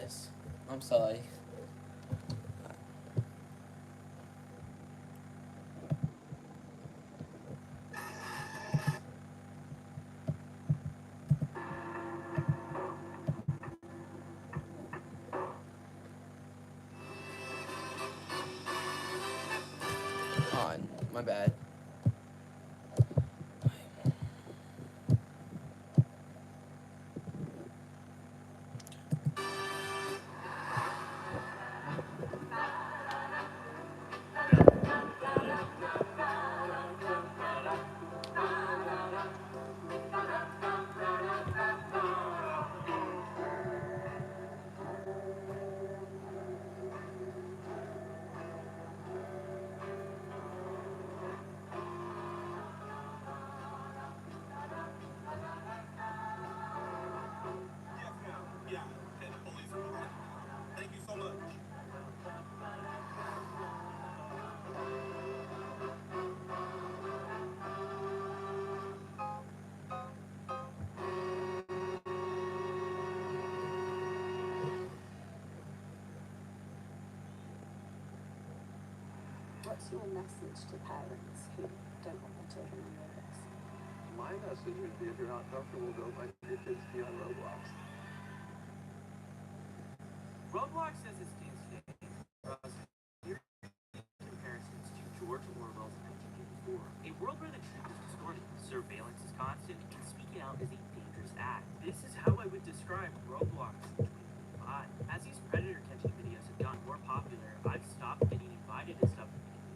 guys. I'm sorry. On. My bad. What's your message to parents who don't want their children on Roblox? My message would be if you're not comfortable, don't let your kids be on Roblox. Roblox as it stands today draws clear comparisons to George Orwell's 1984, a world where the truth is distorted, surveillance is constant, and speaking out is a dangerous act. This is how I would describe Roblox in 2025. As these predator catching videos have gotten more popular, I've stopped getting invited to stuff.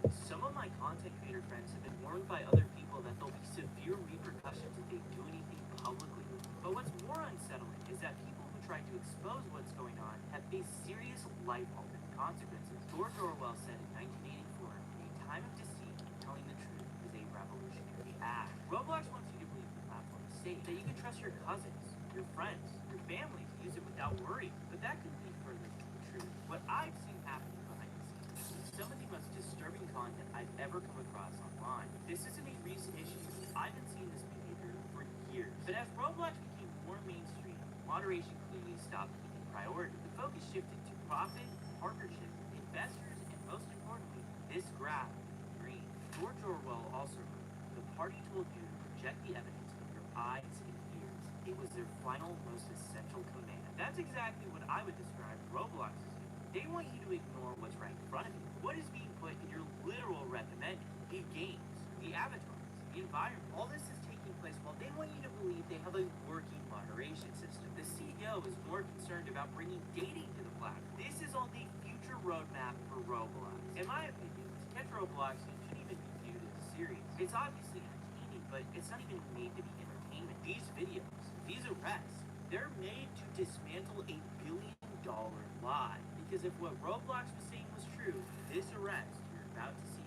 Some of my content creator friends have been warned by other people that there'll be severe repercussions if they do anything publicly. But what's more unsettling is that people who try to expose what's going on have faced serious life-altering consequences. George Orwell said in 1984, "A time of deceit and telling the truth is a revolutionary act." Roblox wants you to believe the platform is safe, that you can trust your cousins, your friends, your family to use it without worry. But that couldn't be further from the truth. What I've seen happening behind the scenes is some of the most disturbing content I've ever come across online. This isn't a recent issue. I've been seeing this behavior for years. But as Roblox became more mainstream, moderation clearly stopped being a priority. The focus shifted to profit, partnership, investors, and most importantly, this graph in green. George Orwell also wrote, "The party told you to reject the evidence with your eyes and ears. It was their final, most essential command." That's exactly what I would describe Roblox as doing. They want you to ignore what's right in front of you. What is being put in your literal recommended? The games, the avatars, the environment. All this is taking place while they want you to believe they have a working moderation system. The CEO is more concerned about bringing dating to the platform. This is on the future roadmap for Roblox. In my opinion, to catch Roblox, you shouldn't even be viewed as a series. It's obviously entertaining, but it's not even made to be entertainment. These videos, these arrests, they're made to dismantle a billion-dollar lie. Because if what Roblox was saying was true, this arrest you're about to see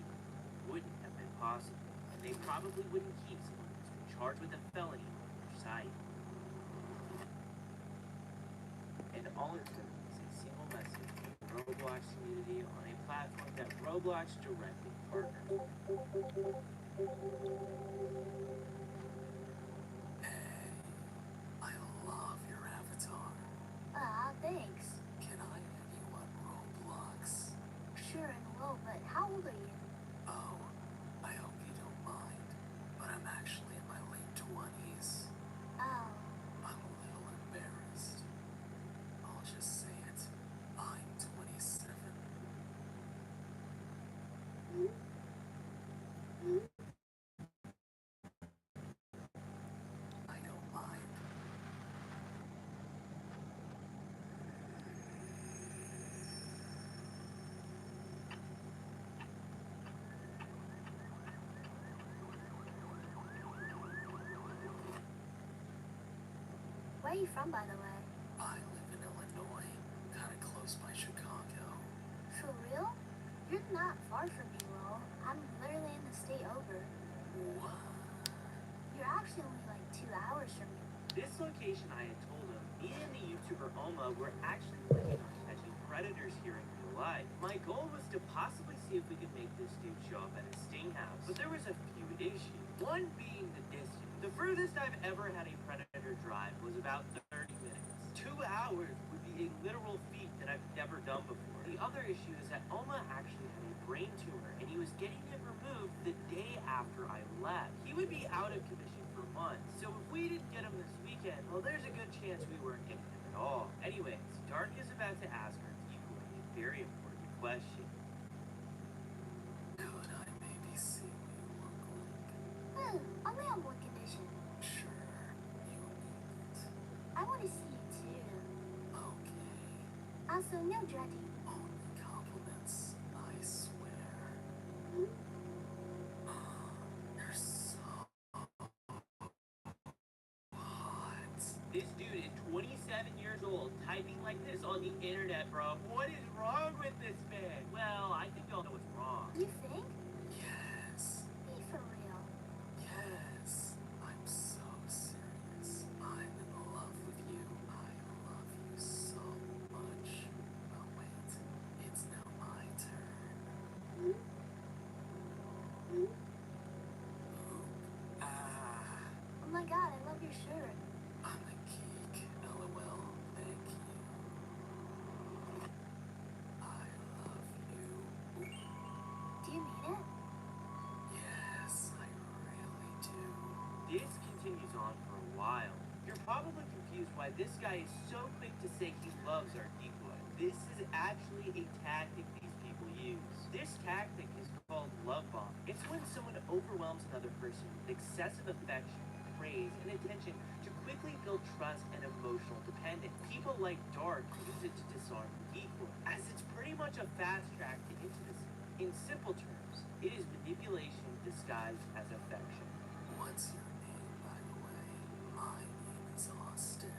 wouldn't have been possible. And they probably wouldn't keep someone who's been charged with a felony on their site. And all it took is a single message from the Roblox community on a platform that Roblox directly partners with. Hey, I love your avatar. Ah, thanks. Can I have you on Roblox? Sure, in a little bit. How old are you? Oh, I hope you don't mind, but I'm actually in my late 20s. Oh, I'm a little embarrassed. I'll just say it. I'm 27. I don't mind. where are you from, by the way? I live in Illinois, kind of close by Chicago. For real? You're not far from me, Lowell. I'm literally in the state over. What? You're actually only like 2 hours from me. This location I had told him, me and the YouTuber Oma were actually looking on catching predators here in real life. My goal was to possibly see if we could make this dude show up at his sting house, but there was a few issues. One being the distance. The furthest I've ever had a predator drive was about 30 minutes. 2 hours would be a literal feat that I've never done before. The other issue is that Oma actually had a brain tumor, and he was getting it removed the day after I left. He would be out of commission for months, so if we didn't get him this weekend, well, there's a good chance we weren't getting him at all. Anyways, Dark is about to ask our decoy a very important question. Could I maybe see what you look like? Only on one condition. Sure, you need it. I want to see you too. Okay. Also, no judging. Only compliments, I swear. You're so hot. This dude is 27 years old, typing like this on the internet, bro. What is wrong with this man? Well, I think y'all know what's wrong. You think? Yes, Be for real. yes. I'm so serious. I'm in love with you. I love you so much. Oh wait, it's now my turn. Oop. Ah, Oh my god, I love your shirt. I'm a geek. LOL. Thank you. I love you. Do you mean it? Yes, I really do. This continues on for a while. You're probably confused why this guy is so quick to say he loves our decoy. This is actually a tactic these people use. This tactic is called love bomb. It's when someone overwhelms another person with excessive affection, praise, and attention to quickly build trust and emotional dependence. People like Dark use it to disarm the decoy, as it's pretty much a fast track to intimacy. In simple terms, it is manipulation disguised as affection. What's your name, by the way? My name is Austin.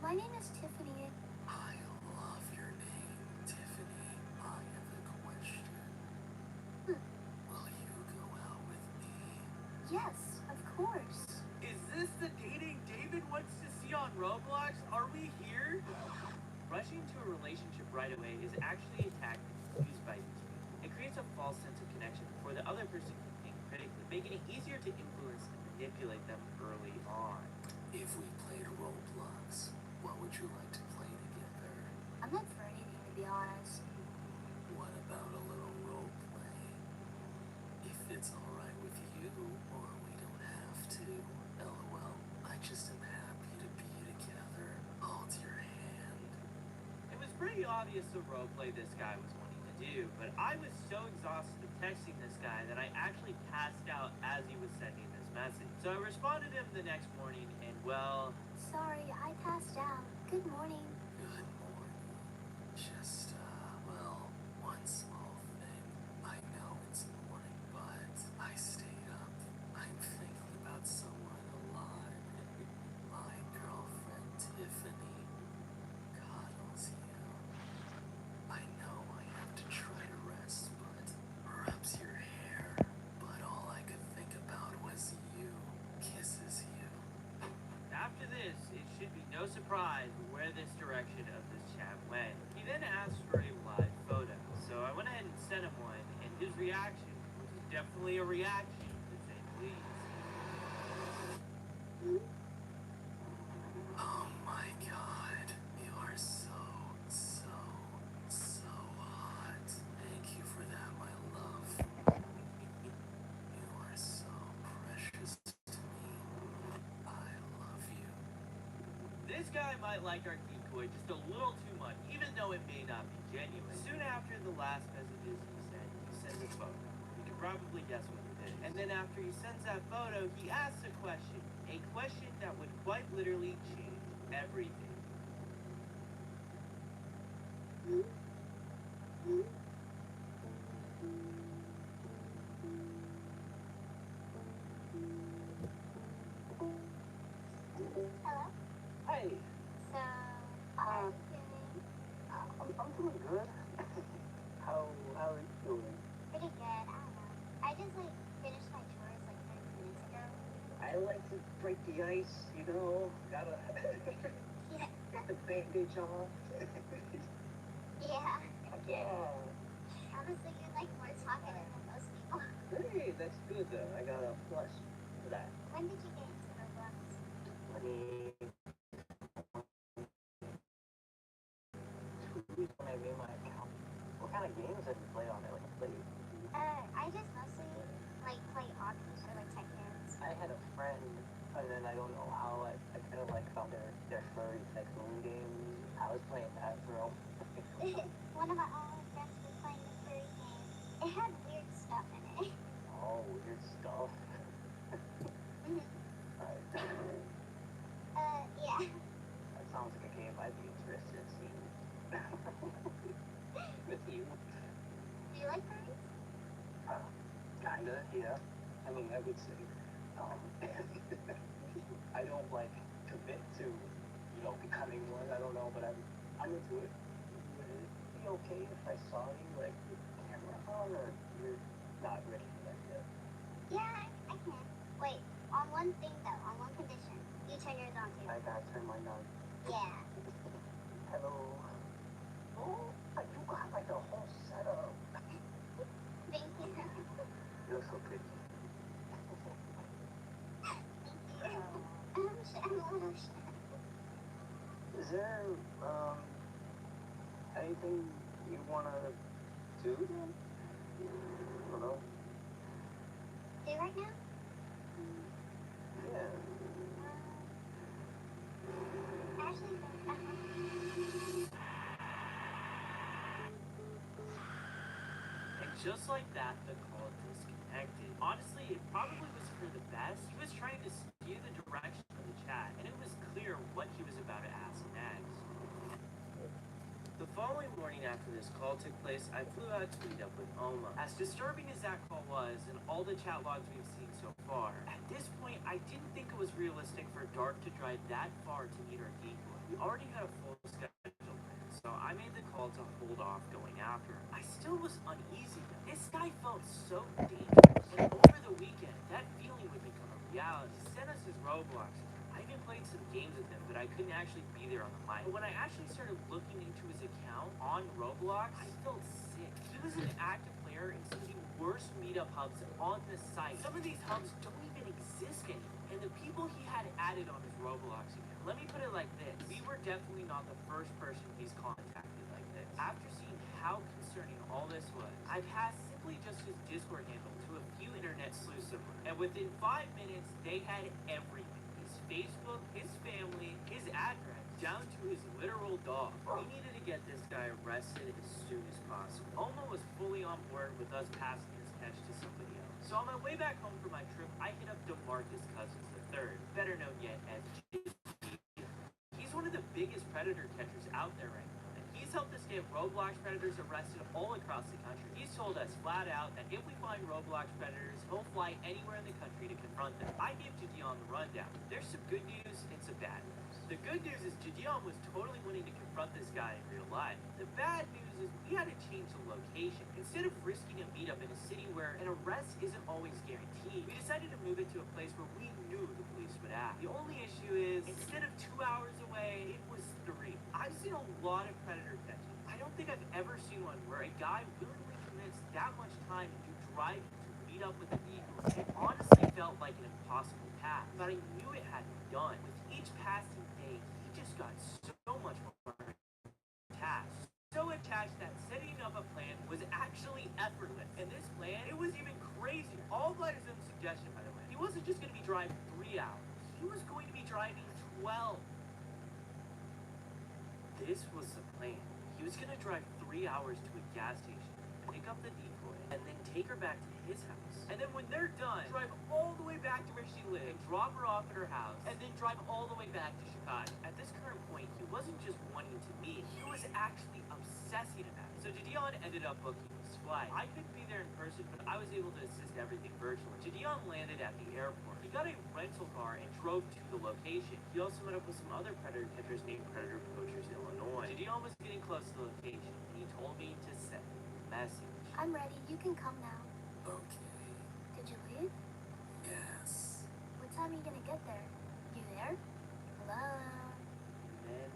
My name is Tiffany. I love your name, Tiffany. I have a question. Will you go out with me? Yes, of course. Is this the dating David wants to see on Roblox? Are we here? Rushing to a relationship right away is actually a tactic used by these people. It creates a false sense of connection before the other person can think critically, making it easier to influence and manipulate them early on. If we played Roblox, what would you like to play together? I'm not for anything, to be honest. What about a little role play? If it's alright with you, or we don't have to. LOL. I just am happy to be together. Hold your hand. It was pretty obvious the roleplay this guy was wanting to do, but I was so exhausted of texting this guy that I actually passed out as he was sending this message. So I responded to him the next morning, and well, Sorry, I passed out. Good morning. Good morning. Just, well, one small thing. I know it's morning, but I stayed up. I'm thinking about someone a lot. My girlfriend, Tiffany, coddles you. I know I have to try to rest, but rubs your hair. But all I could think about was you. Kisses you. after this, it should be no surprise where this direction of this chat went. He then asked for a live photo, so I went ahead and sent him one, and his reaction was definitely a reaction, to say the least. Oh my god, you are so, so, so hot. Thank you for that, my love. You are so precious to me. I love you. This guy might like our decoy just a little too much, even though it may not be genuine. Soon after the last messages he sends a photo. You can probably guess what it is. And then after he sends that photo, he asks a question that would quite literally change everything. Hello? Hey, So, how are you doing? I'm doing good. How are you doing? Pretty good, I don't know. I just, finished my chores, 30 minutes ago. I like to break the ice, gotta Yeah. get the bandage off. Yeah. Yeah. Honestly, you're, more talkative than most people. Hey, that's good though. I got a plus for that. When did you get into Roblox? 20 I made my account. What kind of games have you played on it? Like, I just mostly like play hobbies or like tech games. I had a friend, and then I don't know how I kind of like found their furry tech moon game. I was playing that, bro. One of my old friends was playing the furry game. It had weird stuff in it. Oh, weird stuff. Mhm. Alright. Yeah. That sounds like a game I'd be interested in seeing. With you. Do you like furries? Kinda, yeah. I mean, I would say, I don't like commit to, becoming one. I don't know, but I'm into it. Would it be okay if I saw you, like, with the camera on, or you're not ready for that yet? Yeah, I can. Wait, on one thing though, on one condition. You turn yours on too. I gotta turn mine on. Yeah. Hello. Oh, you got like a whole setup. Thank you. You look so pretty. Thank you. I'm a little shy. Is there, anything you wanna do then? I don't know. Do right now? Yeah. Actually, And just like that, the call disconnected. Honestly, it probably was for the best. He was trying to skew the direction of the chat, and it was clear what he was about to ask next. The following morning after this call took place, I flew out to meet up with Oma. As disturbing as that call was, and all the chat logs we've seen so far, at this point, I didn't think it was realistic for Dark to drive that far to meet our decoy. We already had a full schedule planned, so I made the call to hold off going after him. I still was uneasy though. This guy felt so dangerous, and over the weekend, that feeling would become a reality. He sent us his Roblox. I even played some games with him, but I couldn't actually be there on the mic. But when I actually started looking into his account on Roblox, I felt sick. He was an active player in some of the worst meetup hubs on the site. Some of these hubs don't even exist anymore. And the people he had added on his Roblox account, let me put it like this. We were definitely not the first person he's contacted like this. After seeing how concerning all this was, I passed simply just his Discord handle to a few internet sleuths, and within 5 minutes, they had everything. Facebook, his family, his address, down to his literal dog. We needed to get this guy arrested as soon as possible. Oma was fully on board with us passing his catch to somebody else. So on my way back home from my trip, I hit up DeMarcus Cousins III, better known yet as Jayce. He's one of the biggest predator catchers out there right now, and he's helped us get Roblox predators arrested all across the country. He's told us flat out that if we find Roblox predators, he'll fly anywhere in the country to confront them. I gave Jadion the rundown. There's some good news and some bad news. The good news is Jadion was totally willing to confront this guy in real life. The bad news is we had to change the location. Instead of risking a meetup in a city where an arrest isn't always guaranteed, we decided to move it to a place where we knew the police would act. The only issue is, instead of 2 hours away, it was 3. I've seen a lot of predator catches. I don't think I've ever seen one where a guy willingly commits that much time to driving to meet up with a vehicle. It honestly felt like an impossible task, but I knew it had to be done. With each passing day, he just got so much more tasks. So attached that setting up a plan was actually effortless. And this plan, it was even crazier. All by his own suggestion, by the way. He wasn't just going to be driving 3 hours. He was going to be driving 12. This was the plan. He was going to drive 3 hours to a gas station, pick up the decoy, and then take her back to his house. And then when they're done, drive all the way back to where she lived, and drop her off at her house, and then drive all the way back to Chicago. At this current point, he wasn't just wanting to meet, he was actually obsessing about it. So Jadion ended up booking his flight. I couldn't be there in person, but I was able to assist everything virtually. Jadion landed at the airport. He got a rental car and drove to the location. He also met up with some other predator catchers named Predator Poachers Illinois. Jadion was getting close to the location, and he told me to send him a message. I'm ready. You can come now. Okay. Did you leave? Yes. What time are you gonna get there? You there? Hello? And then,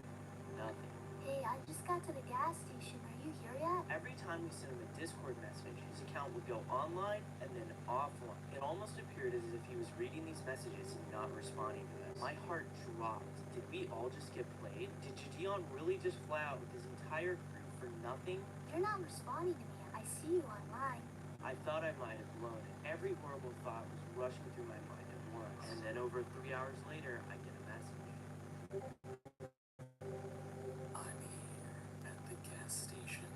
nothing. Hey, I just got to the gas station. Are you here yet? Every time we sent him a Discord message, his account would go online and then offline. It almost appeared as if he was reading these messages and not responding to them. My heart dropped. Did we all just get played? Did Jadion really just fly out with his entire crew for nothing? You're not responding to me. I see you online. I thought I might have blown it. Every horrible thought was rushing through my mind at once. And then over 3 hours later, I get a message. I'm here at the gas station.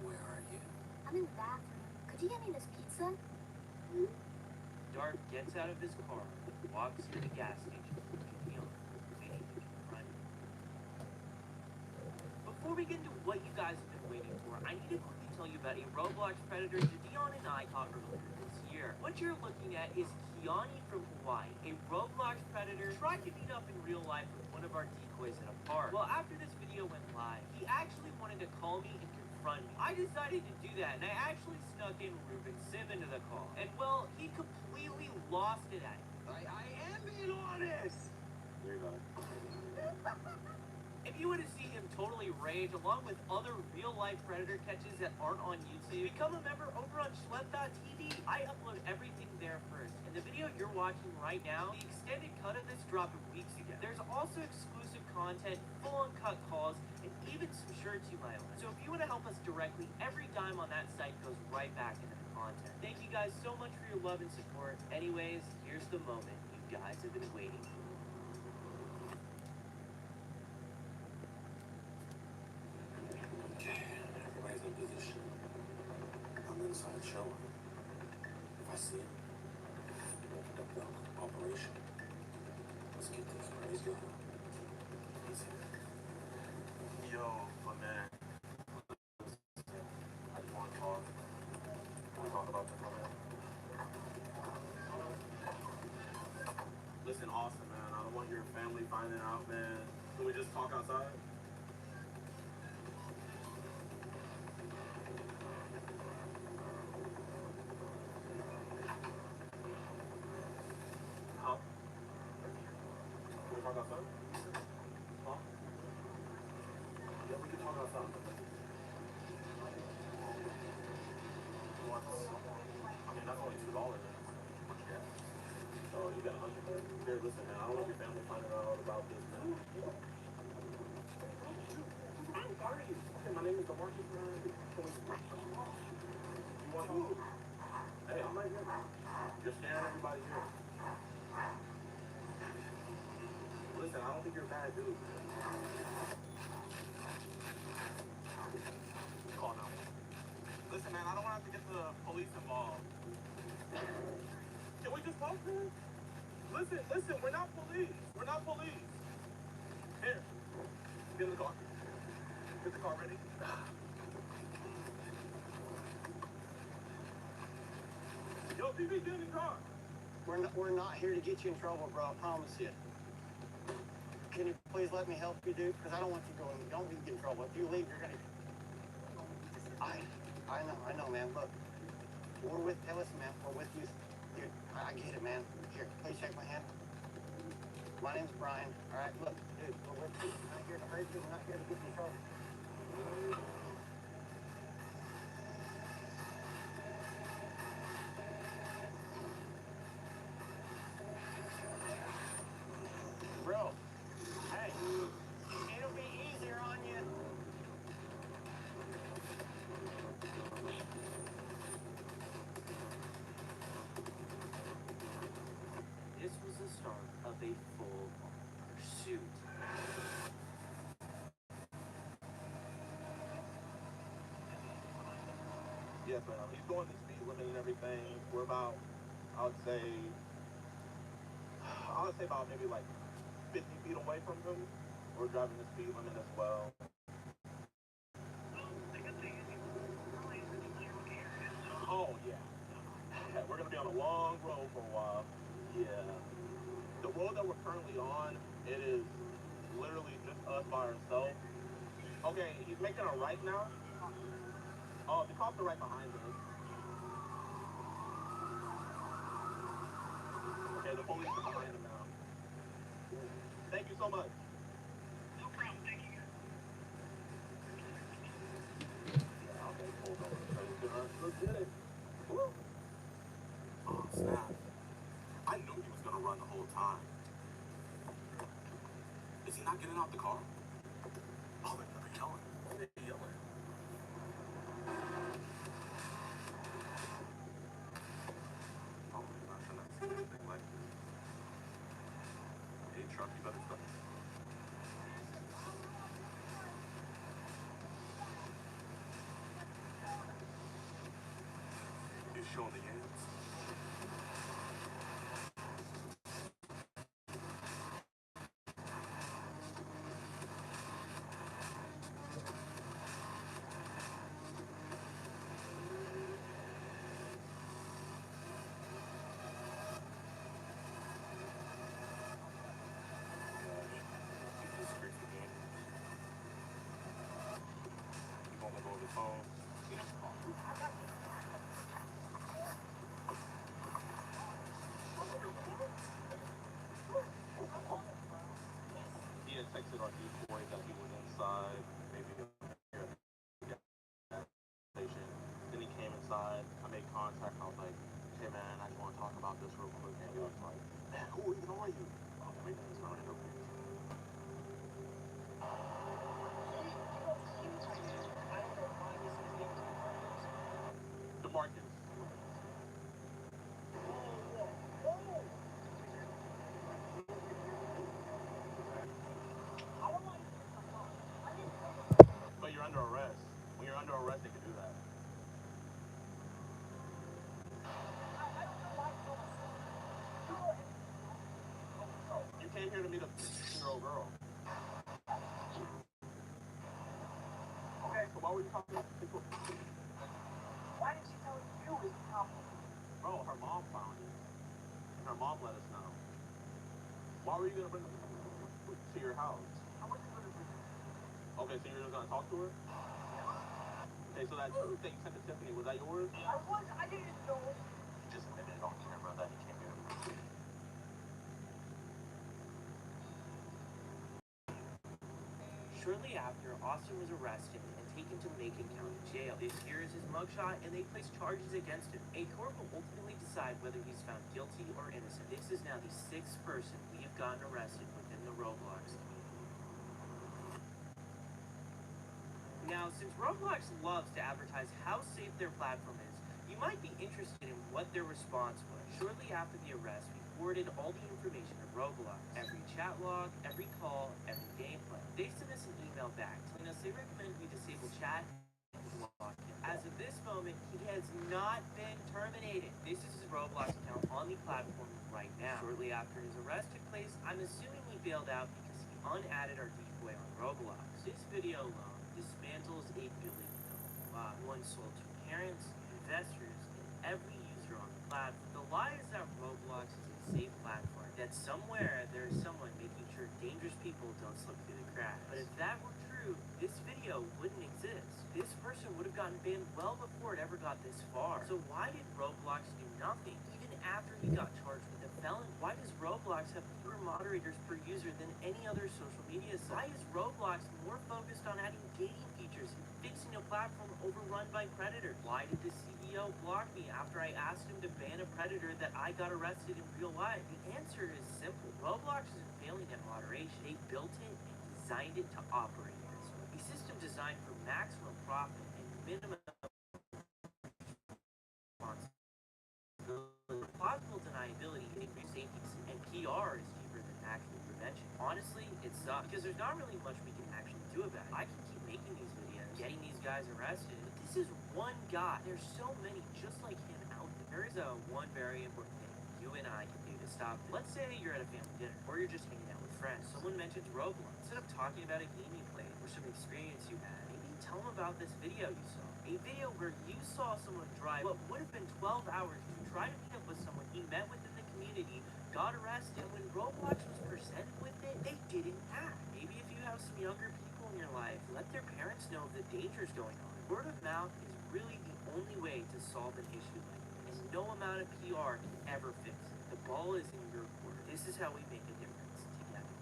Where are you? I'm in the bathroom. Could you get me this pizza? Dart gets out of his car, walks to the gas station, Dion, waiting to confront him. Before we get into what you guys have been waiting for, I need to quickly tell you about a Roblox predator Dion and I caught earlier this year. What you're looking at is Kiani from Hawaii, a Roblox predator tried to meet up in real life with one of our decoys at a park. Well, after this video went live, he actually wanted to call me and confront me. I decided to do that, and I actually snuck in Ruben Sim into the call. And well, he completely lost it at me. I am being honest. There you go. If you want to see him totally rage along with other real-life predator catches that aren't on YouTube, become a member over on schlep.tv. I upload everything there first. And the video you're watching right now, the extended cut of this dropped weeks ago. There's also exclusive content, full uncut calls, and even some shirts you might want. So if you want to help us directly, every dime on that site goes right back into the content. Thank you guys so much for your love and support. Anyways, here's the moment you guys have been waiting for. Everybody's in position. I'm inside chilling. If I see him, we'll conduct the operation. Let's get this right. Let's go. He's here. Yo, my man. I just want to talk. Can we talk about this, my man? Listen, Austin, man. I don't want your family finding out, man. Can we just talk outside? Huh? Can we talk outside? Huh? Yeah, we can talk outside. What? I mean, that's only $2. Yeah. Oh, you got 100. Here, listen, man. I don't want your family finding out about this, man. How are you? Okay, my name is DeMarcus, man. Can we... You want to? Hey, I'm right here. You're scaring everybody here. Listen, I don't think you're a bad dude. Call now. Listen, man, I don't want to have to get the police involved. Can we just talk, man? Listen, we're not police. We're not police. Here, get in the car. Get the car ready. Yo, PB, get in the car. We're not here to get you in trouble, bro. I promise you. Can you please let me help you, dude? Because I don't want you going. Don't get in trouble. If you leave, you're gonna. I know, man. Look, we're with. Hey, listen, man. We're with you, dude. I get it, man. Here, please shake my hand. My name's Brian. All right, look, dude. We're with you. We're not here to hurt you. We're not here to get you in trouble. Bro, hey, it'll be easier on you. This was the start of a full-on pursuit. Yes, ma'am. He's going the speed limit and everything. We're about, I would say about maybe like 50 feet away from him. We're driving the speed limit as well. Oh, yeah. We're going to be on a long road for a while. Yeah. The road that we're currently on, it is literally just us by ourselves. Okay, he's making a right now. Oh, the cops are right behind us. Okay, the police are behind him now. Thank you so much. No problem. Thank you. Yeah, okay, hold on. Let's get it. Woo. Oh, snap. I knew he was gonna run the whole time. Is he not getting out the car? Oh, they're yelling. They're yelling. truck, you better stop. You showing the ends? You want to go over the phone? He had texted our decoy that he was inside, maybe here at the gas station. Then he came inside. I made contact. I was like, "Hey man, I just want to talk about this real quick." And he was like, "Man, who even are you?" Oh, maybe he's not in the DeMarcus. But you're under arrest. When you're under arrest, they can do that. You came here to meet a 15-year-old girl. Okay, so why were you talking to people? Why did she tell you it was a problem? Bro, her mom found it. And her mom let us know. Why were you gonna bring them to your house? I wasn't gonna do it. Okay, so you're just gonna talk to her? Okay, so that thing you sent to Tiffany, was that yours? I didn't know. You just admitted on camera that he came here. Shortly after, Austin was arrested and taken to Macon County Jail. This here is his mugshot, and they placed charges against him. A court will ultimately decide whether he's found guilty or innocent. This is now the 6th person we have gotten arrested within the Roblox community. Now, since Roblox loves to advertise how safe their platform is, you might be interested in what their response was. Shortly after the arrest, we forwarded all the information to Roblox. Every chat log, every call, every gameplay. They sent us an email back telling us they recommend we disable chat and block him. As of this moment, he has not been terminated. This is his Roblox account on the platform right now. Shortly after his arrest took place, I'm assuming he bailed out because he unadded our decoy on Roblox. This video alone dismantles a billion lie. One sold to parents, investors, and every user on the platform. The lie is that Roblox is a safe platform, that somewhere there is someone making sure dangerous people don't slip through the cracks. But if that were true, this video wouldn't exist. This person would have gotten banned well before it ever got this far. So why did Roblox do nothing? Even after he got charged with a felony, why does Roblox have fewer moderators per user than any other social media site? Why is Roblox more focused on adding gating features and fixing a platform overrun by predators? Why did the CEO block me after I asked him to ban a predator that I got arrested in real life? The answer is simple. Roblox isn't failing at moderation. They built it and designed it to operate this way. A system designed for maximum profit and minimum plausible deniability and increased safety, and PR is cheaper than actual prevention. Honestly, it sucks because there's not really much we can actually do about it. I can keep making these videos, getting these guys arrested, but this is one guy. There's so many just like him out there. There is one very important thing you and I can do to stop it. Let's say you're at a family dinner or you're just hanging out with friends. Someone mentions Roblox. Instead of talking about a game you played or some experience you had, maybe tell them about this video you saw. A video where you saw someone drive what would have been 12 hours to try to meet up with someone he met within the community, got arrested, and when Roblox was presented with it, they didn't act. Maybe if you have some younger people in your life, let their parents know of the dangers going on. Word of mouth is really the only way to solve an issue like this, and no amount of PR can ever fix it. The ball is in your court. This is how we make a difference together.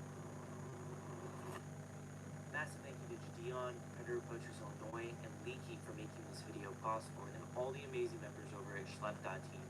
Massive thank you to Jadion, Predator Poachers Illinois, and Leaky for making this video possible, and all the amazing members over at schlep.tv.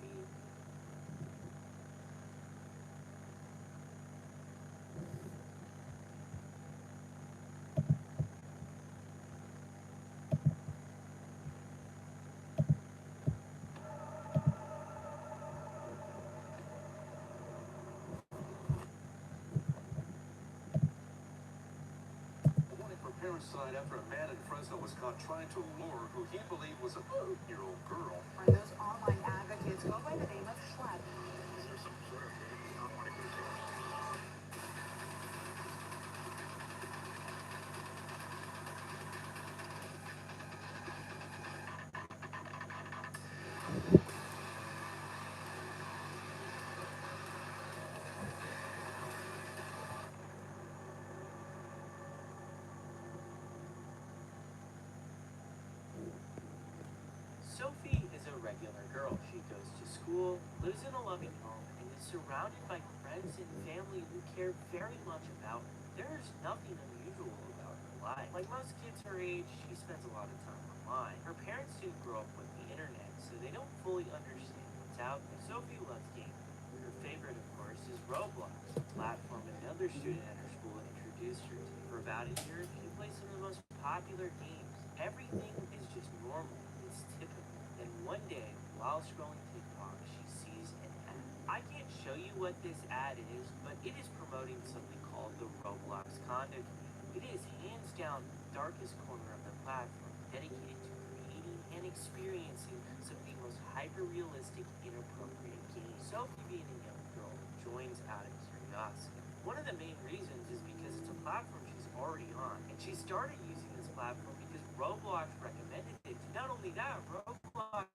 turned side after a man in Fresno was caught trying to lure who he believed was a 12-year-old girl. Are those online advocates go by the name of schlep? Sophie is a regular girl. She goes to school, lives in a loving home, and is surrounded by friends and family who care very much about her. There's nothing unusual about her life. Like most kids her age, she spends a lot of time online. Her parents didn't grow up with the internet, so they don't fully understand what's out there. Sophie loves gaming. Her favorite, of course, is Roblox, a platform another student at her school introduced her to. For about a year, she plays some of the most popular games. Everything is just normal. It's typical. Then one day, while scrolling TikTok, she sees an ad. I can't show you what this ad is, but it is promoting something called the Roblox condo community. It is hands down the darkest corner of the platform, dedicated to creating and experiencing some of the most hyper-realistic, inappropriate games. Sophie, being a young girl, joins out of curiosity. One of the main reasons is because it's a platform she's already on, and she started using this platform because Roblox recommended it. Not only that, Roblox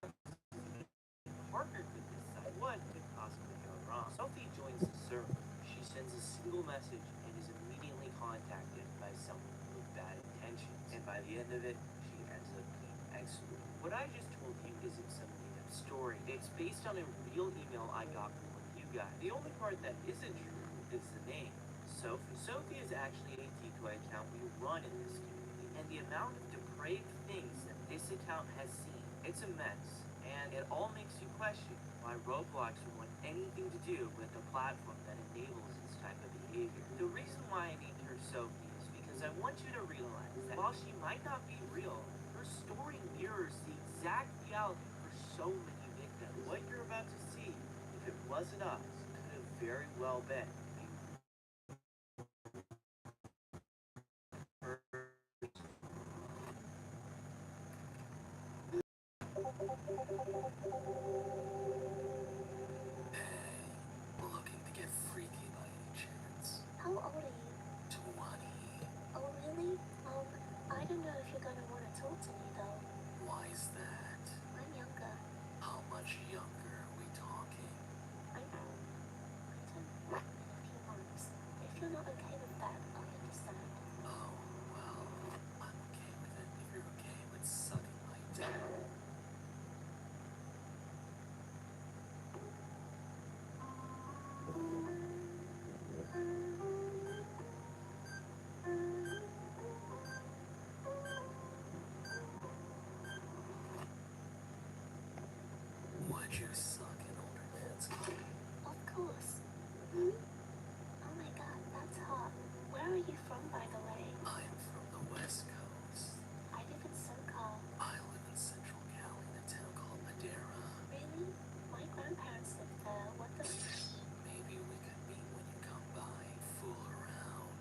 partnered with this site. What could possibly go wrong? Sophie joins the server. She sends a single message and is immediately contacted by someone with bad intentions. And by the end of it, she ends up being excluded. What I just told you isn't some made-up story. It's based on a real email I got from one of you guys. The only part that isn't true is the name, Sophie. Sophie is actually a decoy account we run in this community, and the amount of depraved things that this account has seen, it's immense. And it all makes you question why Roblox would want anything to do with a platform that enables this type of behavior. The reason why I named her Sophie is because I want you to realize that while she might not be real, her story mirrors the exact reality for so many victims. What you're about to see, if it wasn't us, could have very well been Looking to get freaky by any chance? How old are you? 20. Oh, really? I don't know if you're gonna want to talk to me though. Why is that? I'm younger. How much younger are we talking? I know. I don't know. In a few months. If you're not okay with that, I understand. Oh, well, I'm okay with it if you're okay with sucking my dick. Would you suck an older man's cock? Of course. Oh my god, that's hot. Where are you from, by the way? I am from the West Coast. I live in SoCal. I live in Central Cali in a town called Madera. Really? My grandparents live there. What the? Maybe we could meet when you come by and fool around.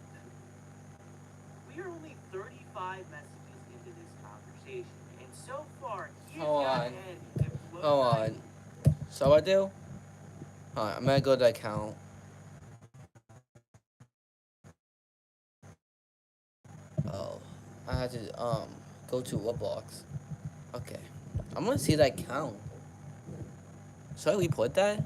We are only 35 messages into this conversation, and so far, he has Hold got on. ahead in close Hold eye- on. So I do? Alright, I'm gonna go to the account. Oh, I had to go to Roblox. Okay, I'm gonna see that account. Should I report that?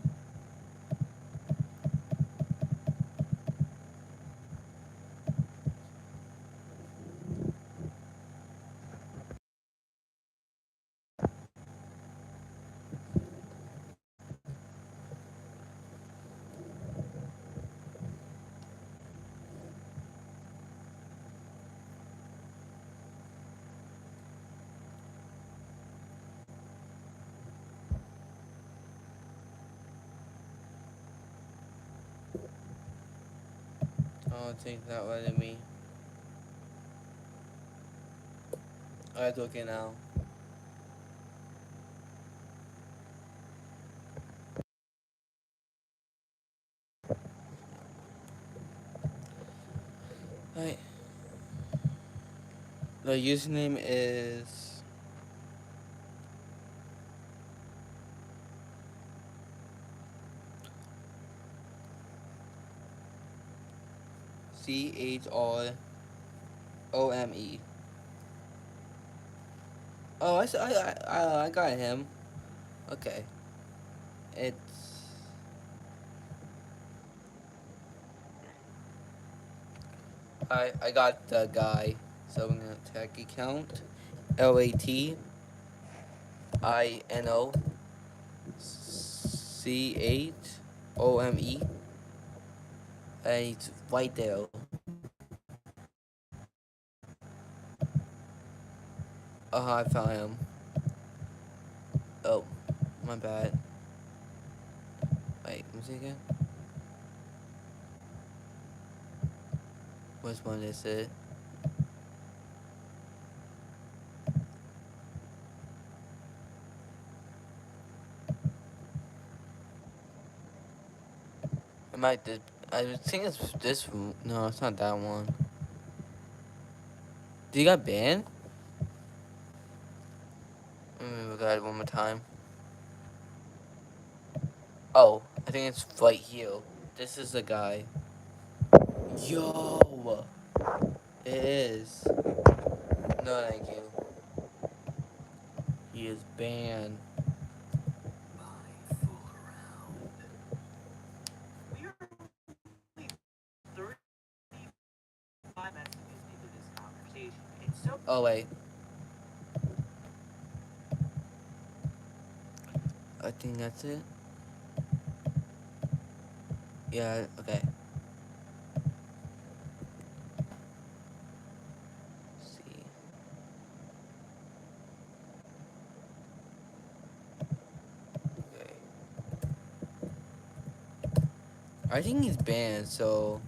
I don't think that letting me. Alright, okay now. Alright. The username is CHROME. Oh, I got him. Okay. It's I got the guy. So I'm gonna tag account LATINOCHROME. And it's right there. I found him. Oh, my bad. Wait, let me see again. Which one is it? It might. I think it's this one. No, it's not that one. Did you got banned? Let me look at it one more time. Oh, I think it's right here. This is the guy. Yo, it is. No, thank you. He is banned. Bye, fool around. We are only 35 messages into this conversation. It's so Oh wait. I think that's it. Yeah. Okay. Let's see. Okay. I think he's banned. So.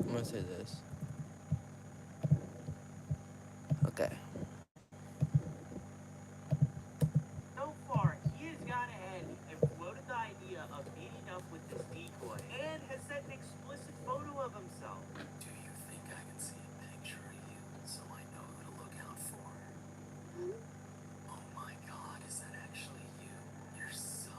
I'm gonna say this. Okay. So far, he has gone ahead and floated the idea of meeting up with this decoy and has sent an explicit photo of himself. Do you think I can see a picture of you so I know who to look out for? Oh my god, is that actually you? You're so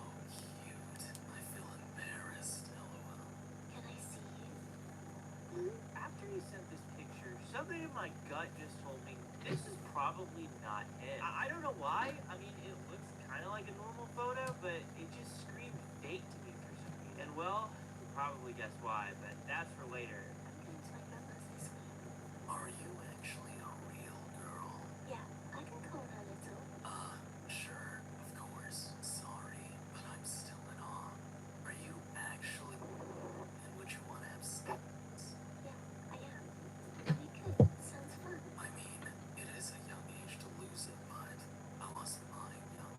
cute. I feel embarrassed, lol. Can I see you? After he sent this picture, something in my gut just told me this is probably not him. I don't know why. I mean, it looks kind of like a normal photo, but it just screamed fake to me for some reason. And well, you probably guess why, but that's for later. I'm going to my grandma's this week. Are you actually a real girl? Yeah, I can call her little. Sure, of course. Sorry, but I'm still in awe. Are you actually... And would you want to have sex? Yeah, I am. We could. Sounds fun. I mean, it is a young age to lose it, but I lost mine young.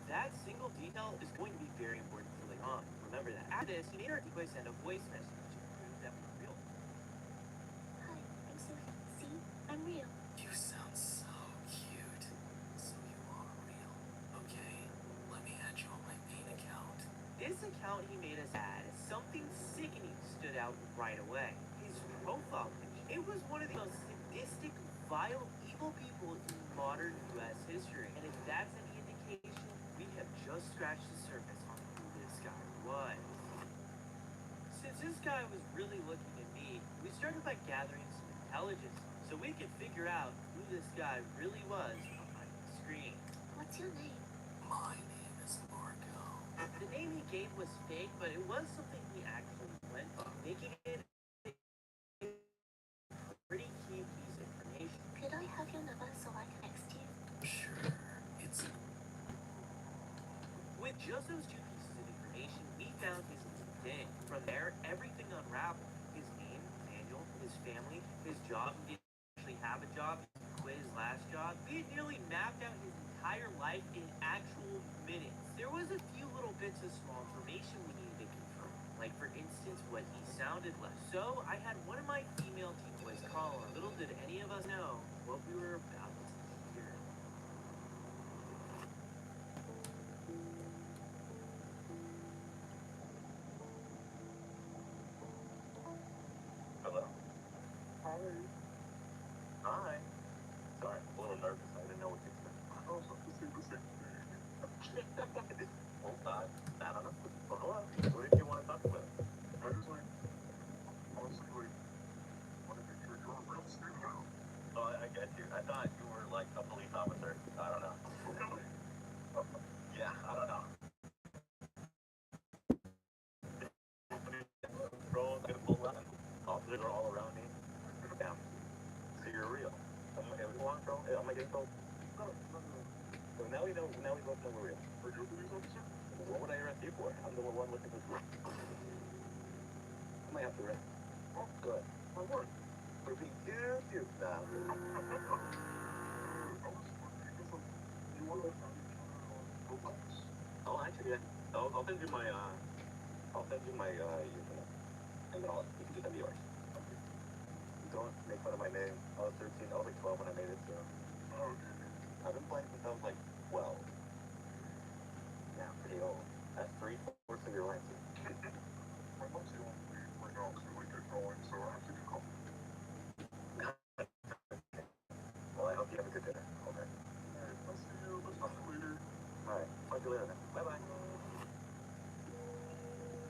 That single detail is going to be very important for later on. Remember that. After this, he made our decoy send a voice message to prove that we're real. Hi, I'm Sophie. See? I'm real. You sound so cute. So you are real. Okay, let me add you on my main account. This account he made us add, something sickening stood out right away. His profile picture. It was one of the most sadistic, vile, evil people in modern U.S. history. And if that's any indication, we have just scratched the surface on who this guy was. Since this guy was really looking at me, we started by gathering some intelligence so we could figure out who this guy really was behind the screen. What's your name? My name is Marco. The name he gave was fake, but it was something he actually went by, making it a pretty key piece of information. Could I have your number so I can text you? Sure, it's... With just those two pieces of information, we found his LinkedIn. From there, everything unraveled. His name, Daniel, his family, his job, he didn't actually have a job, he quit his last job. We had nearly mapped out his entire life in actual minutes. There was a few little bits of small information we needed to confirm. Like, for instance, what he sounded like. So I had one of my female decoys call him. Little did any of us know what we were about to hear. Hello? Hi. Hi. Sorry, I'm a little nervous. I didn't know what you said. I was about to say the same thing. Well, I don't know. Well, hello. What did you want to talk about? I just honestly, want to make sure you're a real student now. Oh, I get you. I thought you were like a police officer. I don't know. Really? Yeah, I don't know. Bro, I'm gonna pull up. Officers are all around me. Damn. So you're real. Okay, what's wrong, bro? Am I getting told? No. So now we both know we're real. Are you a police officer? What would I arrest you for? I'm the one looking for this. I might have to arrest. Oh, good. My word. For being too cute now. You want to Oh, actually, yeah. I'll send you my username. And then you can just send me yours. Don't make fun of my name. I was 13. I was like 12 when I made it, so. Oh, I've been playing since I was like 12. Yeah, I'm pretty old. That's 3/4 of your life. My mom's the only way my dogs really get going, so I have to do coffee. Well, I hope you have a good dinner. Okay. Alright, I'll see you. Let's talk later. Alright, talk to you later then. Bye-bye.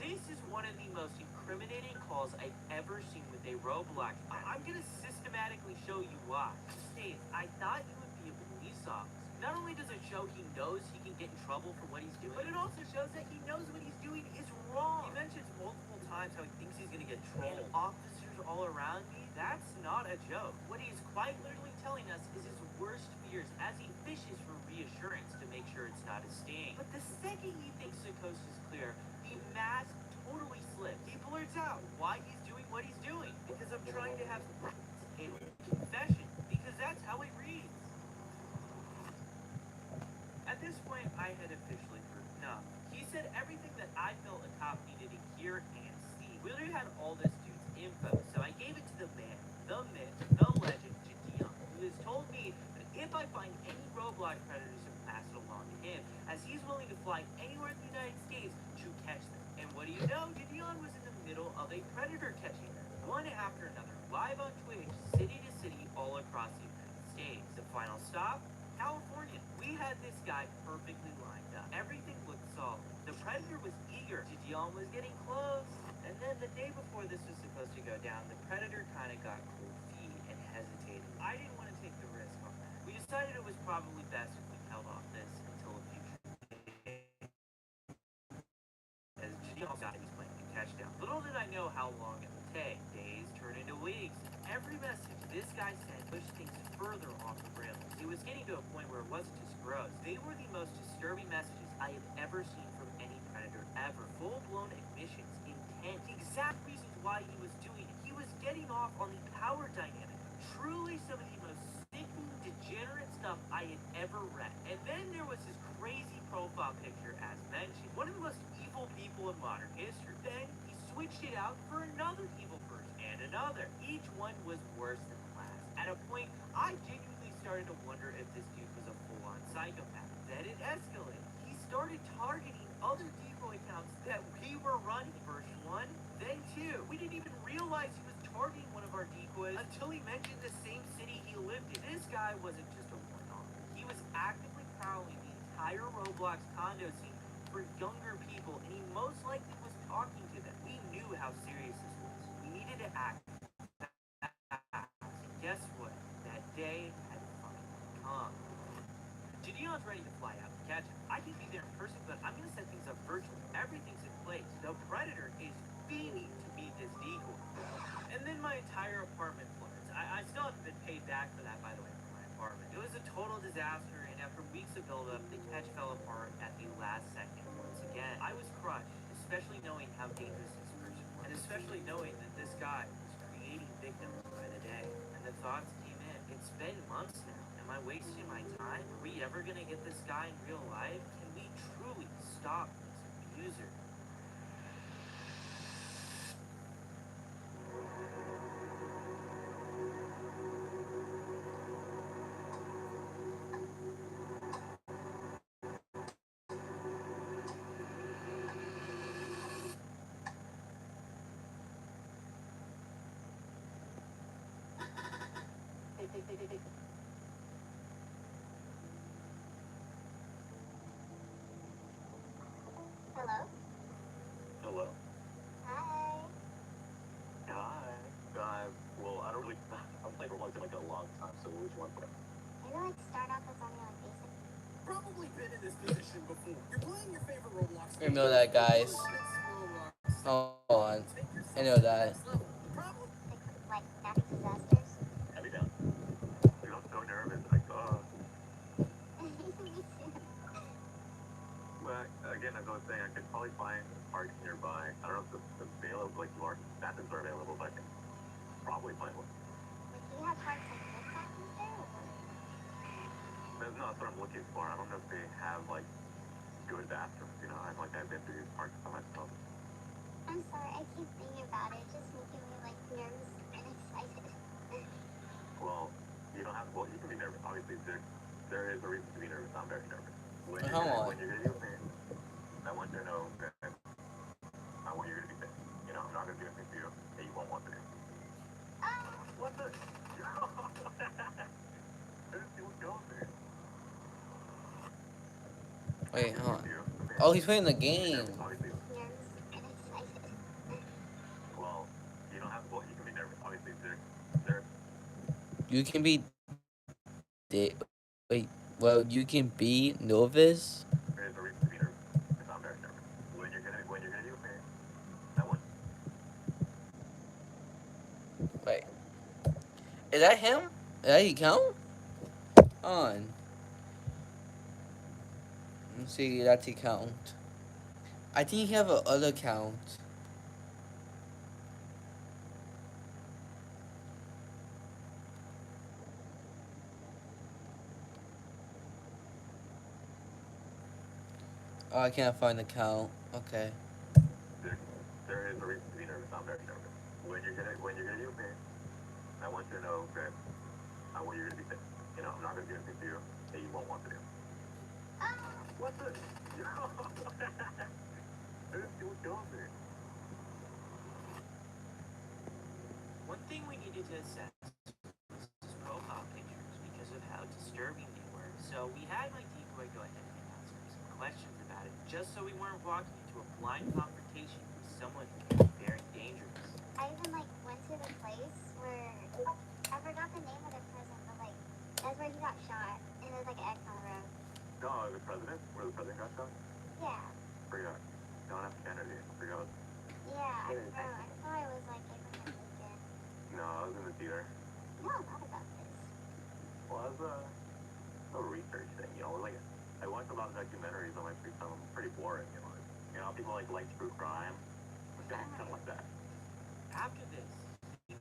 This is one of the most incriminating calls I've ever seen with a Roblox. I'm gonna systematically show you why. States, I thought you would be a police officer. Not only does it show he knows he can get in trouble for what he's doing, but it also shows that he knows what he's doing is wrong. He mentions multiple times how he thinks he's gonna get trolled. And officers all around me, that's not a joke. What he is quite literally telling us is his worst fears as he fishes for reassurance to make sure it's not a sting. But the second he thinks the coast is clear, the mask totally slips. He blurts out why he's doing what he's doing. Because I'm trying to have a confession. Because that's how it reads. At this point, I had officially heard enough. He said everything that I felt a cop needed to hear and see. We literally had all this dude's info, so I gave it to the man, the myth, the legend, Jadion, who has told me that if I find any Roblox predators to pass it along to him, as he's willing to fly anywhere in the United States to catch them. And what do you know? Jadion was in the middle of a predator catching them, one after another, live on Twitch, city to city, all across the United States. The final stop? California. We had this guy perfectly lined up. Everything looked solid. The predator was eager. Jadion was getting close. And then the day before this was supposed to go down, the predator kind of got cold feet and hesitated. I didn't want to take the risk on that. We decided it was probably best if we held off this until a future day. As Jadion got his plane to catch down. Little did I know how long it would take. Days turned into weeks. Every message this guy sent pushed things further off the rails. It was getting to a point where it wasn't just gross. They were the most disturbing messages I have ever seen from any predator ever. Full-blown admissions, intent, the exact reasons why he was doing it. He was getting off on the power dynamic. Truly some of the most sickening, degenerate stuff I had ever read. And then there was his crazy profile picture, as mentioned. One of the most evil people in modern history. Then he switched it out for another evil person and another. Each one was worse than the last. At a point, I genuinely started to wonder if this dude was a full-on psychopath. Then it escalated. He started targeting other decoy accounts that we were running. First one, then two. We didn't even realize he was targeting one of our decoys until he mentioned the same city he lived in. This guy wasn't just a one-off. He was actively prowling the entire Roblox condo scene for younger people, and he most likely was talking to them. We knew how serious this was. We needed to act fast. Guess what? That day had finally come. Jadion's ready to fly out to catch him. I can be there in person, but I'm gonna set things up virtually. Everything's in place. The predator is fiending to meet this decoy. And then my entire apartment floods. I still haven't been paid back for that, by the way, for my apartment. It was a total disaster, and after weeks of buildup, the catch fell apart at the last second once again. I was crushed, especially knowing how dangerous this person was, and especially knowing that this guy was creating victims by the day. And the thoughts came in. It's been months now, and Am I wasting my time? Are we ever gonna get this guy in real life? Can we truly stop this abuser? Hello? Hello? Hi. Hi. Well, I don't really. I've played Roblox in like a long time, so which one? Maybe like start off with something like basic. Probably been in this position before. You're playing your favorite Roblox I game. know that, guys. Roblox. Hold on. Take I yourself know to the that. next level. The problem? Like natural disasters. Head me down. Dude, I'm so nervous. Well, again, as I was saying, I could probably find parks nearby. I don't know if the available, like, large bathrooms are available, but I can probably find one. Like, do you have parts like this happens there? No, that's what I'm looking for. I don't know if they have, like, good bathrooms, you know? I've been through these parks by myself. I'm sorry, I keep thinking about it. It's just making me like nervous and excited. Well, you don't have, well, you can be nervous. Obviously, there is a reason to be nervous. I'm very nervous. When Come on. when you're gonna do things, I want you to know that I want you to be safe. You know, I'm not gonna do anything to you that you won't want to do. What the? I didn't see what's going there. Wait, hold on. Oh, he's playing the game. Obviously, Nervous and excited. well, you don't have, well, you can be nervous. Obviously, there, You can be. Wait. Well, you can be nervous. there is a reason to be nervous. Because I'm very nervous. When you're gonna do things, I want. Wait. Is that him? Is that you count? On. Let's see, that's the count. I think you have a other count. Oh, I can't find the count. Okay. There is a reason to be nervous. I'm very nervous. When you're gonna do things, I want you to know that I want you to be safe. You know, I'm not gonna do anything to you that you won't want to do. What the? I didn't see what's going there. One thing we needed to assess was his profile pictures because of how disturbing they were. So we had my decoy go ahead and ask him some questions about it, just so we weren't walking into a blind confrontation with someone who can be very dangerous. I even like went to the place where I forgot the name of the prison, but like that's where he got shot, and there's like an X on the road. No, the president? Where the president got shot? Yeah. Forgot. John F. Kennedy. Forgot. Yeah. I thought it was like Abraham Lincoln. No, I was in the theater. No, not about this. Well, I was a research thing, you know, like I watch a lot of documentaries on my free time. I'm pretty boring, you know. You know, people like true crime, kind of like that. After this, he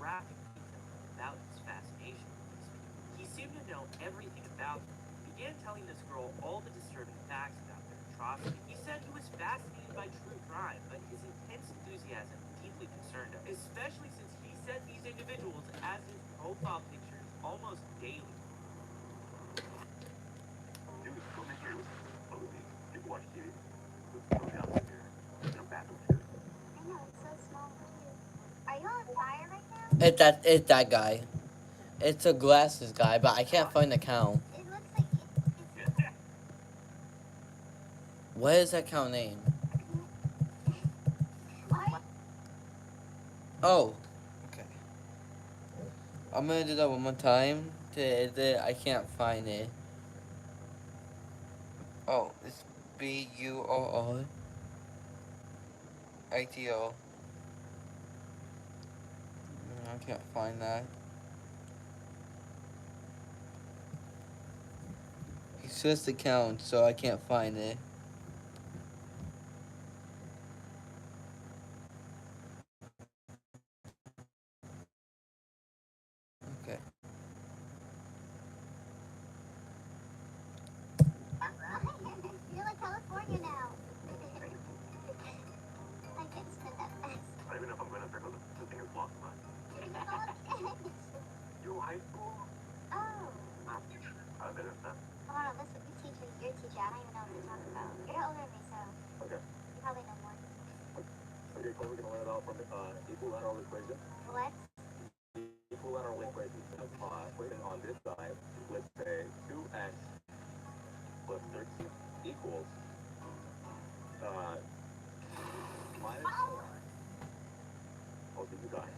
graphic detail about his fascination with these people. He seemed to know everything about them. He began telling this girl all the disturbing facts about their atrocity. He said he was fascinated by true crime, but his intense enthusiasm deeply concerned him, especially since he set these individuals as his profile pictures almost daily. Dude, go make your movies. People watch TV. Go down here. In a bathroom too. I know, it's so small and cute. Are you on fire right now? It's that guy. It's a glasses guy, but I can't find the count. It looks like it's What is that count name? what? Oh. Okay. I'm gonna do that one more time. I can't find it. Oh, it's BURRITO. I can't find that. He switched the count, so I can't find it. Okay. here now. I can't spin that fast. Even if I'm going to circle, the thing is blocked. You high school? Oh. I better step. Hold on, listen, your teacher. I don't even know what you're talking about. You're older than me, so Okay. you probably know more. Okay, cool. We're going to let it out from equilateral equation. What? Equilateral equation is putting on this side, let's say 2x plus 13 equals minus 4. Oh, did you die?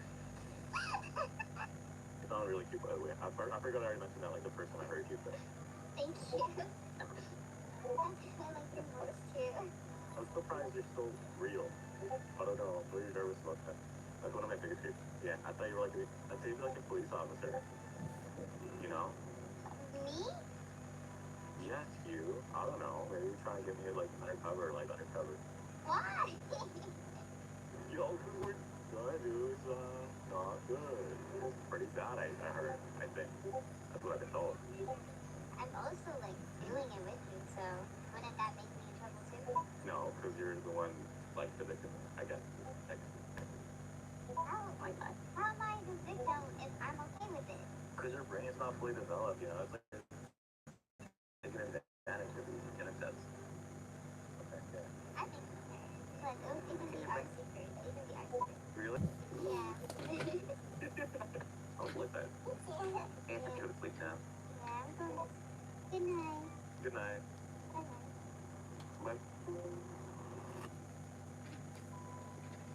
It's not really cute, by the way. I forgot I already mentioned that, like, the first time I heard you say. Thank you. I like your voice too. I'm surprised you're so real. I don't know, I'm really nervous about that. That's one of my biggest fears. Yeah, I thought you were like a police officer. You know? Me? Yes, you. I don't know. Maybe you're trying to get me like undercover. Why? You know, good. It was not good. It was pretty bad, I heard. I think. That's what I've been told. I'm also like doing it with you, so wouldn't that make me in trouble too? No, because you're the one, like, the victim. I guess. How am I the victim if I'm okay with it? Because your brain is not fully developed, you know? It's like taking advantage of you in a sense. Okay, yeah. I think it's fair. Because it can be our secret. It can be our secret. Really? Yeah. I'll split that. Yeah. And go to sleep now. Yeah, I'm going to. Good night. Good night. Bye-bye. Bye.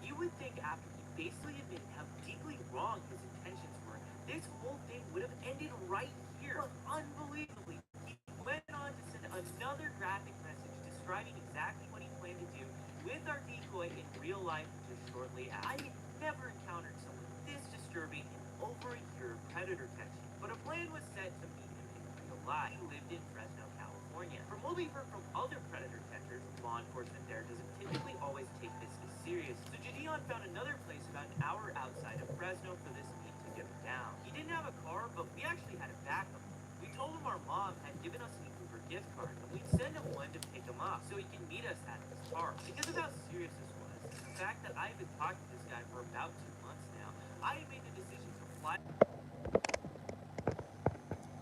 You would think after he basically admitted how deeply wrong his intentions were, this whole thing would have ended right here. But unbelievably, he went on to send another graphic message describing exactly what he planned to do with our decoy in real life just shortly. I never encountered someone this disturbing in over a year of predator catching. But a plan was set to meet him in real life. He lived in Fresno, California. From what we've heard from other predator catchers, law enforcement there doesn't typically always take this as serious. So Gideon found another place about an hour outside of Fresno for this meet to go down. He didn't have a car, but we actually had a backup. We told him our mom had given us an Uber gift card, and we'd send him one to pick him up so he can meet us at his park. Because of how serious this was, the fact that I've been talking to this guy for about 2 months now, I had made the decision to fly.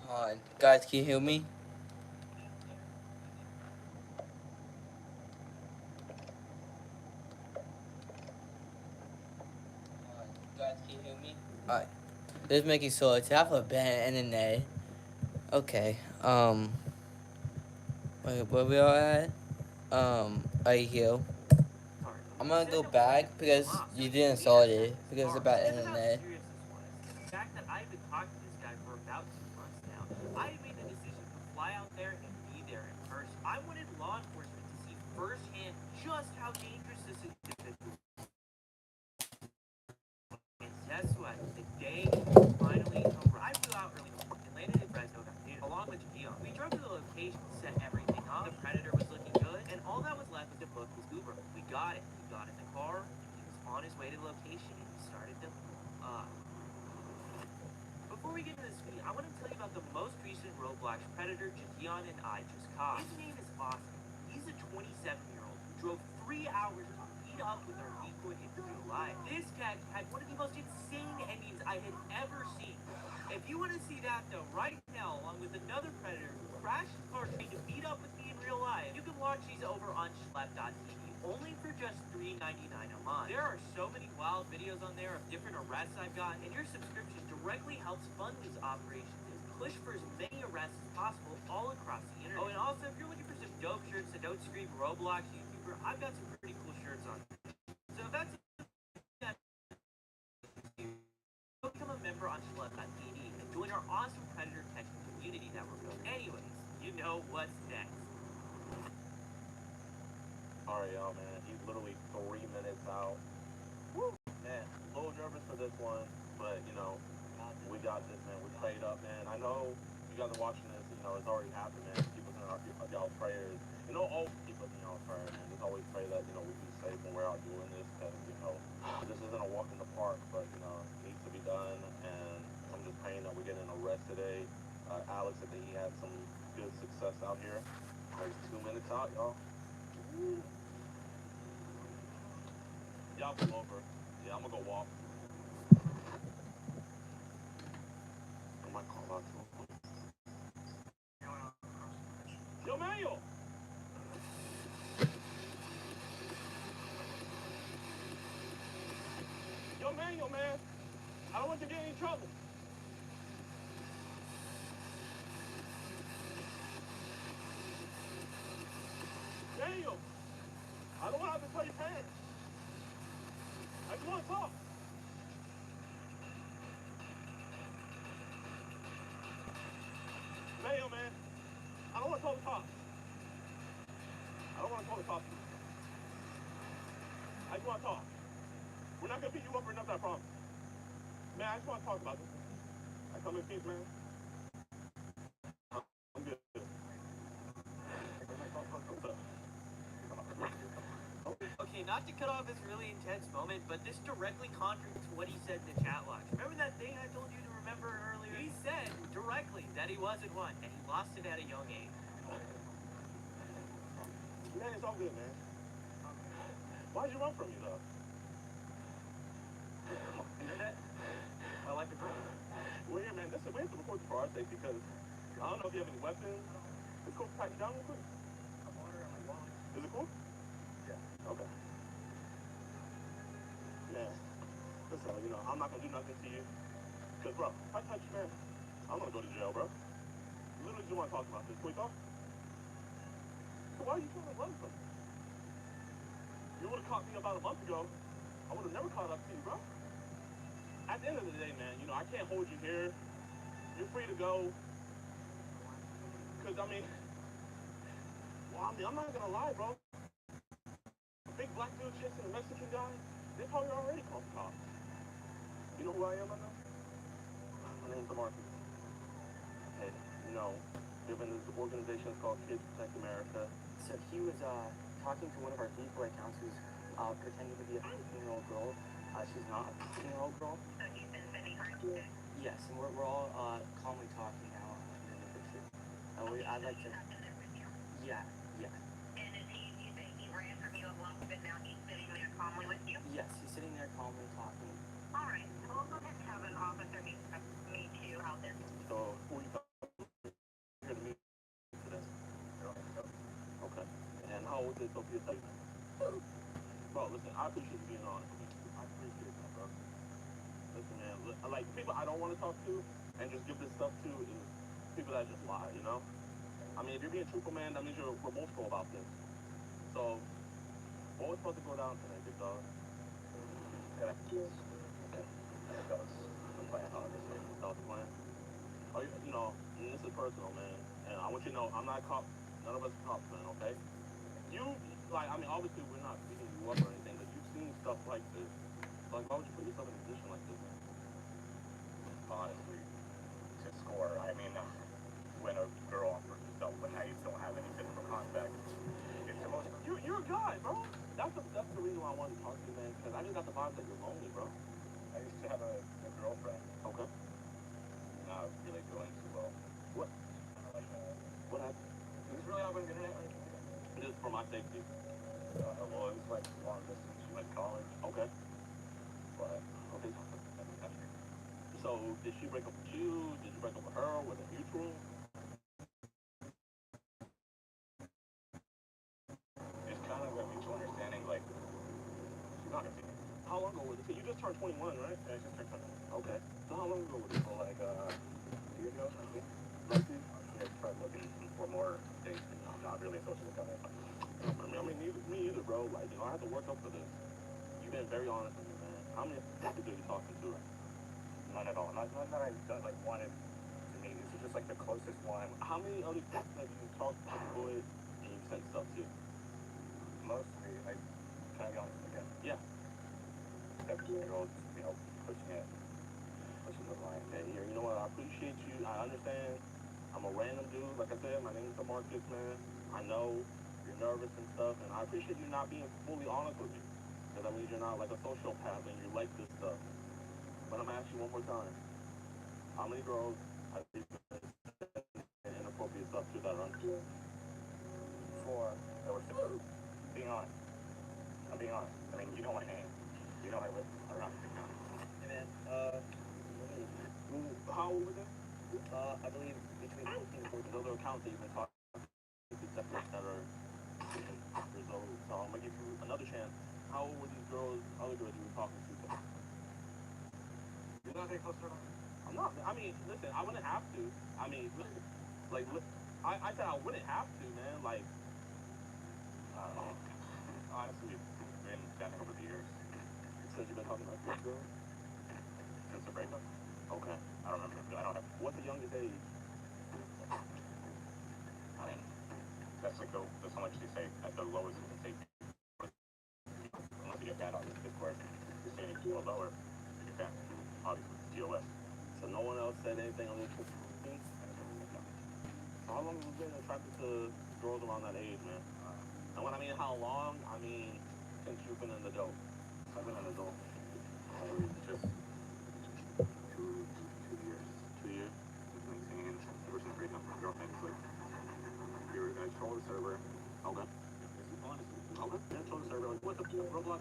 Hold on. Guys, can you hear me? Guys, can you hear me? Alright. This is making so to have a bad internet. Okay. Wait, where we are at? Right here. I'm gonna go back because you didn't solve it because it's about internet. The fact that I've been talking to this guy for about 2 months now, I made the decision to fly out there and be there in person. I wanted law enforcement to see firsthand just how dangerous this individual is. And guess what? The day finally arrived. I flew out early and landed in Fresno that noon, along with Gideon. We drove to the location, set everything up. The predator was looking good, and all that was left was to book his Uber. We got it. He got in the car. He was on his way to the location, and he started to Before we get into this video, I want to tell you about the most recent Roblox predator Gideon and I just caught. His name is Austin. He's a 27-year-old who drove 3 hours to meet up with our decoy in real life. This cat had one of the most insane endings I had ever seen. If you want to see that though, right now, along with another predator who crashed his car trying to meet up with me in real life, you can watch these over on schlep.tv, only for just $3.99 a month. There are so many wild videos on there of different arrests I've gotten, and your subscription directly helps fund these operations and push for as many arrests as possible all across the internet. Oh, and also, if you're looking for some dope shirts that don't scream Roblox YouTuber, I've got some pretty cool shirts on there. So if that's become a member on schlep.tv and join our awesome predator catching community that we're building. Anyways, you know what's next. Alright, y'all, man. He's literally 3 minutes out. Woo! Man, a little nervous for this one, but, you know, we got this, man. We prayed up, man. I know you guys are watching this, you know, it's already happened, man. Keep us in y'all prayers. You know, always keep us in y'all prayers, man. Just always pray that, you know, we be safe when we're out doing this, because, you know, this isn't a walk in the park, but, you know, it needs to be done, and I'm just praying that we get an arrest today. Alex, I think he had some good success out here. He's 2 minutes out, y'all. Y'all pull over. Yeah, I'm gonna go walk. I might call out to him. Yo, Manuel! Yo, Manuel, man! I don't want you to get in any trouble. Daniel, I don't want to have to tell your parents. I just want to talk. Daniel, man, I don't want to call the cops. I don't want to call the cops. I just want to talk. We're not going to beat you up or nothing, I promise. Man, I just want to talk about this. I come in peace, man. I'm good. Okay, not to cut off this really intense moment, but this directly contradicts what he said in the chat watch. Remember that thing I told you to remember earlier? He said directly that he wasn't one, and he lost it at a young age. Man, it's all good, man. Why'd you run from me, though? Internet? I like the girl. Well, yeah, man, listen, we have to report this for our sake because I don't know if you have any weapons. It's cool to pat you down real quick. Is it cool? Yeah. Okay. Man, listen, you know, I'm not gonna do nothing to you. Cause, bro, if I touch you, man, I'm gonna go to jail, bro. Literally just wanna talk about this. Can we talk? So why are you trying to run from me? You would've caught me about a month ago. I would've never caught up to you, bro. At the end of the day, man, you know, I can't hold you here. You're free to go. Cause, I mean, well, I'm not gonna lie, bro. A big black dude chasing a Mexican guy, they probably already called the cops. You know who I am right now? My name's Marcus. Hey, you know, you've been this organization called Kids Protect America. So he was talking to one of our decoy accounts who's pretending to be a 15-year-old girl. She's not a 15-year-old girl. So he's been sending her? Yes, and we're all calmly talking now in the picture. I'd like to. Yeah, yeah. And is you say he ran from you a lot, but now he's sitting there calmly with you? Yes, he's sitting there calmly talking. All right, so we'll go ahead and have an officer meet you out there. So, who are you here to meet today? Okay. And how old is Sophia Taylor? Bro, listen, I appreciate you being on. I appreciate that, bro. Listen, man, like, people I don't want to talk to and just give this stuff to is people that just lie, you know? I mean, if you're being truthful, man, that means you're remorseful about this. So, what was supposed to go down today, big dog? Yeah, okay. That was the plan, obviously. That was the plan? Oh, you know, this is personal, man. And I want you to know, I'm not a cop. None of us are cops, man, okay? You, like, I mean, obviously we're not beating you up or anything, but you've seen stuff like this. Like, why would you put yourself in a position like this? Honestly, to score, I mean, when a girl offers herself, but now you don't have any physical contact, it's the most. You're a guy, bro. That's the reason why I wanted to talk to you, man, because I just got the vibe that you're lonely, bro. I used to have a girlfriend. Okay. Not really doing too well. What? Like, What happened? it was really not on the internet or anything. Just for my safety. Well, it was like long distance. She went to college. Okay. But, Okay. that's the country. So, did she break up with you? Did you break up with her? Was it mutual? It's kind of a mutual understanding, like, she's not gonna see me. How long ago was it? So you just turned 21, right? Yeah, I just turned 21. Okay. So how long ago was it? So, like, 2 years ago, I think. Like you? I started looking for more dates, and I'm not really a social dynamic. I mean, me either, bro. Like, you know, I had to work up for this. You've been very honest with me, man. How many people are you talking to? None at all. Not that I like wanted to meet. This is just like the closest one. How many other people have you talked to, boys, and you sent stuff to? Mostly, like, can I be honest again? Yeah. That girl, you know, pushing the line. Okay, here, you know what? I appreciate you. I understand. I'm a random dude. Like I said, my name is Marcus, man. I know you're nervous and stuff, and I appreciate you not being fully honest with me. Because that means you're not like a sociopath and you like this stuff. But I'm gonna ask you one more time. How many girls have you sent inappropriate stuff to that are under? 4 that were being honest. I'm being honest. I mean, you know my name. You know I live around here now. Hey man, How old was it? I believe between 15 and 14. Those are accounts that you've been talking to that are years old. So I'm gonna give you another chance. How old were these girls, other girls you were talking to? You're not very close to her. I'm not. I mean, listen, I wouldn't have to. I mean, listen, like, look, I said I wouldn't have to, man. Like, Honestly, it's been getting over the years. since you've been talking to this girl. Since the breakup. Okay. I don't remember. I don't have. What's the youngest age? I mean, that's like that's how much they say. At the lowest you can say. Unless you get banned on this Discord, you're saying it's more lower. You get banned. Obviously, TOS. So no one else said anything on this. How long have you been attracted to girls around that age, man? And when I mean how long, I mean since you've been an adult. I've been an adult. Just 2 years. 2 years. I've been singing ever since breaking up with my girlfriend. It's like we were gonna troll the server. Okay. Honestly, Okay. Yeah, troll the server. Like, what's the Roblox?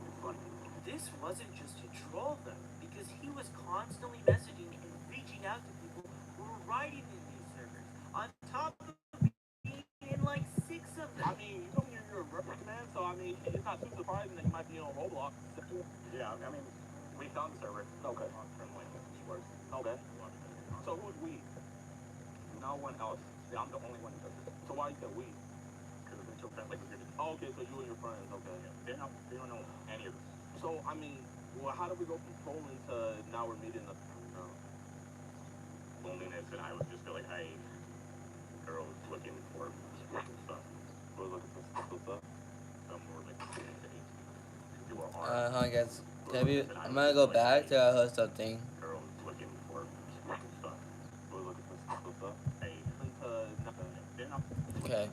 it's funny. This wasn't just to troll them, because he was constantly messaging and reaching out to people who were writing in these servers, on top of being in like 6 of them. I mean, you know you're a reference man, so I mean, it's not too surprising that you might be on Roblox. Yeah, I mean, we found the server. Okay. From like Schwartz. Okay. So who's we? No one else. Yeah, I'm the only one who does this. So why you said we? Because we've been so friendly with your. Oh, okay, so you and your friends, okay. They don't know any of this. So, I mean, well, how did we go from trolling to now we're meeting up? Loneliness, and I was just feel like, hey, girls looking for stuff. We're looking for stuff. Some more like 16 to 18. You are hard. Hi guys. I'm gonna go back to host something. Girls looking for stuff. We're looking for stuff. Hey, Nothing. they're not. Okay.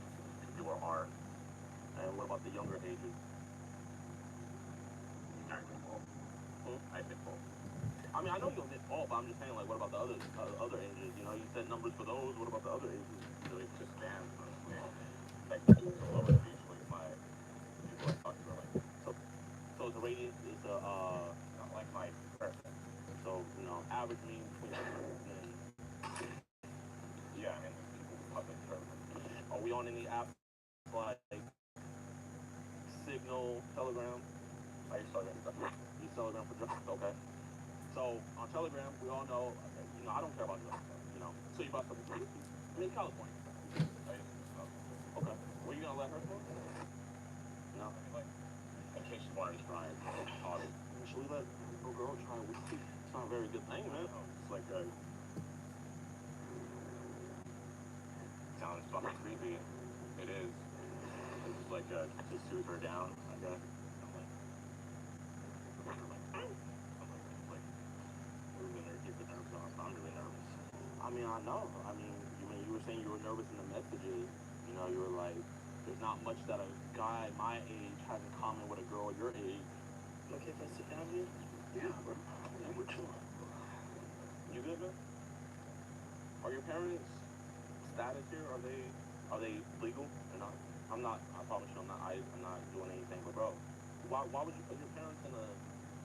You are hard. And what about the younger ages? I think both. I mean, I know you'll miss all, but I'm just saying, like, what about the other ages? You know, you said numbers for those. What about the other ages? So it's just bands, honestly. Like, the lowest usually my people I talk to are like, So it's a radius is not like my person. so you know average mean between and Yeah, I mean, people public person. are we on any apps like Signal, Telegram? I used to talk about stuff. Use Telegram for drugs. Okay. So on Telegram, we all know, you know, I don't care about drugs. You know, so you bought something. I mean, California. I used to smoke. Okay. Were you gonna let her smoke? No. Like, in case you wanted to try it, obviously. Should we let a girl try weed? It's not a very good thing, man. It's like sounds fucking creepy. It is. It's just like to soothe her down, I guess. I'm like moving her, keep the nerves off. I'm really nervous. I mean, I know. I mean, you were saying you were nervous in the messages. You know, you were like, there's not much that a guy my age has in common with a girl your age. Okay, if I sit down here? Yeah, we're chilling. You good, man? Are your parents' status here? Are they legal or not? I'm not. I promise you, I'm not doing anything. But bro, why would you put your parents in a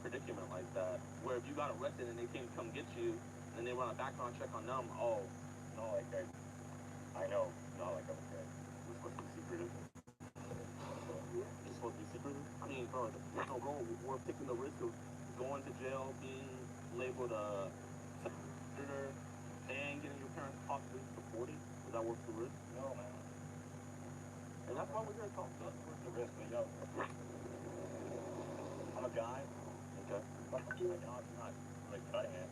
predicament like that, where if you got arrested and they came to come get you, and they run a background check on them? Oh, No, like I know. Not like okay. We're supposed to be secretive. it's supposed to be secretive. I mean, bro, there's no girl worth taking the risk of going to jail, being labeled a predator, and getting your parents possibly deported. Is that worth the risk? No, man. And that's why we're here to talk. That's worth the risk, but yo. I'm a guy. Okay. Like, I'm not like cutting it.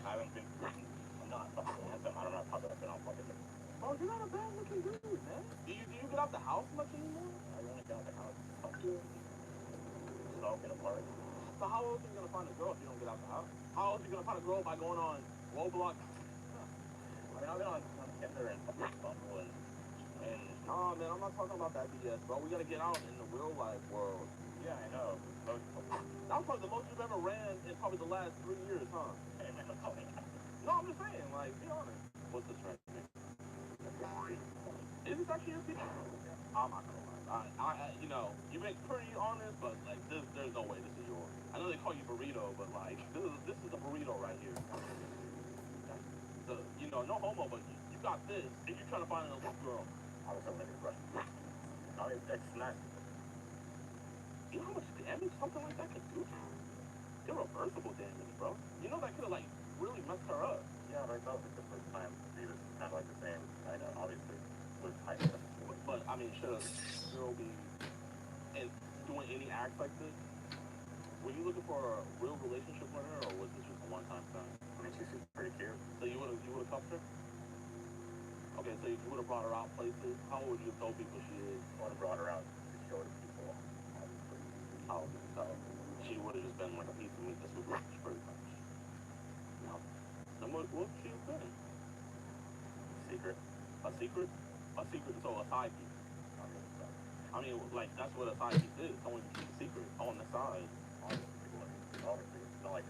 I haven't been. I'm not fucking handsome. I don't know how I've been on fucking. Bro, you're not a bad looking dude, man. Do you get out the house much anymore? I only got the house. Smoking apart. So how else are you gonna find a girl if you don't get out the house? How else are you gonna find a girl by going on Roblox? I mean, I've been on Tinder and fucking Bumble and Nah, man, I'm not talking about that BS, bro. We gotta get out in the real life world. yeah, I know. But, That was probably the most you've ever ran in probably the last 3 years, huh? hey, man, I'm telling you. No, I'm just saying, like, be honest. What's this right here? Is this actually your picture? I I'm not gonna lie. You know, you've been pretty honest, but like, there's no way this is yours. I know they call you burrito, but like, this is a burrito right here. So, you know, no homo, but you got this, and you're trying to find another girl. I was hoping to brush. No, it's not. You know how much damage something like that could do? Irreversible damage, bro. You know that could have like really messed her up. Yeah, but I thought it was the first time we was kind of like the same. I know, obviously, with high But I mean, should a girl be and doing any acts like this? Were you looking for a real relationship with her, or was this just a one-time thing? I mean, she seems pretty cute. So you would have cuffed her? Okay, so you would have brought her out places. How would you have told people she is? I would have brought her out to show to people, obviously. How would you tell? She would have just been like a piece of meat that was rich, pretty much. No. Then what would she have been? Secret. A secret? A secret, so a side piece. I mean, like, that's what a side piece is. Someone can keep a secret on the side. Obviously, it's not like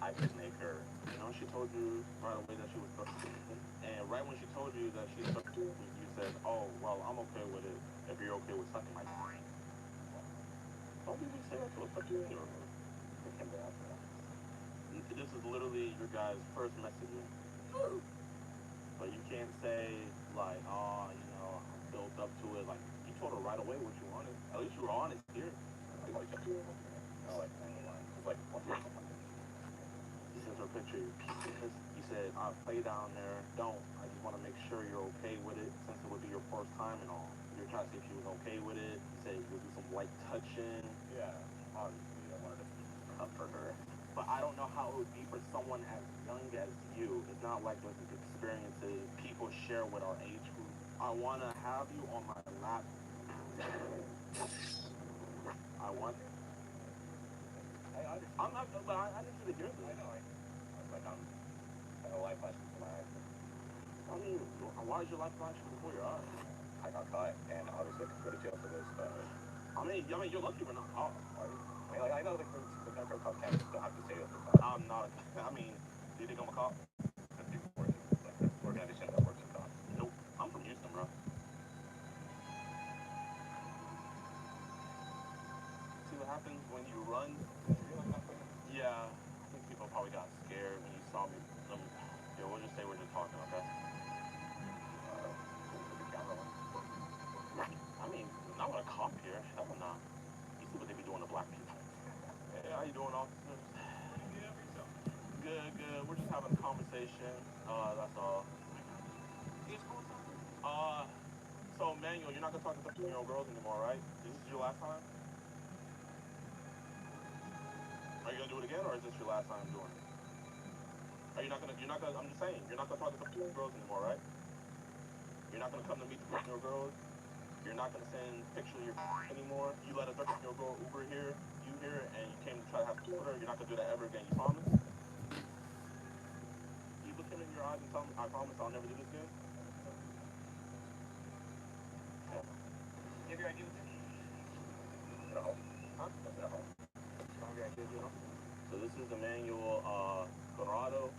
I could make her. You know, she told you right away that she was pregnant. And right when she told you that she's pregnant, you said, oh, well, I'm okay with it if you're okay with sucking my dick. Don't be say that to a 13-year-old. This is literally your guys' first messaging. But you can't say, like, oh, you know, I built up to it. Like, you told her right away what you wanted. At least you were honest here. He sends her a picture. He said, I'll play down there. Don't. I just want to make sure you're okay with it since it would be your first time and all. You're trying to see if she was okay with it. He said you'll do some light touching. Yeah, obviously, I wanted to comfort her. But I don't know how it would be for someone as young as you. It's not like those experiences people share with our age group. I want to have you on my lap. I want. I'm not. But I need you to hear this. I know. It's like I'm kind of life flashing to my eyes. I mean, why is your life flashing before your eyes? I got caught, and obviously I could go to jail for this. I mean, you're lucky we're not caught. I know the Metro Cop can't still have to say this. I'm not. I mean, do you think I'm a cop? The people working, like the organization that works with cops. Nope. I'm from Houston, bro. See what happens when you run? Yeah. I think people probably got scared when you saw me. Yeah, we'll just say we're just talking, okay? I mean, not with a cop here. Hell no. You see what they be doing to black people. Hey, how you doing, officers? Good, good. We're just having a conversation. That's all. So Manuel, you're not gonna talk to 13-year-old girls anymore, right? Is this your last time? Are you gonna do it again, or is this your last time doing it? You're not gonna, I'm just saying, you're not gonna talk to 13-year-old girls anymore, right? You're not gonna come to meet the 13-year-old girls? You're not gonna send pictures of your anymore? You let a 13-year-old girl Uber here, you here, and you came to try to have sex with her? You're not gonna do that ever again, you promise? You look him in your eyes and tell him, I promise I'll never do this again? Give your ID with you? No. Huh? No. So this is Emmanuel Coronado.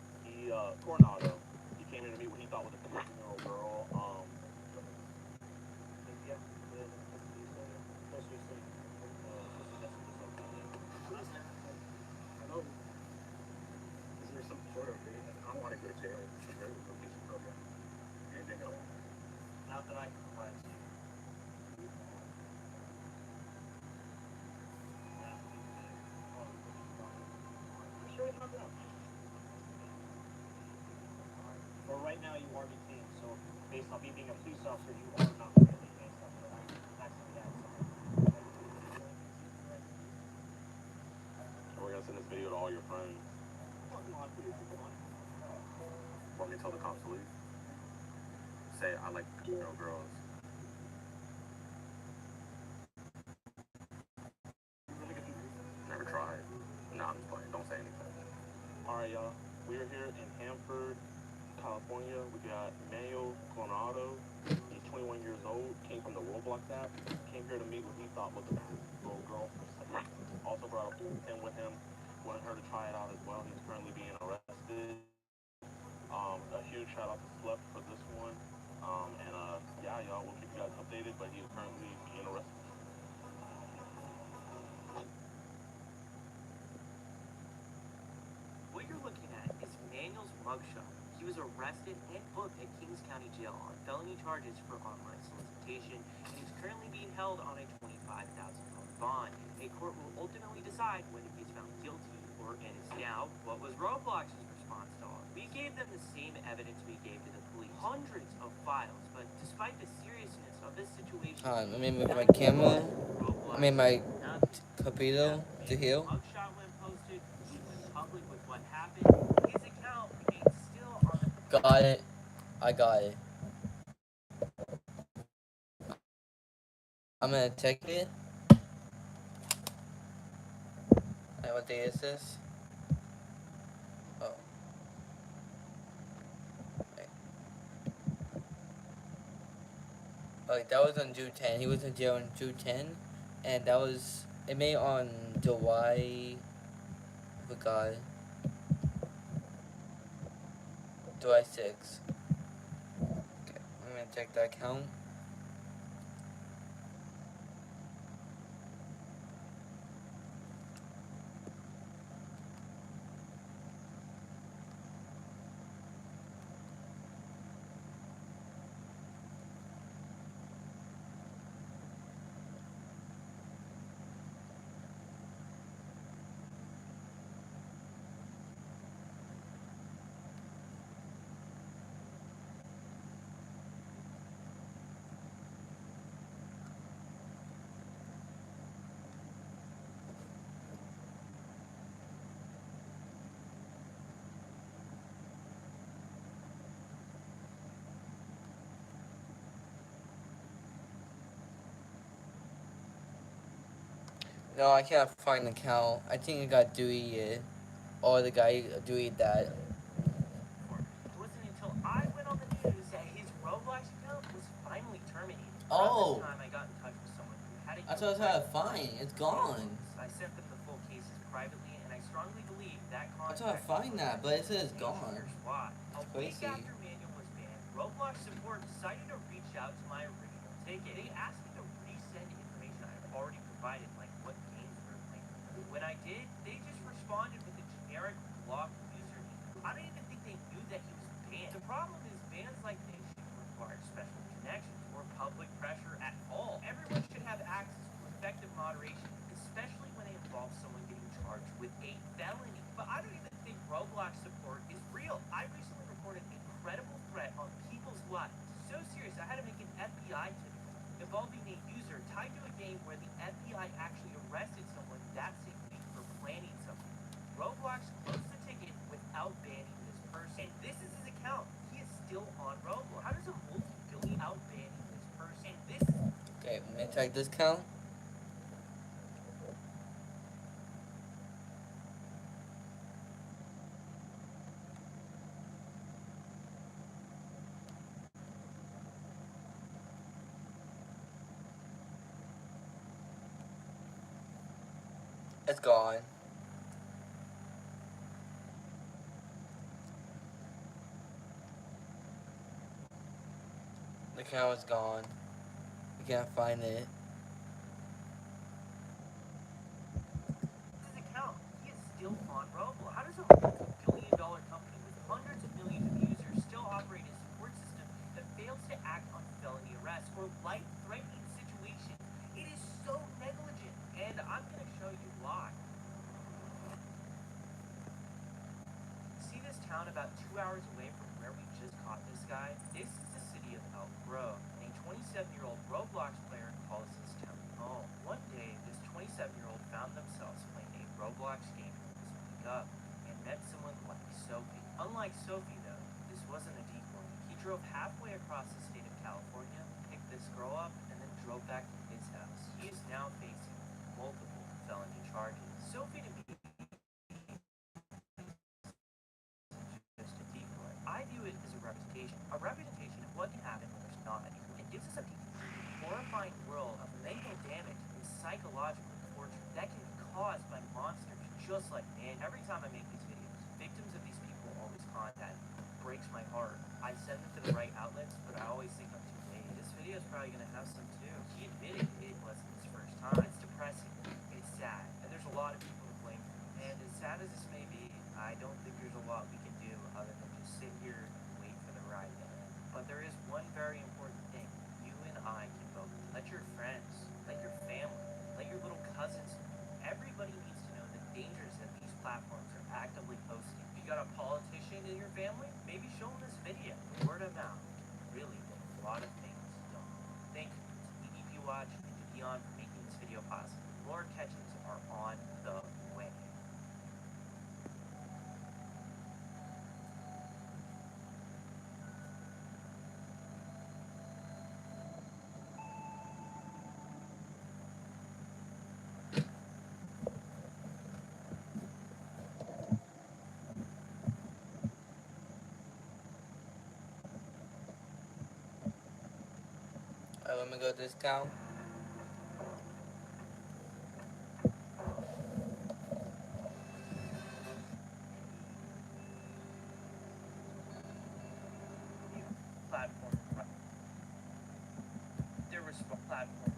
Coronado. He came here to meet what he thought was a 15-year-old girl. Yeah. Hello. Is there some sort of thing? I don't want to go to jail. Anything else? Not that I can provide to you. Sure, it's not enough. But right now you are detained, so based on me being a police officer, you are not really based on the actually that. We're gonna send this video to all your friends. Want me to tell the cops to leave? Say I like girls. Never tried. Nah, I'm just playing. Don't say anything. Alright, y'all. We are here in Hanford, California. We got Mayo Coronado. He's 21 years old. Came from the Roblox app. Came here to meet what he thought was a little girl. Also brought a pin with him. Wanted her to try it out as well. He's currently being arrested. A huge shout out to Schlep for this one. And yeah, y'all, we'll keep you guys updated, but he is currently being arrested. What you're looking at is Manuel's mugshot. He was arrested and booked at Kings County Jail on felony charges for online solicitation, and he's currently being held on a $25,000 bond. A court will ultimately decide whether he's found guilty or innocent. Now, what was Roblox's response to all? We gave them the same evidence we gave to the police. Hundreds of files, but despite the seriousness of this situation, I mean, with my camera, I mean, my computer to heal. mugshot when posted, he went public with what happened. His account remains still on the Got it. I got it. I'm gonna check it. And what day is this? Oh. Okay. Like, that was on June 10. He was in jail on June 10. And that was, it made on July, I forgot, July 6th. Okay, I'm gonna check that account. No, I can't find the account. I think it got deleted. Or the guy deleted that. It wasn't until I went on the news that his Roblox account was finally terminated. Oh. Around this time, I got in touch with someone who had a That's what I was trying to find. It's gone. I sent them the full cases privately, and I strongly believe that I tried to find that, but it says it's gone. Here's why. A week Crazy. after Manuel was banned, Roblox support decided to reach out to my original ticket. They asked me to resend information I had already provided, like what games we were playing. When I did, they just responded with a generic blocked username. I don't even think they knew that he was banned. The problem is bans like this shouldn't require special connections or public pressure at all. Everyone should have access to effective moderation, especially when it involves someone getting charged with a felony. But I don't even think Roblox support is real. I recently reported an incredible threat on people's lives. So serious, I had to make an FBI tip involving a user tied to a game where the FBI actually arrested someone that same week for planning something. Roblox closed the ticket without banning this person. And this is his account. He is still on Roblox. How does a multi-billion out banning this person? This is Okay, let me check this count. It's gone. The count is gone. You can't find it. his account. He is still on Roblox. How does a multi-billion-dollar company with hundreds of millions of users still operate a support system that fails to act on felony arrests or life-threatening situations? It is so negligent, and I'm going to show you why. See this town about 2 hours away from where we just caught this guy? This is the city of Elk Grove, and a 27-year-old Roblox player calls this town home. One day, this 27-year-old found themselves playing a Roblox game and was picked up and met someone like Sophie. Unlike Sophie, though, this wasn't a decoy. He drove halfway across the state of California, picked this girl up, and then drove back to his house. He is now facing multiple felony charges. Sophie, to me, just a decoy. I view it as a representation of what can happen when there's not any. It gives us a horrifying world of mental damage and psychological torture that can be caused by monsters just like man. Every time I make these videos, victims of these people always contact me. It breaks my heart. I send them to the right outlets, but I always think I'm too late. This video video is probably gonna have some too. He admitted it wasn't his first time. It's depressing. It's sad. And there's a lot of people to blame for it. And as sad as this may be, I don't think there's a lot we can do other than just sit here and wait for the ride to end. But there is one very important thing. You and I can both let your friends, let your family, let your little cousins, everybody needs to know the dangers that these platforms are actively posting. If you got a politician in your family, maybe show them this video. Word of mouth. Really, a lot of things done. Thank you to EDP Watch and to Dion for making this video possible. More catches are on the way. Alright, let me go discount. Platform. There was a platform.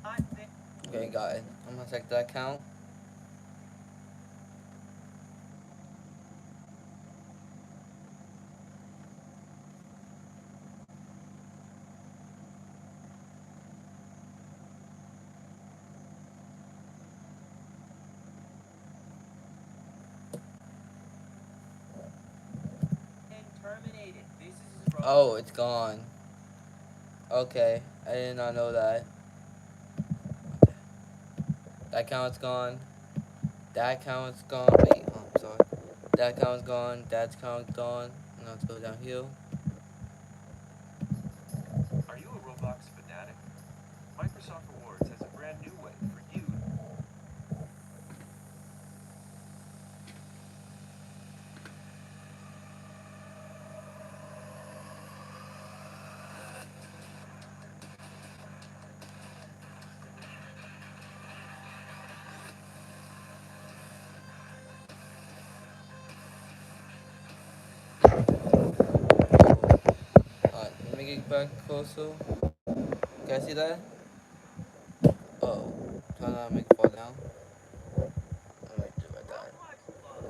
I think. Okay, got it. I'm gonna check the account. Terminated. This is Oh, it's gone. Okay, I did not know that. Okay. That account's gone. That account's gone. Wait, oh, I'm sorry. That account's gone. That account's gone. Now let's go down here. Are you a Roblox fanatic? Microsoft Rewards has a brand new way for you. Alright, let me get back closer. Can I see that? Oh, trying to make it fall down. I'm gonna do it like that.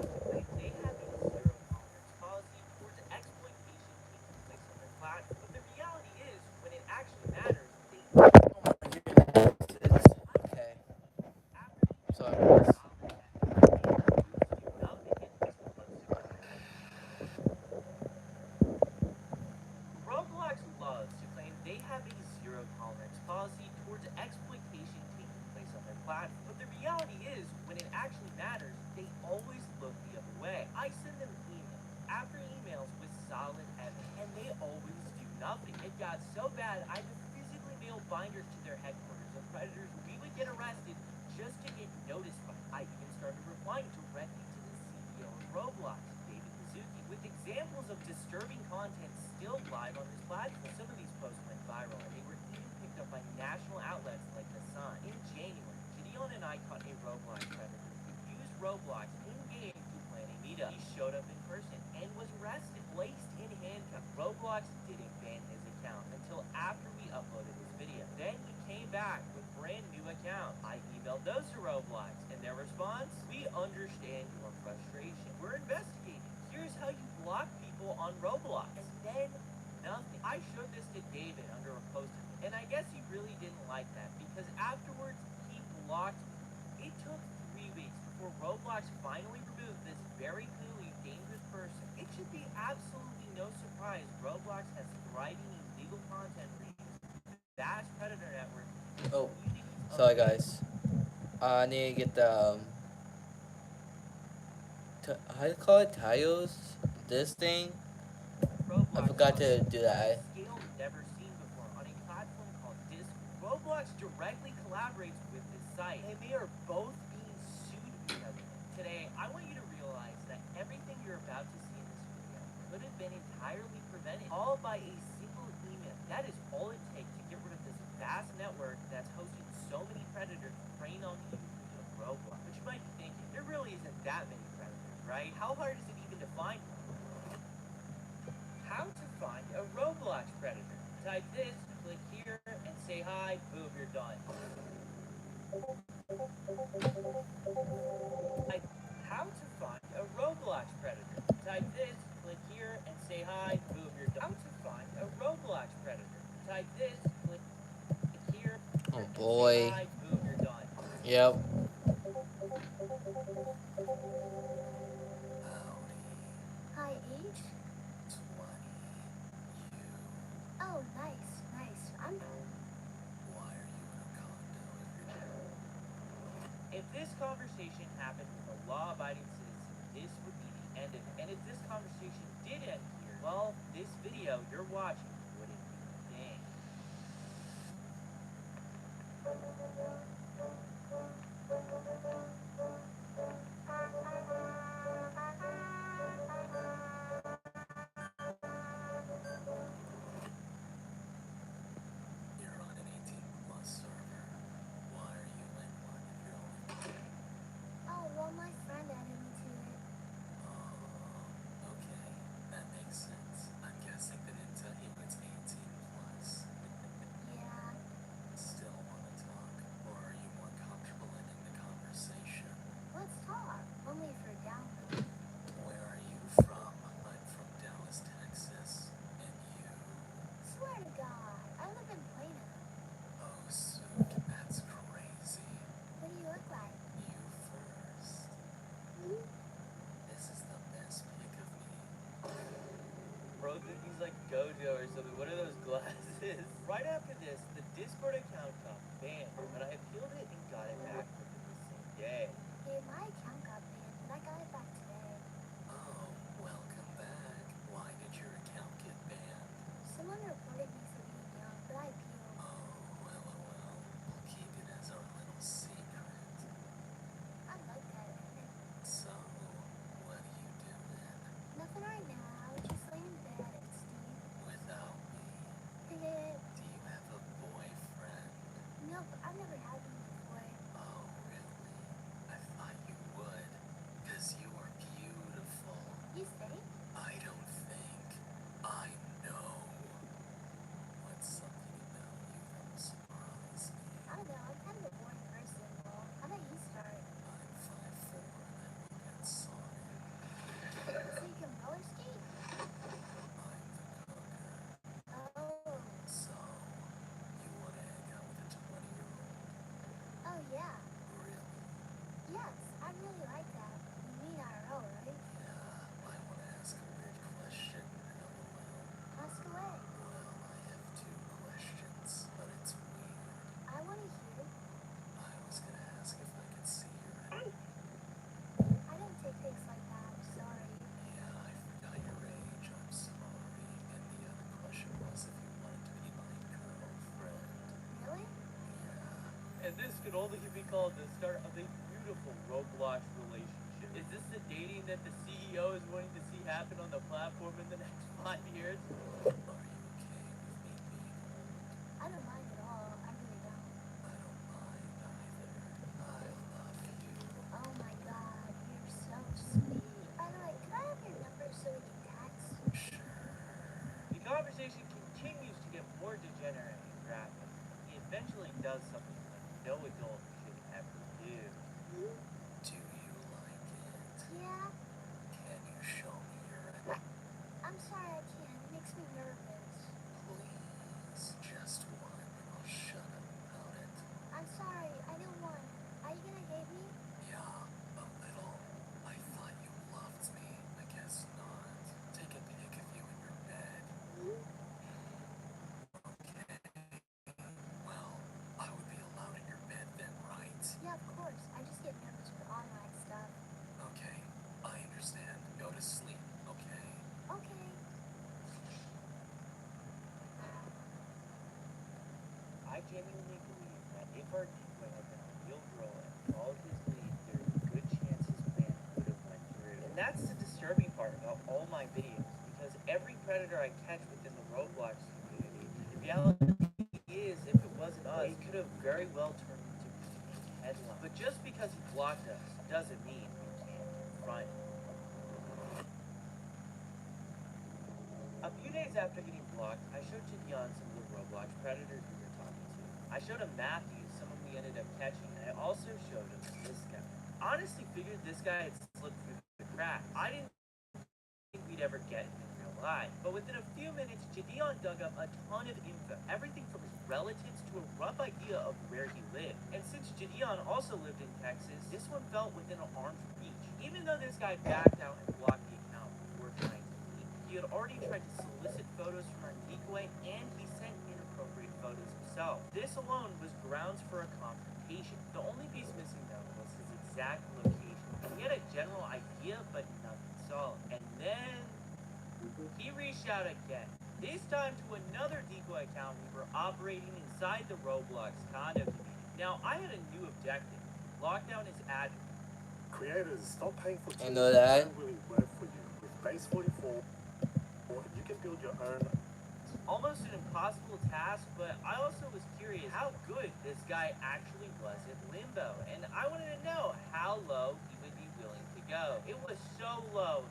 Roblox love that they have a zero tolerance policy towards exploitation taking place on their platform. But the reality is, when it actually matters, they Oh my goodness. It's okay. Sorry, guys. Roblox loves to claim they have a zero tolerance policy towards exploitation taking place on their platform. But the reality is, when it actually matters, they always look the other way. I send them emails after emails with solid evidence, and they always do nothing. It got so bad, I had to physically mail binders to their headquarters of predators we would get arrested just to get noticed by. I even started replying directly to the CEO of Roblox, with examples of disturbing content still live on this platform. Some of these posts went viral, and they were even picked up by national outlets like The Sun. In January, Gideon and I caught a Roblox predator who used Roblox in-game to plan a meetup. He showed up in person and was arrested, placed in handcuffs. Roblox didn't ban his account until after we uploaded this video. Then he came back with brand new accounts. I emailed those to Roblox, and their response: "We understand your frustration. We're investigating. Here's how you block people on Roblox." And then nothing. I showed this to David under a post, and I guess he really didn't like that because afterwards he blocked me. It took 3 weeks before Roblox finally removed this very clearly dangerous person. It should be absolutely no surprise Roblox has thriving illegal content reach, vast predator network. Oh, sorry guys. I need to get the how do you call it? Tiles? This thing? I forgot to do that. Scale never seen before on a platform called Discord. Roblox directly collaborates with this site, and they are both being sued because of it. Today, I want you to realize that everything you're about to see in this video could have been entirely prevented, all by a single email. That is all it takes to get rid of this vast network that's hosting so many predators preying on the users of Roblox. But you might be thinking, there really isn't that many predators, right? How hard is it even to find one? How to find a Roblox predator. To Type this, click here, and say hi. Boom, you're done. Type how to find a Roblox predator. Type this, click here, and say hi. Boom, you're done. How to find a Roblox predator. Type this, click here, Oh and say boy. hi. Boom, you're done. Yep. Hi, age? 20. You. Oh, nice, nice. I'm Why are you in a condo if If this conversation happened with a law-abiding citizen, this would be the end of it. And if this conversation did end here, well, this video you're watching wouldn't be a thing. you're on an 18 plus server? Why are you in one if you're only... Oh, well, my friend added me to it. Oh, okay. That makes sense. I'm guessing they didn't tell you it's 18 plus. Yeah. Still want to talk? Or are you more comfortable ending the conversation? Let's talk. Only for download. Where are you from? I'm from Dallas, Texas. And you? Swear to God, I live in Plano. Oh, Sook, that's crazy. What do you look like? You first. This is the best pic of me. Bro thinks he's like Gojo or something. What are those glasses? Right after this, the Discord account got banned, but I appealed it and got it back within the same day. Hey, my account got banned, but I got it back today. Oh, welcome back. Why did your account get banned? Someone reported me for being young, but I appealed. Oh, well. We'll keep it as our little secret. I like that edit. So, what are you doing? Nothing right now, just laying in bed and sleep. Without me? Yeah. Do you have a boyfriend? Nope, I've never had one before. Oh, really? I thought you would. 'Cause you are beautiful. You think? I don't think. I know. What's something about you that will surprise me? I don't know, I'm kind of a boring person, though. How about you start? I'm 5'4" and I look at Sonic. So you can roller skate? I'm the cooker. Oh. So, you want to hang out with a 20-year-old? Oh, yeah. Really? Yes, I really like that. You mean IRL, right? Yeah, I want to ask a weird question. LOL. Ask away. Well, I have 2 questions, but it's weird. I want to hear. I was gonna ask if I could see your... I don't take pics like that, sorry. Yeah, I forgot your age. I'm sorry. And the other question was if you wanted to be my girlfriend. Really? Yeah. And this could only be called the start of a beautiful Roblox relationship. Is this the dating that the CEO is wanting to see happen on the platform in the next 5 years? Are you okay with me being old? I don't mind at all. I really don't. I don't mind either. I love you. Oh my god, you're so sweet. By the way, could I have your number so we can text? Sure. The conversation continues to get more degenerate and graphic. He eventually does something that no adult should ever do. Do you like it? Yeah? Can you show me your... I'm sorry I can't. It makes me nervous. Please, just one and I'll shut up about it. I'm sorry, I don't want it. Are you gonna hate me? Yeah, a little. I thought you loved me. I guess not. Take a pic of you in your bed. Okay. Well, I would be allowed in your bed then, right? Yeah, of course. I just get nervous with online stuff. Okay, I understand. Go to sleep, okay? Okay. I genuinely believe that if our decoy had been a real girl and followed his lead, there's a good chance his plan would have went through. And that's the disturbing part about all my videos, because every predator I catch within the Roblox community, the reality is, if it wasn't us, it could have very well turned into a headline. But just because he blocked us doesn't mean we can't confront him. A few days after getting blocked, I showed Jidion some of the Roblox predator you were talking to. I showed him Matthew, someone we ended up catching, and I also showed him this guy. Honestly figured this guy had slipped through the cracks. I didn't think we'd ever get him in real life. But within a few minutes, Jadion dug up a ton of info, everything from his relatives to a rough idea of where he lived. And since Jadion also lived in Texas, this one felt within an arm's reach. Even though this guy backed out and blocked the account before trying to leave, he had already tried to solicit photos from our decoy, and he sent inappropriate photos himself. This alone was grounds for a confrontation. The only piece missing though was his exact location. He had a general idea, but nothing solid. And then he reached out again. This time to another decoy account we were operating inside the Roblox condo community. Now, I had a new objective. Lock down his address. Creators, stop paying for I tools know that that. don't really work for you. With Base 44, you can build your own. Almost an impossible task, but I also was curious how good this guy actually was at Limbo, and I wanted to know how low he would be willing to go. It was so low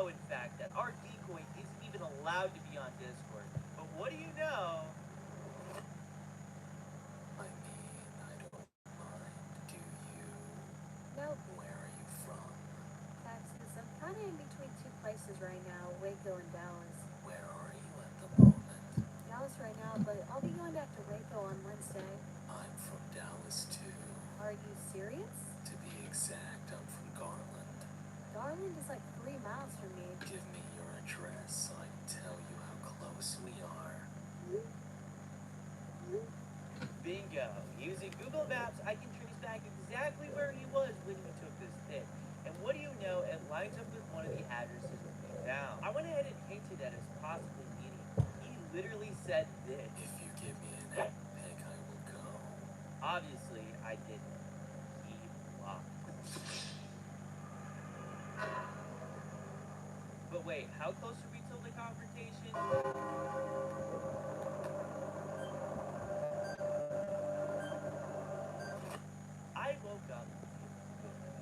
in fact, that our decoy isn't even allowed to be on Discord. But what do you know? I mean, I don't mind, do you? Nope. Where are you from? Texas. I'm kind of in between two places right now, Waco and Dallas. Where are you at the moment? Dallas right now, but I'll be going back to Waco on Wednesday. I'm from Dallas too. Are you serious? To be exact, I'm from Garland. Garland is like 3 miles from me. Give me your address so I can tell you how close we are. Bingo. Using Google Maps, I can trace back exactly where he was when he took this pic. And what do you know, it lines up with one of the addresses we found. I went ahead and hinted at his possibly meeting. He literally said this. If you give me an pic, I will go. Obviously, I didn't. He blocked. But wait, how close are we till the confrontation? I woke up.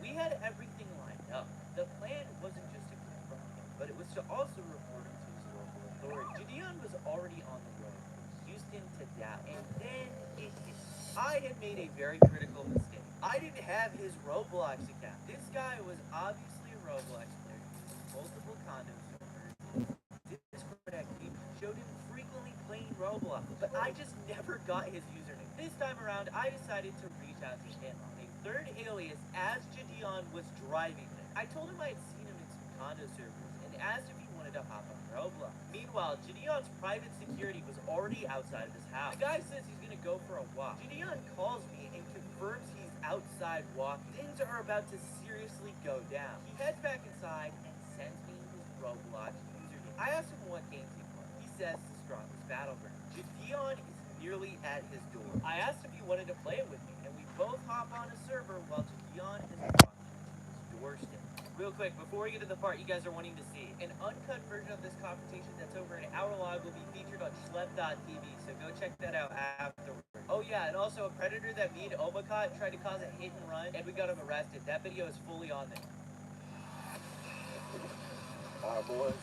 We had everything lined up. The plan wasn't just to confront him, but it was to also report him to his local authority. Gideon was already on the road from Houston to Dallas, and then it hit. I had made a very critical mistake. I didn't have his Roblox account. This guy was obviously a Roblox player using multiple condo servers. Discord activity showed him frequently playing Roblox, but I just never got his username. This time around, I decided to reach out to him on a third alias as Jadion was driving there. I told him I had seen him in some condo servers and asked if he wanted to hop on Roblox. Meanwhile, Jadion's private security was already outside of his house. The guy says he's gonna go for a walk. Jadion calls me and confirms he's outside walking. Things are about to seriously go down. He heads back inside and sends me his Roblox username. I asked him what game he played. He says the strongest battleground. Jadion is nearly at his door. I asked if he wanted to play it with me, and we both hop on a server while Jadion is walking to his doorstep. Real quick, before we get to the part you guys are wanting to see, an uncut version of this confrontation that's over an hour long will be featured on schlep.tv, so go check that out afterwards. Oh yeah, and also a predator that me and Omicott tried to cause a hit and run, and we got him arrested. That video is fully on there. Alright, boys.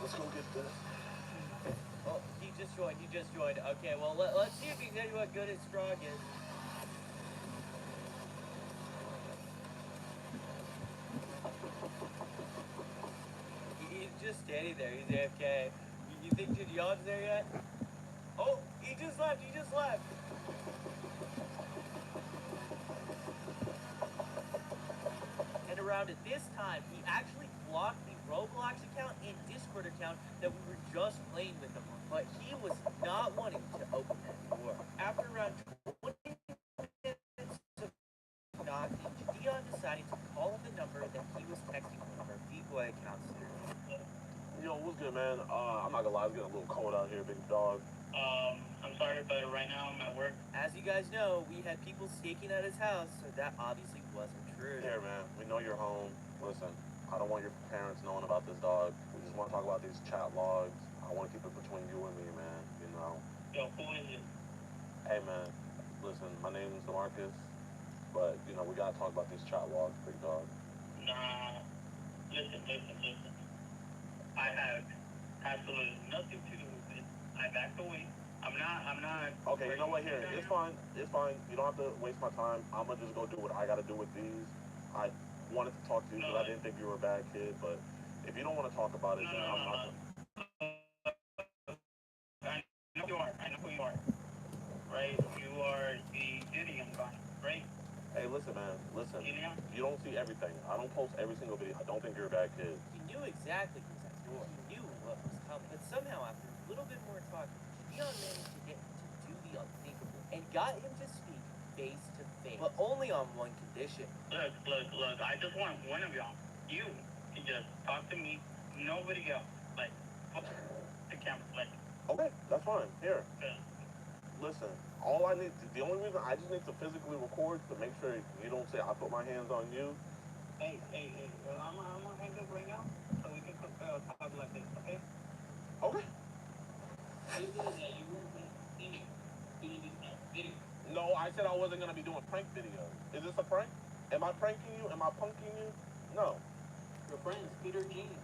Let's go get this. Oh, he just joined. Okay, well, let's see if he can tell you what good and strong is. He's just standing there. He's AFK. You think Jadion's there yet? Oh, he just left. And around at this time, he actually blocked the Roblox account and Discord account that we were just playing with him on. But he was not wanting to open that door. After around 20 minutes of knocking, Jadion decided to call the number that he was texting one of our decoy accounts through. Yo, what's good, man? I'm not gonna lie, it's getting a little cold out here, big dog. I'm sorry, but right now I'm at work. As you guys know, we had people staking at his house, so that obviously wasn't true. Here, man, we know you're home. Listen, I don't want your parents knowing about this dog. We just want to talk about these chat logs. I want to keep it between you and me, man, you know? Yo, who is it? Hey, man, listen, my name's DeMarcus, but, you know, we gotta talk about these chat logs, big dog. Nah, listen. I have absolutely nothing to do with it. I backed away. I'm not. Okay, you know what? Here, it's fine. It's fine. You don't have to waste my time. I'm gonna just go do what I gotta do with these. I wanted to talk to you because I didn't think you were a bad kid, but if you don't want to talk about it, then I'm not. I know you are. I know who you are. Right? You are the Diddy I'm gone. Right? Hey, listen, man. Listen. Gideon? You don't see everything. I don't post every single video. I don't think you're a bad kid. He knew exactly who was at the door. He knew what was coming. But somehow, after a little bit more talking, Dion managed to get him to do the unthinkable and got him to speak face to face. But only on one condition. Look. I just want one of y'all. You can just talk to me. Nobody else. Like, the camera. Like, Okay, that's fine. Here. uh, Listen, the only reason I just need to physically record to make sure you don't say I put my hands on you. hey. I'm gonna hang up right now so we can talk like this, okay? Okay. You said that you weren't going to continue doing this video. No, I said I wasn't gonna be doing prank videos. Is this a prank? Am I pranking you? Am I punking you? No. Your friend, Peter James.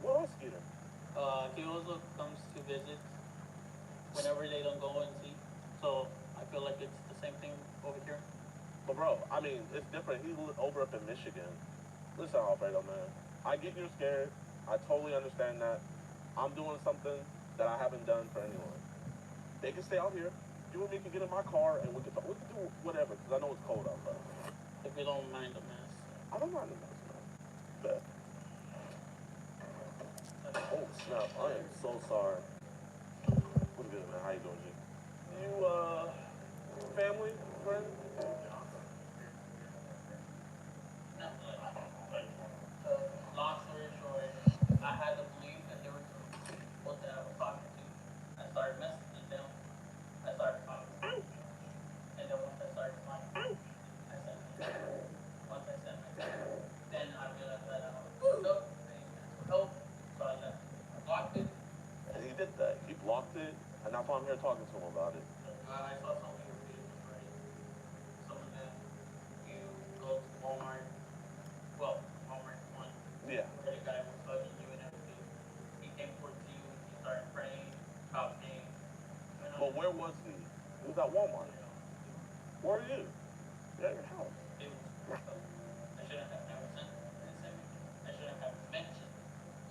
What else, Skeeter? He also comes to visit whenever they don't go and see. So I feel like it's the same thing over here. But bro, I mean, it's different. He's over up in Michigan. Listen, Alfredo, man. I get you're scared. I totally understand that. I'm doing something that I haven't done for anyone. They can stay out here. You and me can get in my car and we can do whatever, because I know it's cold outside. If you don't mind the mess. I don't mind the mess, man. Bet. Oh, snap. I am so sorry. What's good, man? How you doing, G? You, family, friend? Long story short, I had to believe that there were some people that I was talking to. I started messaging them. I started talking. And then once I started talking, I sent my once I sent my then I realized that I was up, help, so I left. I blocked it. And he did that. He blocked it, and that's why I'm here talking to him about it. I saw some of your videos, right? Some of them, you go to Walmart. Well, Walmart one. Yeah. Where the guy was bugging you and everything. He came towards you and he started praying, coughing. But where was he? He was at Walmart. Where are you? You're at your house. It was, I shouldn't have never sent it. I shouldn't have mentioned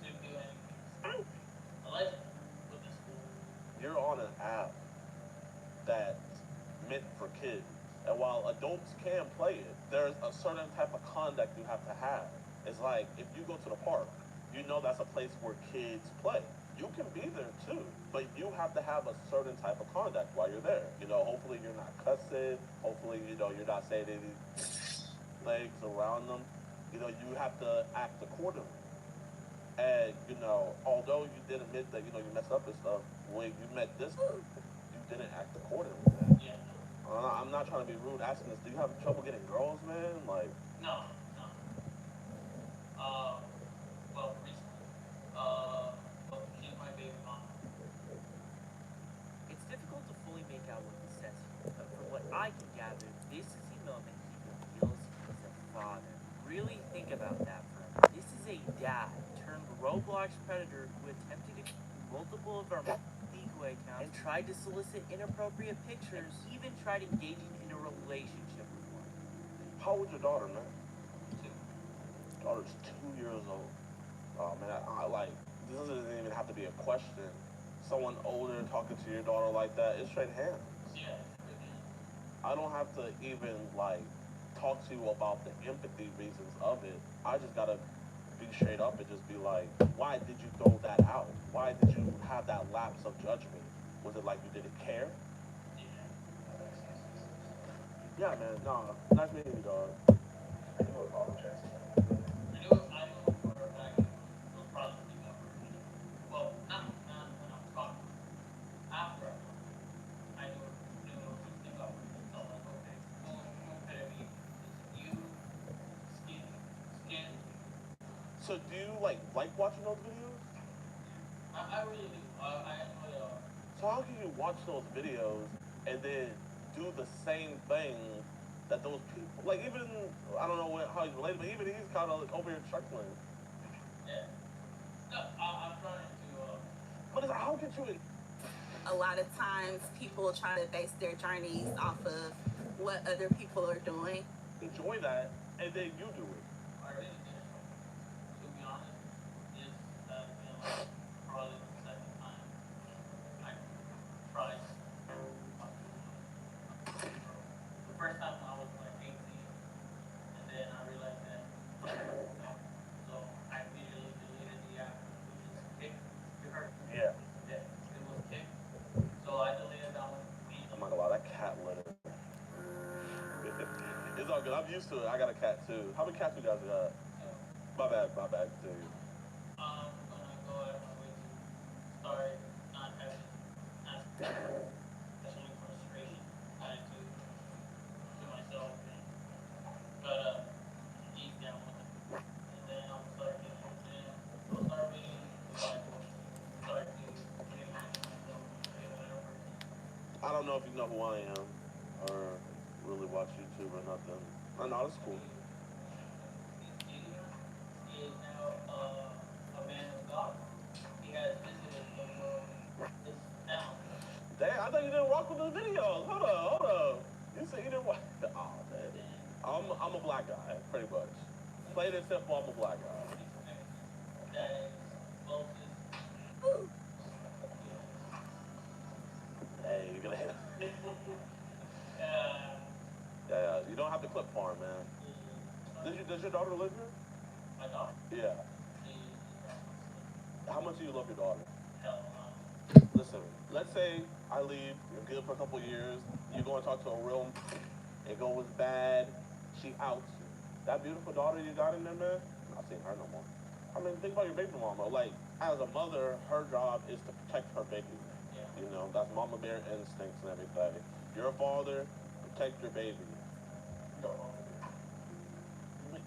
to do anything. Allegedly, with the school. You're on an app that's meant for kids. And while adults can play it, there's a certain type of conduct you have to have. It's like if you go to the park, you know that's a place where kids play. You can be there too, but you have to have a certain type of conduct while you're there. You know, hopefully you're not cussing. Hopefully, you know, you're not saying any legs around them. You know, you have to act accordingly. And, you know, although you did admit that, you know, you messed up and stuff, when you met this group, you didn't act accordingly, man. Yeah. I'm not trying to be rude asking this. Do you have trouble getting girls, man? Like, No. Well, recently. Well, she's my baby mom. It's difficult to fully make out what he says here, but from what I can gather, this is the moment he reveals he's a father. Really think about that for a minute. This is a dad turned Roblox predator who attempted to multiple of our legal accounts and tried to solicit inappropriate pictures, even tried engaging in a relationship with one. how old's your daughter, man? 2. Daughter's 2 years old. Oh, man, I like, this doesn't even have to be a question. Someone older talking to your daughter like that, it's straight hands. Yeah. I don't have to even, like, talk to you about the empathy reasons of it. I just gotta be straight up and just be like, why did you throw that out? Why did you have that lapse of judgment? Was it like you didn't care? Yeah, man, no, nice meeting you, dog. I do apologize. I knew for a fact it was probably over. Well, not when I was talking. After I knew it was something over. So I was like, okay, who could it be? Is you, skin? So do you, like watching those videos? I really do. I enjoy it all. So how can you watch those videos and then do the same thing that those people, like even, I don't know how he's related, but even he's kind of over here chuckling. Yeah. No, I'm trying to. But it's, how could you a lot of times people try to base their journeys off of what other people are doing. Enjoy that, and then you do it. I really did. To be honest, this has been like probably the second time I tried. The first time I was like 18, and then I realized that. So I immediately deleted the app, which is Kick. You heard? Yeah. Yeah, it was Kick. So I deleted that one. I'm not gonna lie, that cat litter. It's all good. I'm used to it. I got a cat too. How many cats you guys got? My bad, dude. I'm gonna go out of my way to start not having especially frustration attitude to myself and try to ease down with it. And then I'll start getting in the gym. I'll start reading the Bible. Start to reimagine myself to be a better person. I don't know if you know who I am or really watch YouTube or nothing. I know it's cool. He is now a man of God. He has visited the world this town. Damn, I thought you didn't rock with the videos. Hold up. You said you didn't watch. Oh, man. I'm a black guy, pretty much. Plain and simple, I'm a black guy. That is closest. Hey, you're gonna hit him. Uh, Yeah, you don't have to clip farm, man. Does your daughter live here? My daughter? Yeah. She How much do you love your daughter? hell no. Listen, let's say I leave, you're good for a couple years, you go and talk to a real, it goes bad, she outs you. That beautiful daughter you got in there, man, I'm not seeing her no more. I mean, think about your baby mama. Like, as a mother, her job is to protect her baby. Yeah. You know, that's mama bear instincts and everything. You're a father, protect your baby.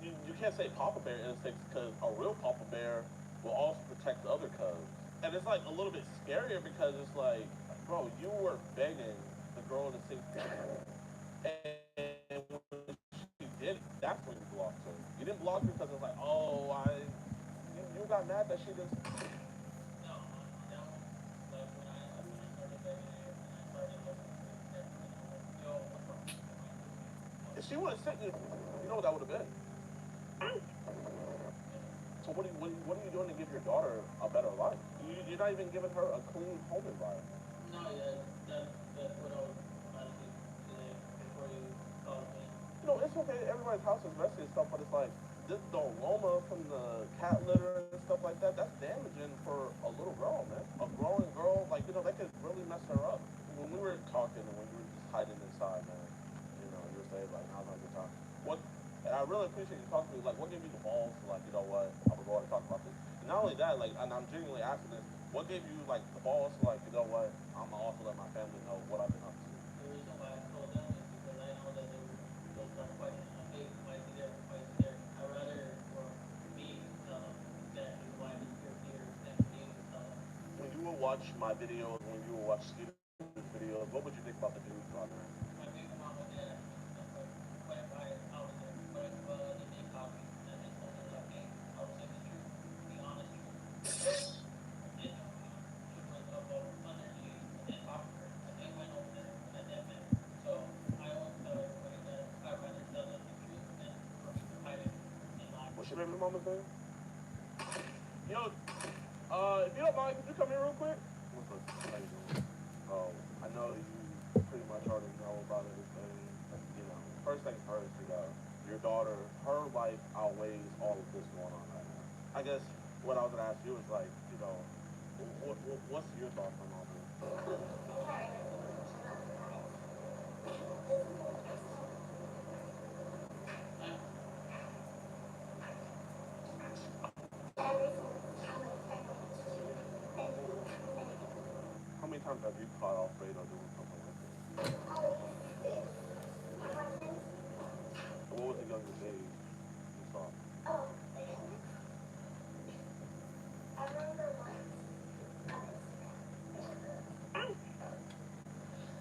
You can't say papa bear instincts because a real papa bear will also protect the other cubs. And it's like a little bit scarier because it's like, bro, you were begging the girl to sing. And when she did it, that's when you blocked her. You didn't block her because it's like, oh, you got mad that she just. No, that one, like when I started begging her and I started listening to it, like, yo, what's wrong? If she would have sent you know what that would have been. So what are you doing to give your daughter a better life? You're not even giving her a clean home environment. No, yeah, that's what I was about to do today before you called me. You know, it's okay. Everybody's house is messy and stuff, but it's like the aroma from the cat litter and stuff like that. That's damaging for a little girl, man. A growing girl, like that could really mess her up. When we were talking and when you were just hiding inside, man, you were saying like, "How's my good time?" What? And I really appreciate you talking to me. Like, what gave you the balls to like, you know what? I'm gonna go ahead and talk about this. And not only that, like, and I'm genuinely asking this. What gave you like the balls to like, you know what? I'm gonna also let my family know what I've been up to. The reason why I told them is because I know that they'll start questioning, like, hey, why is he there? Why is he there? I'd rather for me tell them that his wife is here than for you to tell them. When you will watch my videos, when you will watch Skeeter's videos, what would you think about the dude on there? My baby mama did ask me stuff like, what if I was there? What if they did call me? And I just told her, like, hey, I was saying the truth, the honest truth. And she was up over underneath and then talk to her. And they went over there and that man. So I always tell everybody that I'd rather tell them the truth than for me to hide it and lie. What's your baby mama's name? Yo, if you don't mind, could you come here real quick? What's up? How you doing? Oh, I know you pretty much already know about everything. First things first, your daughter, her life outweighs all of this going on right now. I guess what I was gonna ask you is like, what's your thoughts on all this? How many times have you caught Alfredo doing something like this? What was the youngest age you saw?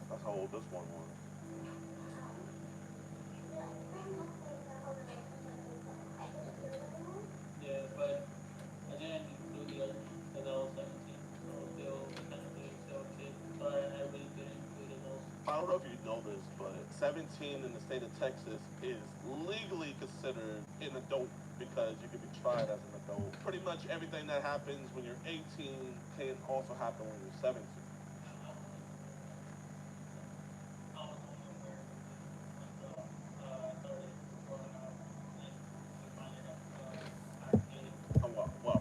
That's how old this one was. Yeah, but I didn't include the others because I was 17. So still technically still a kid. So I I don't know if you know this, but 17 in the state of Texas is legally considered an adult because you can be tried as an adult. Pretty much everything that happens when you're 18 can also happen when you're 17.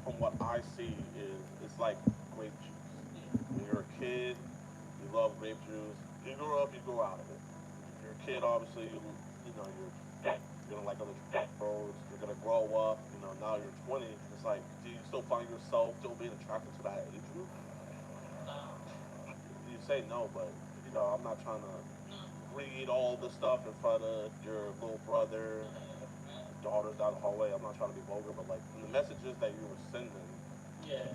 From what I see is it's like grape juice. When you're a kid, you love grape juice. You grow up, you grow out of it. If you're a kid, obviously, you're gonna like other roads. You're gonna grow up. Now you're 20. It's like, do you still find yourself still being attracted to that age group? You say no, but I'm not trying to read all the stuff in front of your little brother, daughters down the hallway. I'm not trying to be vulgar, but like the messages that you were sending. Yeah,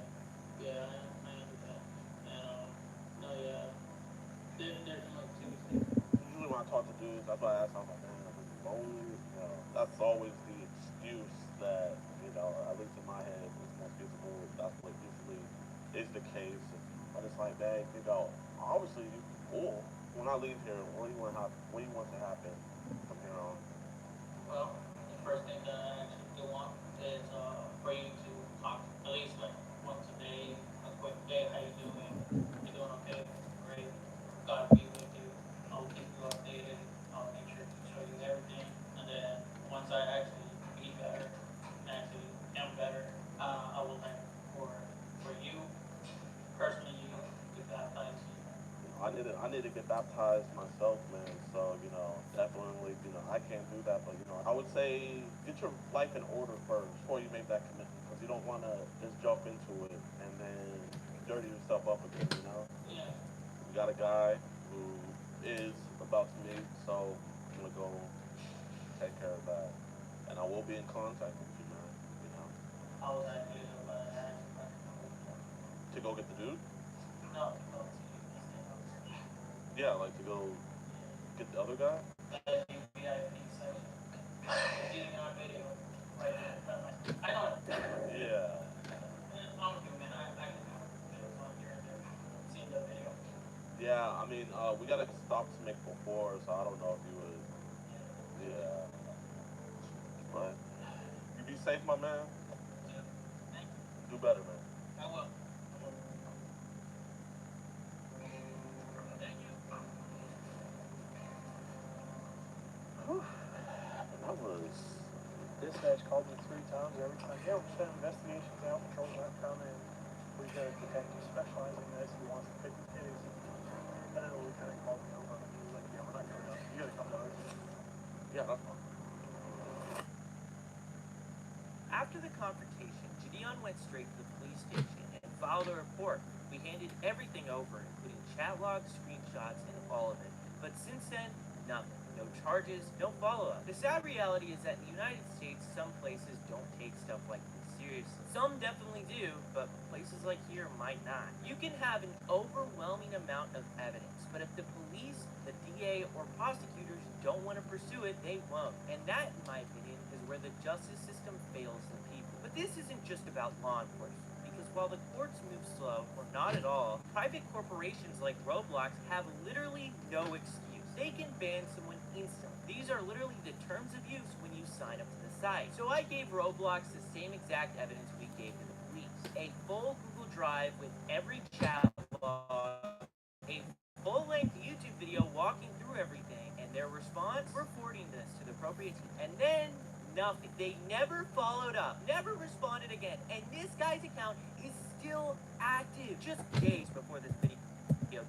yeah, I understand. And no, yeah, there's no two. Usually when I talk to dudes, that's why I ask, I'm like, man, I'm really lonely. That's always the excuse that, at least in my head, is most feasible. That's what usually is the case. But it's like, dang, obviously you cool. When I leave here, what do you want to happen from here on? Well, the first thing that I actually do want is for you to talk at least like once a day, a quick day. How you doing? You doing okay? Great. God be with you. I'll keep you updated. I'll make sure to show you everything. And then once I actually be better, actually am better, I will like for you personally, you get baptized. I need to get baptized myself, man. So, definitely, I can't do that, but I would say get your life in order first before you make that commitment, because you don't want to just jump into it and then dirty yourself up again. Yeah. You got a guy who is about to meet, so I'm gonna go take care of that, and I will be in contact with you, man. How was that good of To go get the dude? No, to go to you. Yeah, like to go get the other guy? VIP section. Getting on video right there in front of my. I know. Yeah. I'm human. I can do videos on here and there. Seen the video. Yeah, I mean, we gotta stop to make before, so I don't know if you would. Yeah. But you be safe, my man. Yeah. Thank you. Do better, man. I will. Thank you. That was. Dispatch called me 3 times. Every time, yeah, we're sending investigations out, patrols not coming. We've got a detective specializing in this who wants to pick the case. And then Lieutenant called me over and he was like, yeah, we're not coming up. You gotta come to us. Yeah, that's fine. After the confrontation, Gideon went straight to the police station and filed a report. We handed everything over, including chat logs, screenshots, and all of it. But since then, nothing. No charges, no follow-up. The sad reality is that in the United States, some places don't take stuff like this seriously. Some definitely do, but places like here might not. You can have an overwhelming amount of evidence, but if the police, the DA, or prosecutors don't want to pursue it, they won't. And that, in my opinion, is where the justice system fails the people. But this isn't just about law enforcement, because while the courts move slow, or not at all, private corporations like Roblox have literally no excuse. They can ban someone instantly. These are literally the terms of use when you sign up to the site. So I gave Roblox the same exact evidence we gave to the police. A full Google Drive with every chat log, a full-length YouTube video walking through everything, and their response, we're forwarding this to the appropriate team. And then nothing. They never followed up, never responded again, and this guy's account is still active. Just days before this video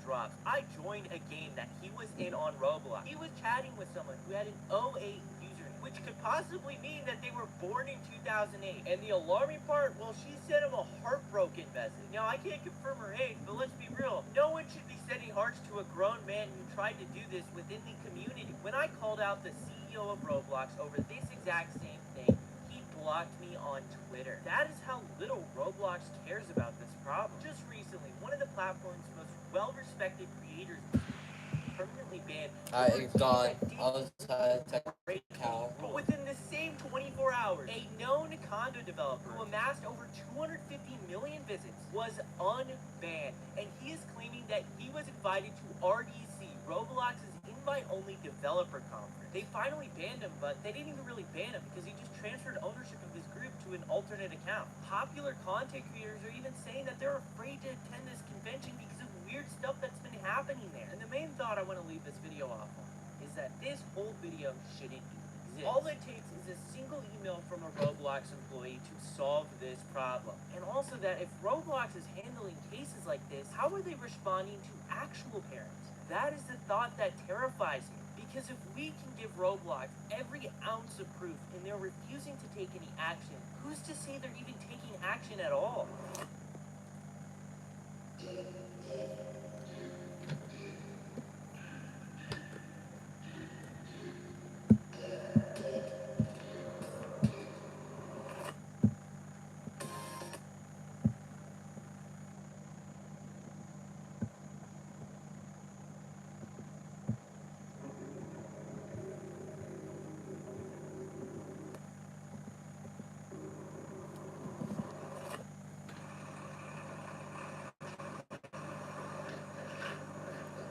drops, I joined a game that he was in on Roblox. He was chatting with someone who had an 08 username, which could possibly mean that they were born in 2008. And the alarming part, well, she sent him a heartbroken message. Now, I can't confirm her age, but let's be real. No one should be sending hearts to a grown man who tried to do this within the community. When I called out the CEO of Roblox over this exact same thing, he blocked me on Twitter. That is how little Roblox cares about this problem. Just recently, one of the platform's most well-respected creators permanently banned. It's gone. I was account. But within the same 24 hours, a known condo developer who amassed over 250 million visits was unbanned, and he is claiming that he was invited to RDC, Roblox's invite-only developer conference. They finally banned him, but they didn't even really ban him because he just transferred ownership of his group to an alternate account. Popular content creators are even saying that they're afraid to attend this convention because of weird stuff that's been happening there. And the main thought I want to leave this video off on is that this whole video shouldn't even exist. All it takes is a single email from a Roblox employee to solve this problem. And also that if Roblox is handling cases like this, how are they responding to actual parents? That is the thought that terrifies me. Because if we can give Roblox every ounce of proof and they're refusing to take any action, who's to say they're even taking action at all?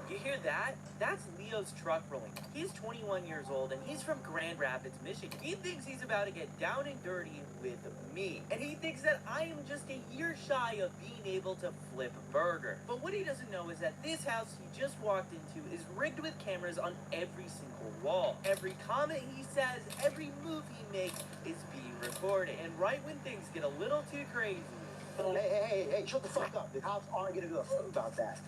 You hear that? That's Leo's truck rolling. He's 21 years old and he's from Grand Rapids, Michigan. He thinks he's about to get down and dirty with me. And he thinks that I am just a year shy of being able to flip a burger. But what he doesn't know is that this house he just walked into is rigged with cameras on every single wall. Every comment he says, every move he makes is being recorded. And right when things get a little too crazy... Hey, shut the fuck up. The cops aren't gonna give a fuck about that.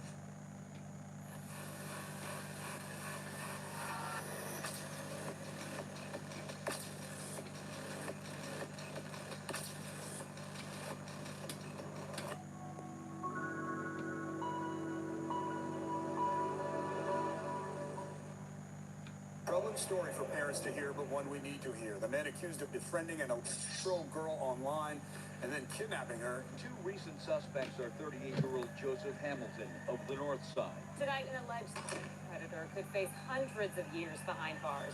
Troubling story for parents to hear, but one we need to hear. The man accused of befriending an 11-year-old girl online and then kidnapping her. Two recent suspects are 38-year-old Joseph Hamilton of the North Side. Tonight, an alleged predator could face hundreds of years behind bars.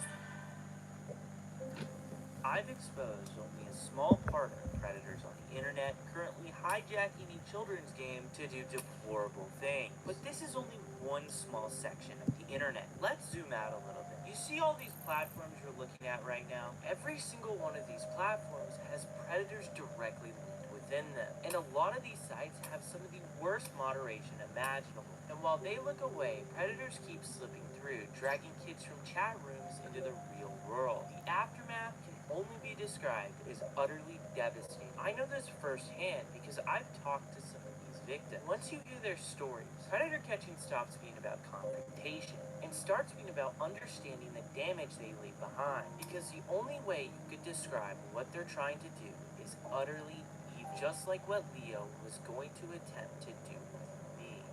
I've exposed only a small part of predators on the internet currently hijacking a children's game to do deplorable things. But this is only one small section of the internet. Let's zoom out a little bit. You see all these platforms you're looking at right now? Every single one of these platforms has predators directly linked within them. And a lot of these sites have some of the worst moderation imaginable. And while they look away, predators keep slipping through, dragging kids from chat rooms into the real world. The aftermath can only be described as utterly devastating. I know this firsthand because I've talked to some of these victims. Once you hear their stories, predator catching stops being about confrontation and starts being about understanding the damage they leave behind. Because the only way you could describe what they're trying to do is utterly evil, just like what Leo was going to attempt to do with me.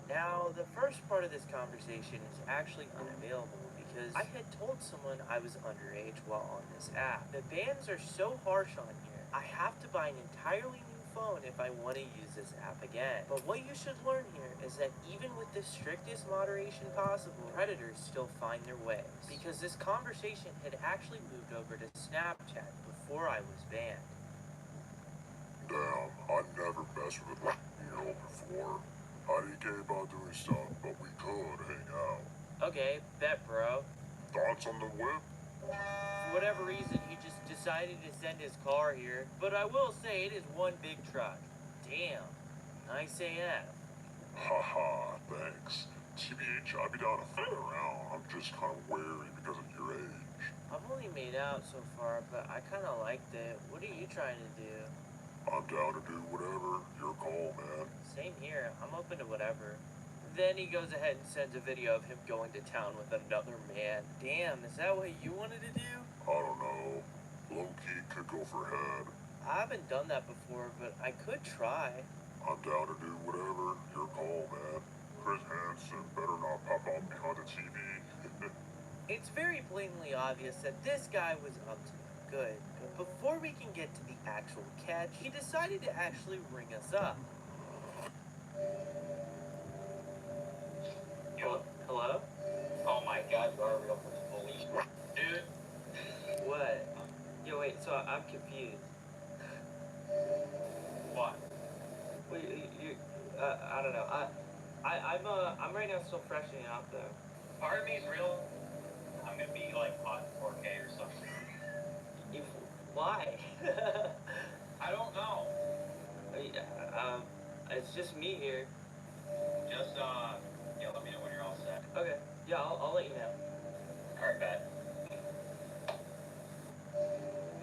Now, the first part of this conversation is actually unavailable because I had told someone I was underage while on this app. The bans are so harsh on here, I have to buy an entirely new phone if I want to use this app again. But what you should learn here is that even with the strictest moderation possible, predators still find their ways. Because this conversation had actually moved over to Snapchat before I was banned. Damn, I never messed with a before. I didn't care about doing stuff, but we could hang out. Okay, bet, bro. Thoughts on the whip? For whatever reason, he just decided to send his car here. But I will say, it is one big truck. Damn. Nice AF. Haha, thanks. TBH, I'd be down to fit around. I'm just kind of wary because of your age. I've only made out so far, but I kind of liked it. What are you trying to do? I'm down to do whatever. Your call, man. Same here. I'm open to whatever. Then he goes ahead and sends a video of him going to town with another man. Damn, is that what you wanted to do? I don't know. Low-key could go for head. I haven't done that before, but I could try. I'm down to do whatever. Your call, man. Chris Hansen better not pop up behind the TV. It's very blatantly obvious that this guy was up to no good. But before we can get to the actual catch, he decided to actually ring us up. Hello? Oh my god, you are a real police. Dude. What? Yo, wait, so I'm confused. What? Wait, you, I don't know. I'm right now still freshening up though. Part of me is real. I'm gonna be like on 4K or something. If, why? I don't know. Um, it's just me here. Just yeah, let me know when you're all set. Okay, yeah, I'll let you know. Alright, bet.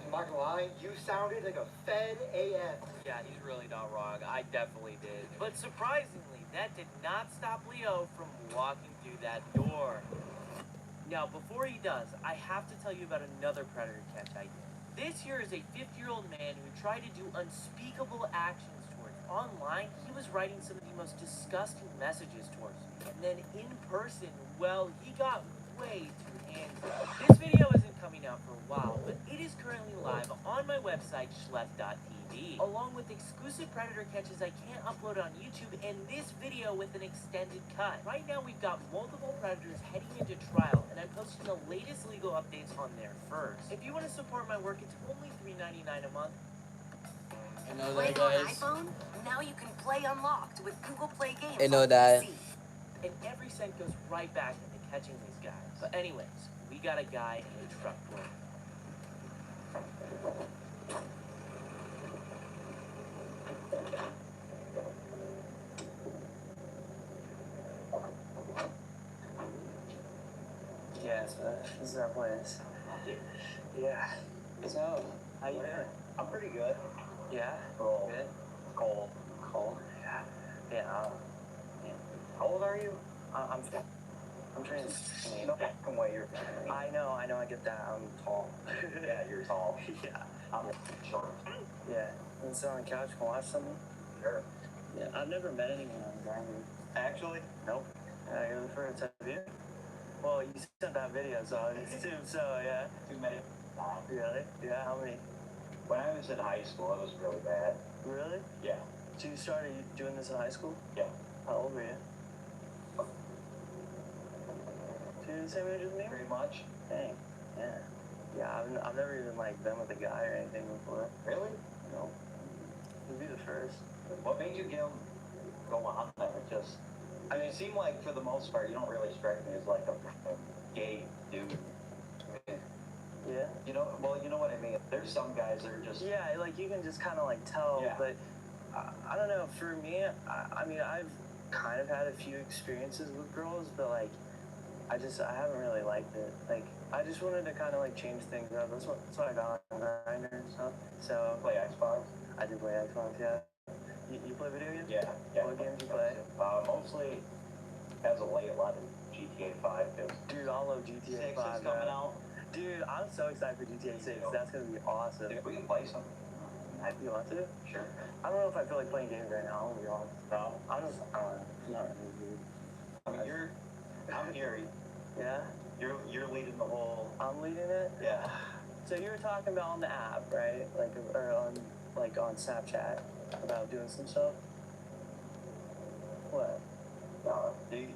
I'm not gonna lie, you sounded like a Fed AF. Yeah, he's really not wrong. I definitely did. But surprisingly, that did not stop Leo from walking through that door. Now, before he does, I have to tell you about another predator catch I did. This here is a 50-year-old man who tried to do unspeakable actions towards. Online, he was writing some of the most disgusting messages towards me. And then in person, well, he got way too handsy. This video isn't coming out for a while, but it is currently live on my website, schlep.tv, along with exclusive predator catches I can't upload on YouTube and this video with an extended cut. Right now, we've got multiple predators heading into trial, and I'm posting the latest legal updates on there first. If you want to support my work, it's only $3.99 a month. I know Playing that, on guys. iPhone? Now you can play unlocked with Google Play Games. I know on that. PC. And every cent goes right back into catching these guys. But anyways, we got a guy in a truck roll. Yeah, so this is our place. Yeah. So, how you doing? I'm pretty good. Yeah? Cold. Good? Cold. Cold? Yeah. Yeah. How old are you? I'm trying to... No fucking way you're... I know, I get that. I'm tall. Yeah, you're tall. Yeah. I'm short. Yeah. You want to sit on the couch and watch something? Sure. Yeah, I've never met anyone on Grindr. Actually? Nope. You're the first, have you? Well, you sent that video, so I assume so, yeah. Too many. Really? Yeah, how many? When I was in high school, it was really bad. Really? Yeah. So you started doing this in high school? Yeah. How old were you? So you're the same age as me? Pretty much. Dang. Yeah. Yeah, I've never even, like, been with a guy or anything before. Really? No. You'd be the first. What made you go on there? Just, I mean, it seemed like for the most part, you don't really strike me as like a gay dude. Yeah? You know, well, you know what I mean. There's some guys that are just. Yeah, like, you can just kind of, like, tell, Yeah. but I don't know. For me, I mean, I've kind of had a few experiences with girls, but, like, I haven't really liked it. Like, I just wanted to kind of, like, change things up. That's what I got on Grindr and stuff. So, Play Xbox? I do play Xbox, yeah. You play video games? Yeah. What games you play? Mostly, as of late, a lot of GTA 5. Dude, I love GTA 6 5, is coming man. out. Dude, I'm so excited for GTA 6. That's going to be awesome. Dude, we can play some. You want to? Sure. I don't know if I feel like playing games right now. I'm going to be honest. No. I'm just, not really, dude. I mean, I'm Gary. Yeah? You're leading the whole. I'm leading it? Yeah. So you were talking about on the app, right? Like, or on Snapchat about doing some stuff? What? No, dude.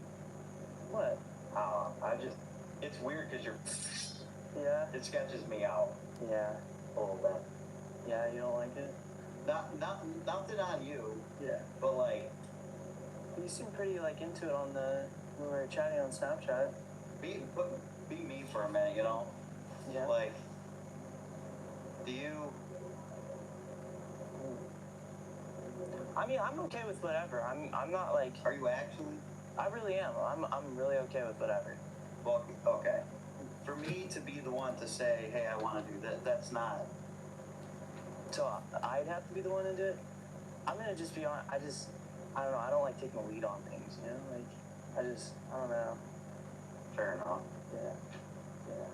What? It's weird because Yeah? it sketches me out Yeah. a little bit. Yeah, you don't like it? Nothing on you, Yeah. but like, You seem pretty, like, into it when we were chatting on Snapchat. be me for a minute, you know? Yeah. Like, do you? I mean, I'm okay with whatever. I'm not, like... Are you actually? I really am. I'm really okay with whatever. Well, okay. For me to be the one to say, hey, I want to do that, that's not. So I'd have to be the one to do it? I'm gonna just be on... I don't know. I don't like taking the lead on things, you know? Like, I don't know. Fair enough. Yeah. Yeah.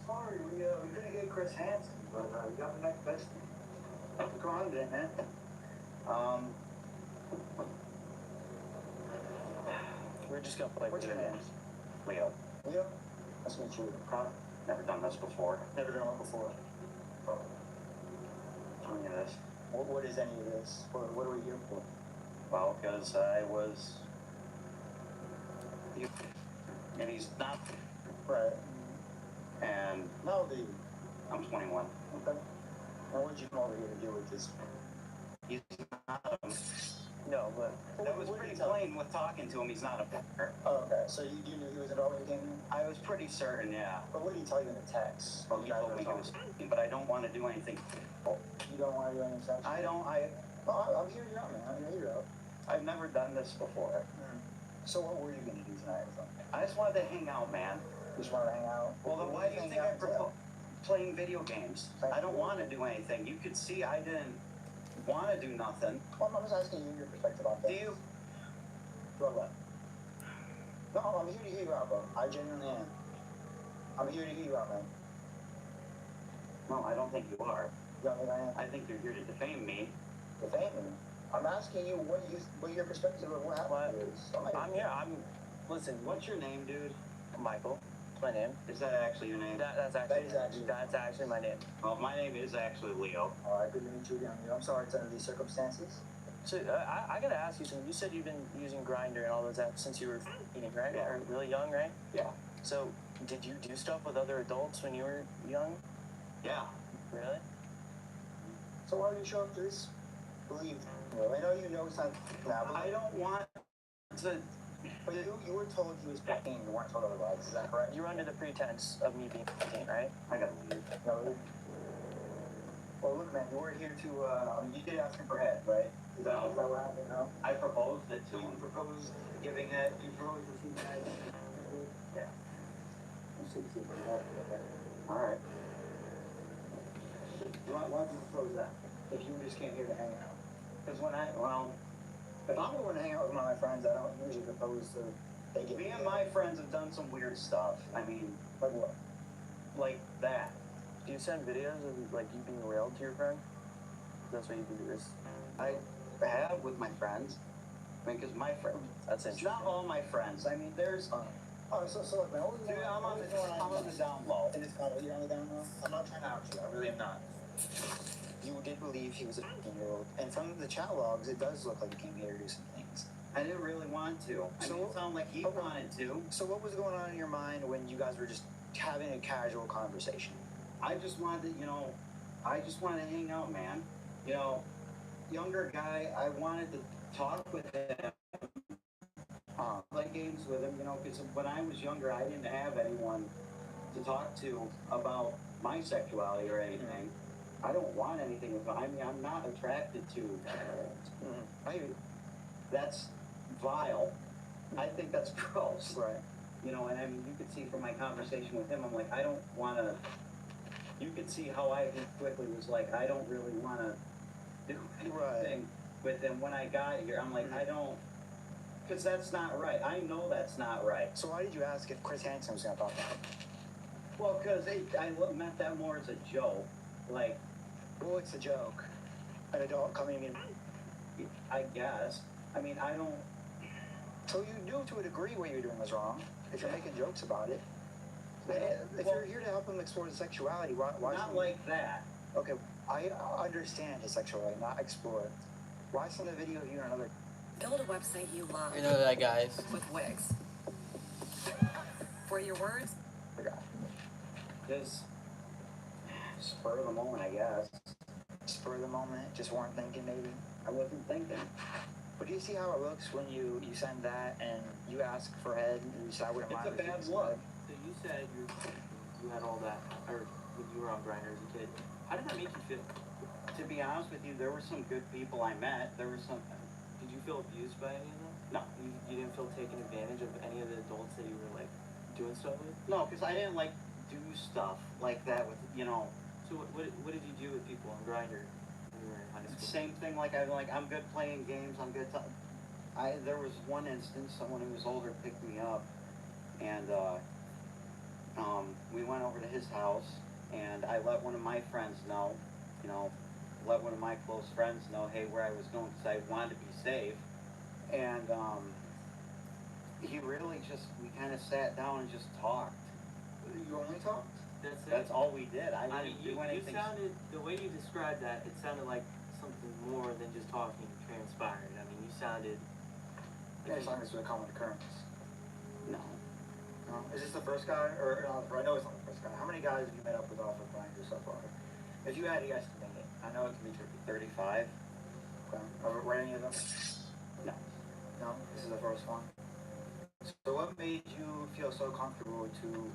Sorry, we couldn't get Chris Hansen, but we got the next best thing. Go on then, man. We're just gonna play What's your video name? games. Leo. Leo? Nice to meet you. Never done this before. Never done it before. Any of this. What is any of this? What are we here for? Well, because I was. And he's not. Right. And How old are you? I'm 21. Okay. Now what did you come over here to do with this? He's not a... No, but that was pretty plain with talking to him. He's not a fucker. Oh, okay. So you knew he was involved when you came in? I was pretty certain, yeah. But what did he tell you in the text? Well, he told me he was f***ing, but I don't want to do anything. You don't want to do anything sexual? I'm hearing you out, man. I'm hearing you out. I've never done this before. So what were you going to do tonight or something? I just wanted to hang out, man. You just wanted to hang out? Well, then why do you think I proposed playing video games? I don't want to do anything. You could see I didn't want to do nothing. Well, I'm just asking you your perspective on this. Do you? Well, what? No, I'm here to hear you out, bro. I genuinely am. I'm here to hear you out, man. No, I don't think you are. You don't think I am? I think you're here to defame me. Defame me? I'm asking you what your perspective of what happened is. Listen, what's your name, dude? Michael. My name. Is that actually your name? That's actually my name. Well, my name is actually Leo. All right, good to meet you again. I'm sorry it's under these circumstances. So I gotta ask you something. You said you've been using Grindr and all those apps since you were right? Yeah. Or really young, right? Yeah. So did you do stuff with other adults when you were young? Yeah. Really? So why did you show up to this? Believe me. I know you know something now, but I don't want to... But you were told he was 15, you weren't told otherwise, is that correct? You were under the pretense of me being 15, right? I gotta leave. No. Well, look, man, you were here to, you did ask him for head, right? Is that what happened, no? I proposed it to him. You proposed giving head, you proposed receiving head. Yeah. All right. Why did you propose that? If you just came here to hang out? Because if I'm going to hang out with one of my friends, I don't usually propose to they get me and my friends have done some weird stuff. I mean, like what? Like that. Do you send videos of like you being railed to your friend? That's what you do. This. I have with my friends. I mean, because my friends. That's It's interesting. not all my friends. I mean, there's. So look, man, Dude, I'm on the down low. In this convo, you're on the down low? I'm not trying to out you. I really am not. You did believe he was a 15-year-old, and from the chat logs, it does look like he came here to do some things. I didn't really want to. I mean, it sounded like he wanted to. So what was going on in your mind when you guys were just having a casual conversation? I just wanted to, I just wanted to hang out, man. Younger guy, I wanted to talk with him, play games with him, because when I was younger, I didn't have anyone to talk to about my sexuality or anything. I don't want anything with him. I mean, I'm not attracted to that's vile. I think that's gross. Right. And I mean, you could see from my conversation with him, I'm like, I don't want to, you could see how I quickly was like, I don't really want to do anything with him. When I got here, I'm like, I don't, because that's not right. I know that's not right. So why did you ask if Chris Hansen was going to talk about it? Well, because I meant that more as a joke. Like, well, it's a joke. An adult coming in. I guess. I mean, I don't. So you knew to a degree what you're doing was wrong. If you're making jokes about it. If you're here to help him explore his sexuality, why not like that. Okay, I understand his sexuality, not explore it. Why send a video of you and another? Build a website you love. You know that, guys. With Wix. For your words. Just spur of the moment, I guess. Spur of the moment? Just weren't thinking, maybe? I wasn't thinking. But do you see how it looks when you send that and you ask for head and you decide what it might be? It's a bad look. So you said you had all that, or when you were on Grindr as a kid. How did that make you feel? To be honest with you, there were some good people I met. There were some. Did you feel abused by any of them? No. You didn't feel taken advantage of any of the adults that you were like doing stuff with? No, because I didn't like do stuff like that with So what did you do with people on Grindr when you were in high school? Same thing. I'm good playing games. I'm good. There was one instance, someone who was older picked me up, and we went over to his house, and I let one of my friends know, let one of my close friends know, hey, where I was going, because I wanted to be safe, and he really we kind of sat down and just talked. You only talked? That's all we did. I didn't do anything. You sounded, the way you described that, it sounded like something more than just talking transpired. I mean, you sounded... As long as it's a common occurrence. No. No. Is this the first guy? Or I know it's not the first guy. How many guys have you met up with off of Grindr so far? If you had to estimate it, I know it can be tricky. 35. Okay. Were any of them? No. No? This is the first one? So what made you feel so comfortable to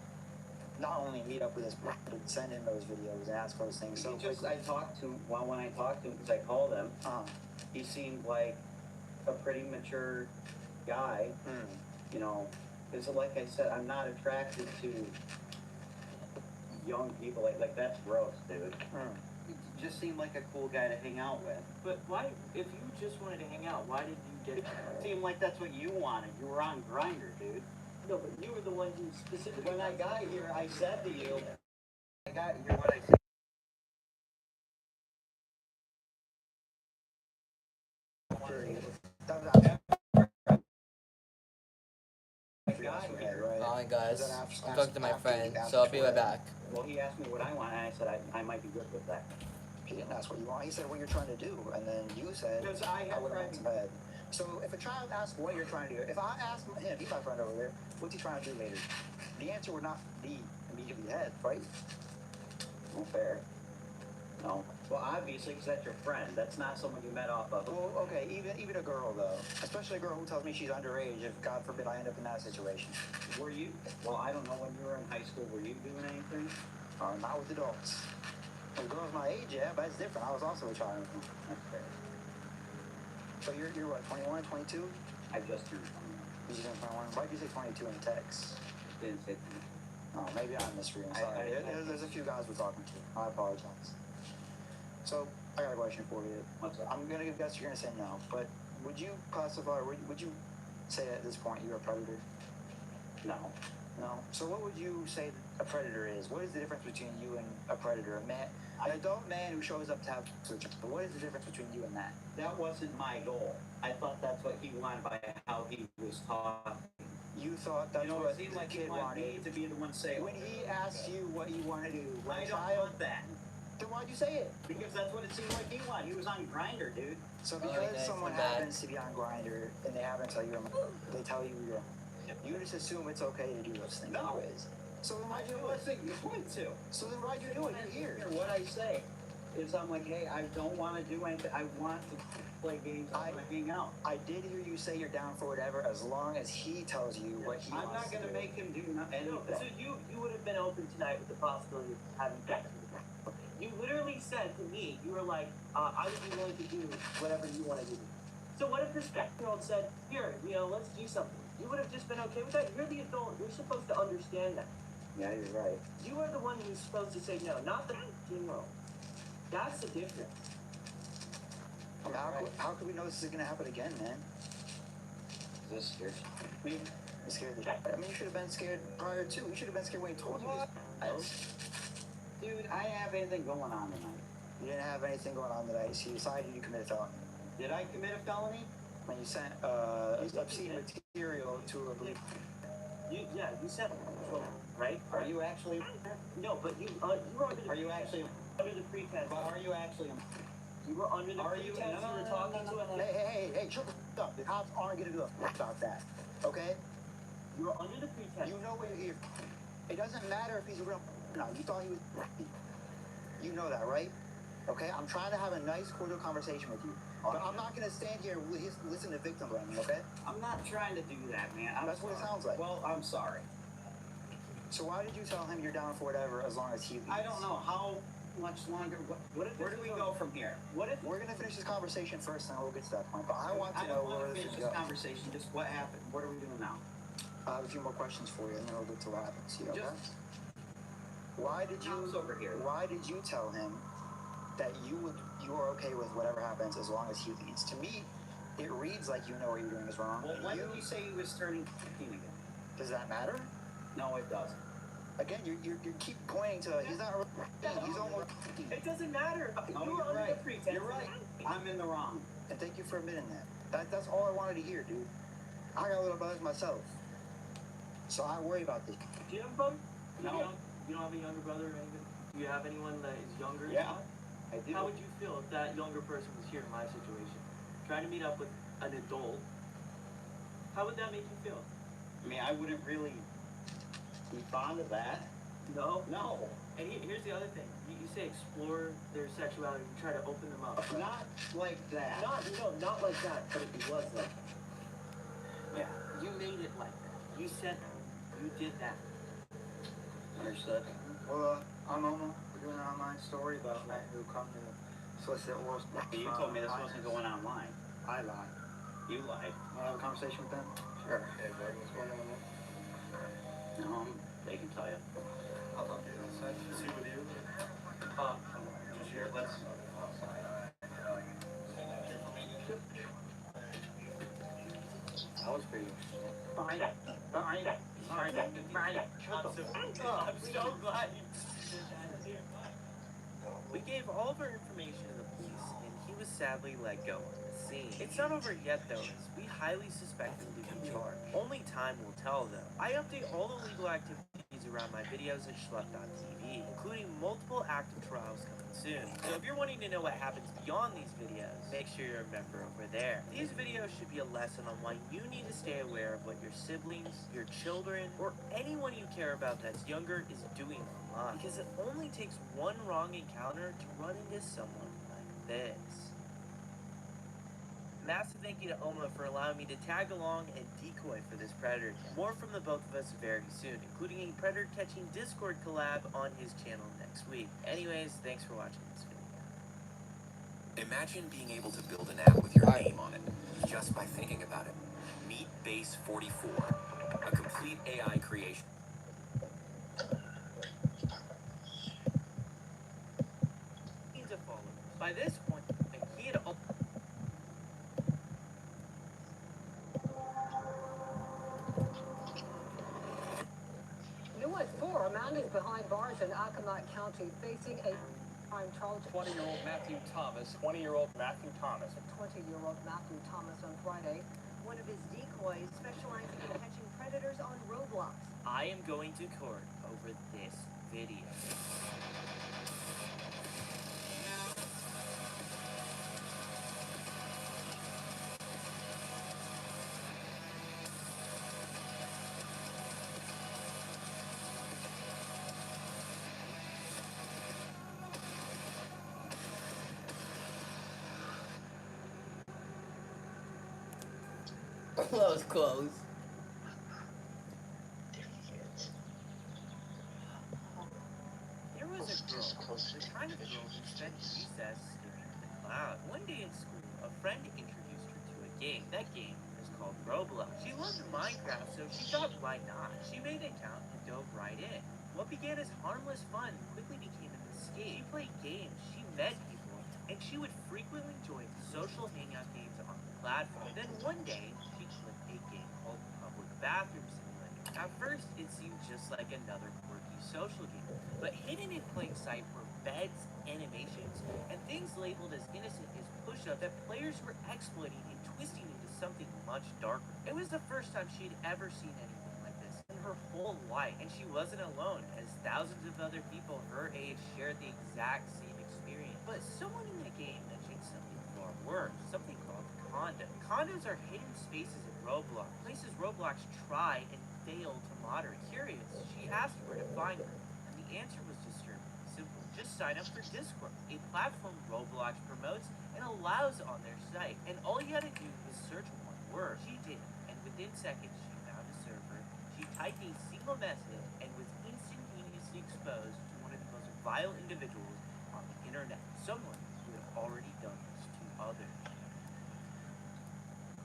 not only meet up with us, but send in those videos and ask those things? So just, I talked to, well, when I talked to him, because I called him, he seemed like a pretty mature guy. You know, because like I said, I'm not attracted to young people. Like that's gross, dude. He just seemed like a cool guy to hang out with. But why, if you just wanted to hang out, why did you get It seemed like that's what you wanted. You were on Grindr, dude. No, but you were the one who specifically. When I got here, I said to you, I got here, what I said. Alright guys, I'm talking to my friend, so I'll be right back. Well, he asked me what I want, and I said I might be good with that. He didn't ask what you want. He said what you're trying to do, and then you said because I would have went to bed. So if a child asks what you're trying to do, if I ask him, he's my friend over there, what's he trying to do later? The answer would not be immediately ahead, right? Well, fair. No. Well, obviously, because that's your friend. That's not someone you met off of. Well, okay, even a girl, though. Especially a girl who tells me she's underage, if, God forbid, I end up in that situation. Were you, well, I don't know, when you were in high school, were you doing anything? Not with adults. With girls my age, yeah, but it's different. I was also a child. That's fair. So you're what, 21, 22? I just turned 21. You just turned 21? Why'd you say 22 in text? Didn't say 22. Oh, maybe I'm misreading. Sorry. There's a few guys we're talking to. I apologize. So, I got a question for you. What's up? I'm gonna guess you're gonna say no, but would you classify, would you say at this point you're a predator? No. No. So what would you say a predator is? What is the difference between you and a predator? A man, an adult man who shows up to have sex. But what is the difference between you and that? That wasn't my goal. I thought that's what he wanted by how he was talking. You thought that's what the like kid wanted. To be the one say when he asked you what you want to do. I don't want that. Then why'd you say it? Because that's what it seemed like he wanted. He was on Grindr, dude. So because someone happens to be on Grindr and they happen to tell you, they tell you you're, you just assume it's okay to do those things. No. Anyways. So then why'd you do it? You're going to. So then why'd you do it? You're here. What I say is I'm like, hey, I don't want to do anything. I want to play games. I want to hang out. I did hear you say you're down for whatever as long as he tells you what he wants to do. I'm not going to make him do anything. No, so you would have been open tonight with the possibility of having sex with him. You literally said to me, you were like, I would be willing to do whatever you want to do. So what if this 10-year-old said, here, let's do something? You would have just been okay with that? You're the adult. You're supposed to understand that. Yeah, you're right. You are the one who's supposed to say no, not the 15-year-old. That's the difference. How could we know this is going to happen again, man? This scared me. I'm scared. I mean, you should have been scared prior to. You should have been scared when he told you this. Dude, I didn't have anything going on tonight. You didn't have anything going on tonight, so you decided you committed a felony. Did I commit a felony? When you sent obscene material to a police. Yeah, you sent right? Are you actually? No, but you were under the. Are you actually under the pretense? But are you actually? You were under the pretense. You were talking to a. Hey! Shut up! The cops aren't gonna do a about that. Okay? You were under the pretense. You know what you're. It doesn't matter if he's real. No, you thought he was. You know that, right? Okay, I'm trying to have a nice, cordial conversation with you. But I'm not going to stand here and listen to victim blaming, okay? I'm not trying to do that, man. That's what it sounds like. Well, I'm sorry. So why did you tell him you're down for whatever as long as he leaves? I don't know. How much longer? Where do we go from here? What if we're going to finish this conversation first and we'll get to that point. But I want to know where this is going. Conversation. Just what happened? What are we doing now? I have a few more questions for you and then we'll get to what happens. You know, why did you tell him that you are okay with whatever happens as long as he leaves? To me, it reads like you know what you're doing is wrong. Well, when did you say he was turning 15 again? Does that matter? No, it doesn't. Again, you keep pointing to he's not. He's almost. It doesn't matter. No, you were under the pretense. You're right. I'm in the wrong. And thank you for admitting that. That's all I wanted to hear, dude. I got a little buzz myself, so I worry about this. Do you have a brother? No. You don't have a younger brother or anything? Do you have anyone that is younger? Yeah, I do. How would you feel if that younger person was here in my situation? Trying to meet up with an adult. How would that make you feel? I mean, I wouldn't really be fond of that. No? No. And here's the other thing. You say explore their sexuality, you try to open them up. Not like that. Not like that, but it was like that. Yeah, you made it like that. You said you did that. Understood. Well, I'm Oma. We're doing an online story about men who come to solicit oral sex. You told me this wasn't going online. I lied. You lied. Want to have a conversation with them? Sure. Hey, Greg, what's going on, man? No, they can tell you. I'll talk to you outside. See with you? Just here. Let's. That was pretty. Fine. I'm so glad you did that. We gave all of our information to the police, and he was sadly let go on the scene. It's not over yet, though, as we highly suspect him to be charged. Only time will tell, though. I update all the legal activities around my videos at schlep.tv, including multiple active trials coming soon. So if you're wanting to know what happens beyond these videos, make sure you're a member over there. These videos should be a lesson on why you need to stay aware of what your siblings, your children, or anyone you care about that's younger is doing online. Because it only takes one wrong encounter to run into someone like this. Massive thank you to Oma for allowing me to tag along and decoy for this Predator. More from the both of us very soon, including a Predator catching Discord collab on his channel next week. Anyways, thanks for watching this video. Imagine being able to build an app with your name on it, just by thinking about it. Meet Base 44, a complete AI creation. To follow. By this point, he had all. US 4, a man is behind bars in Accomack County facing a crime charge. 20-year-old Matthew Thomas. 20-year-old Matthew Thomas. 20-year-old Matthew Thomas on Friday. One of his decoys specializing in catching predators on Roblox. I am going to court over this video. That was close. There was a girl, the kind of girl who spent recess staring at the cloud. One day in school, a friend introduced her to a game. That game is called Roblox. She loved Minecraft, so she thought, why not? She made an account and dove right in. What began as harmless fun quickly became an escape. She played games, she met people, and she would frequently join social hangout games on the platform. Then one day, she clicked a game called Public Bathroom Simulator. At first, it seemed just like another quirky social game, but hidden in plain sight were beds, animations, and things labeled as innocent as push-ups that players were exploiting and twisting into something much darker. It was the first time she'd ever seen anything like this in her whole life, and she wasn't alone, as thousands of other people her age shared the exact same experience. But someone in the game mentioned something far worse, something called condos. Condos are hidden spaces in Roblox, places Roblox try and fail to moderate. Curious, she asked where to find them, and the answer was disturbingly simple. Just sign up for Discord, a platform Roblox promotes and allows on their site. And all you had to do was search one word. She did, and within seconds she found a server. She typed a single message and was instantaneously exposed to one of the most vile individuals on the internet. Someone who had already done this to others.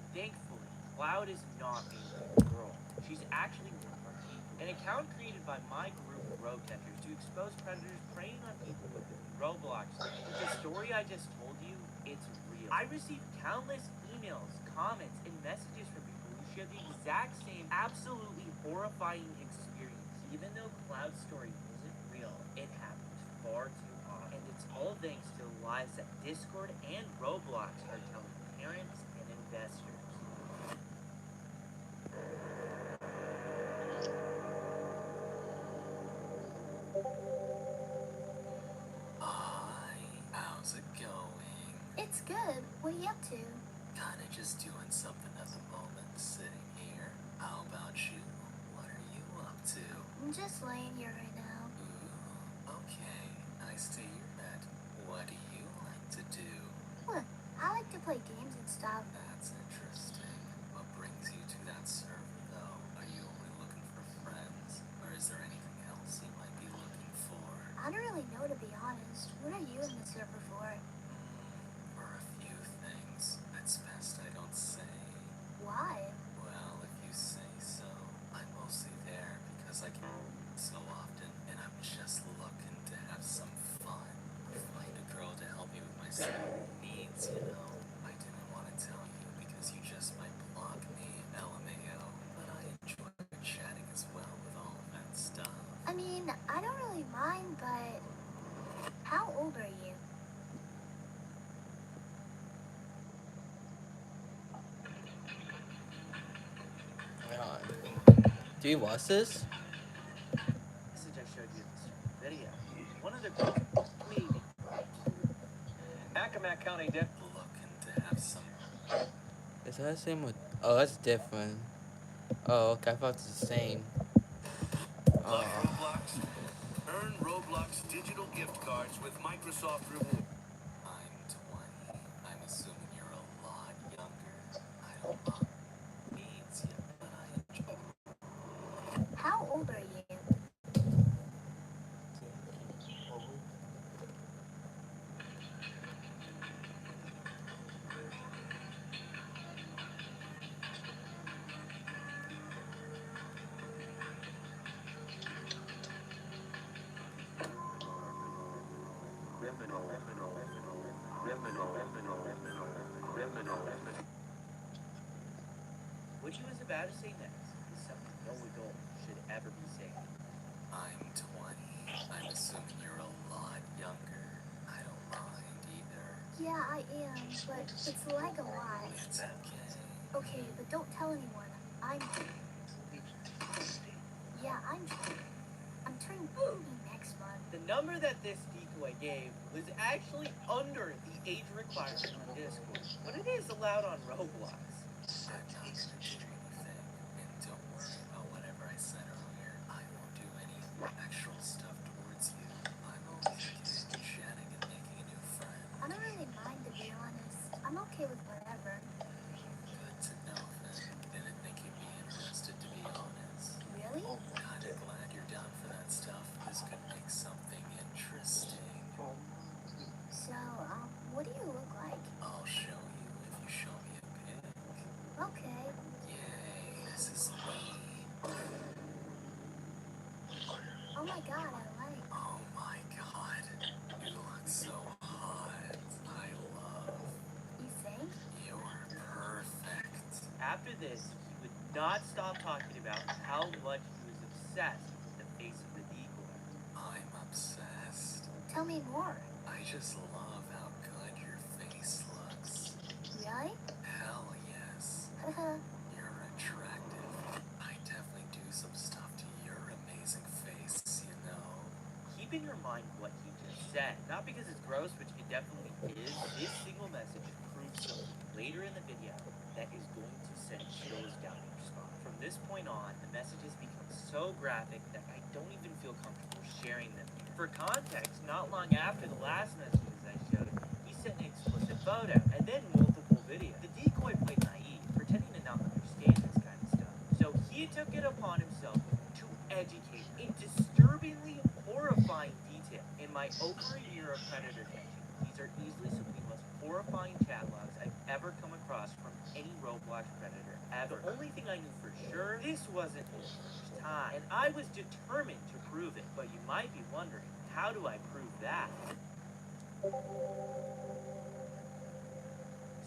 Thankfully, Cloud is not a little girl. She's actually one of our people. An account created by my group of road catchers to expose predators preying on people within Roblox. The story I just told you, it's real. I received countless emails, comments, and messages from people who share the exact same absolutely horrifying experience. Even though Cloud's story isn't real, it happens far too often. And it's all thanks to the lies that Discord and Roblox are telling parents and investors. Hi, how's it going? It's good. What are you up to? Kinda just doing something at the moment, sitting here. How about you? What are you up to? I'm just laying here right now. Ooh, okay. I Nice to hear that. What do you like to do? Well, I like to play games and stuff. That's interesting. What brings you to that server, though? Are you only looking for friends? Or is there anything else you might be looking for? I don't really know, to be honest. What are you in the server for? For a few things. It's best I don't say. Why? Well, if you say so. I'm mostly there because I can so often, and I'm just looking to have some fun. Find a girl to help me with my certain needs, you know. I didn't want to tell you because you just might block me, LMAO, but I enjoy chatting as well with all of that stuff. I mean, I don't really mind, but how old are you? Do you watch this? Message I showed you in the video. One of the girls, maybe. Accomack County Dip. Looking to have some. Is that the same with? Oh, that's different. Oh, okay. I thought it's the same. Love Roblox? Earn Roblox digital gift cards with Microsoft Rewards. I'm 20. I'm assuming you're a lot younger. I don't know needs yet, but I enjoy. How old are you? What you was about to say next is something no adult should ever be saying. I'm 20. I'm assuming you're a lot younger. I don't mind either. Yeah, I am, but it's like a lot. It's okay. Okay, but don't tell anyone. I'm... Yeah, I'm turning 18 next month. The number that this decoy gave was actually under the age requirement on Discord, but it is allowed on Roblox. I'm not gonna do anything, and don't worry about whatever I said earlier. I won't do any actual stuff towards you. I'm only interested in chatting and making a new friend. I don't really mind, to be honest. I'm okay with whatever. Good to know then. Didn't think you'd be interested, to be honest. Really? Kinda glad you're down for that stuff. This could make something interesting. So, what do you look like? I'll show you if you show me a pic. Okay. Yay, this is me. Oh my god, I like. Oh my god. You look so hot. I love. You think? You're perfect. After this, he would not stop talking about how much he was obsessed with the face of the decoy. I'm obsessed. Tell me more. I just love how good your face looks. Really? Hell yes. You're attractive. I definitely do some stuff to your amazing face, you know? Keep in your mind what he just said. Not because it's gross, which it definitely is. This single message proves something later in the video that is going to send chills down your spine. From this point on, the messages become so graphic that I don't even feel comfortable sharing them here. For context, not long after the last messages I showed, he sent an explicit photo and then multiple videos. The decoy played naive, pretending to not understand this kind of stuff. So he took it upon himself to educate in disturbingly horrifying detail. In my over a year of predator catching, these are easily some of the most horrifying chat logs I've ever come across from any Roblox predator ever. The only thing I knew for sure, this wasn't his first time, and I was determined to prove it. But you might be wondering, how do I prove that?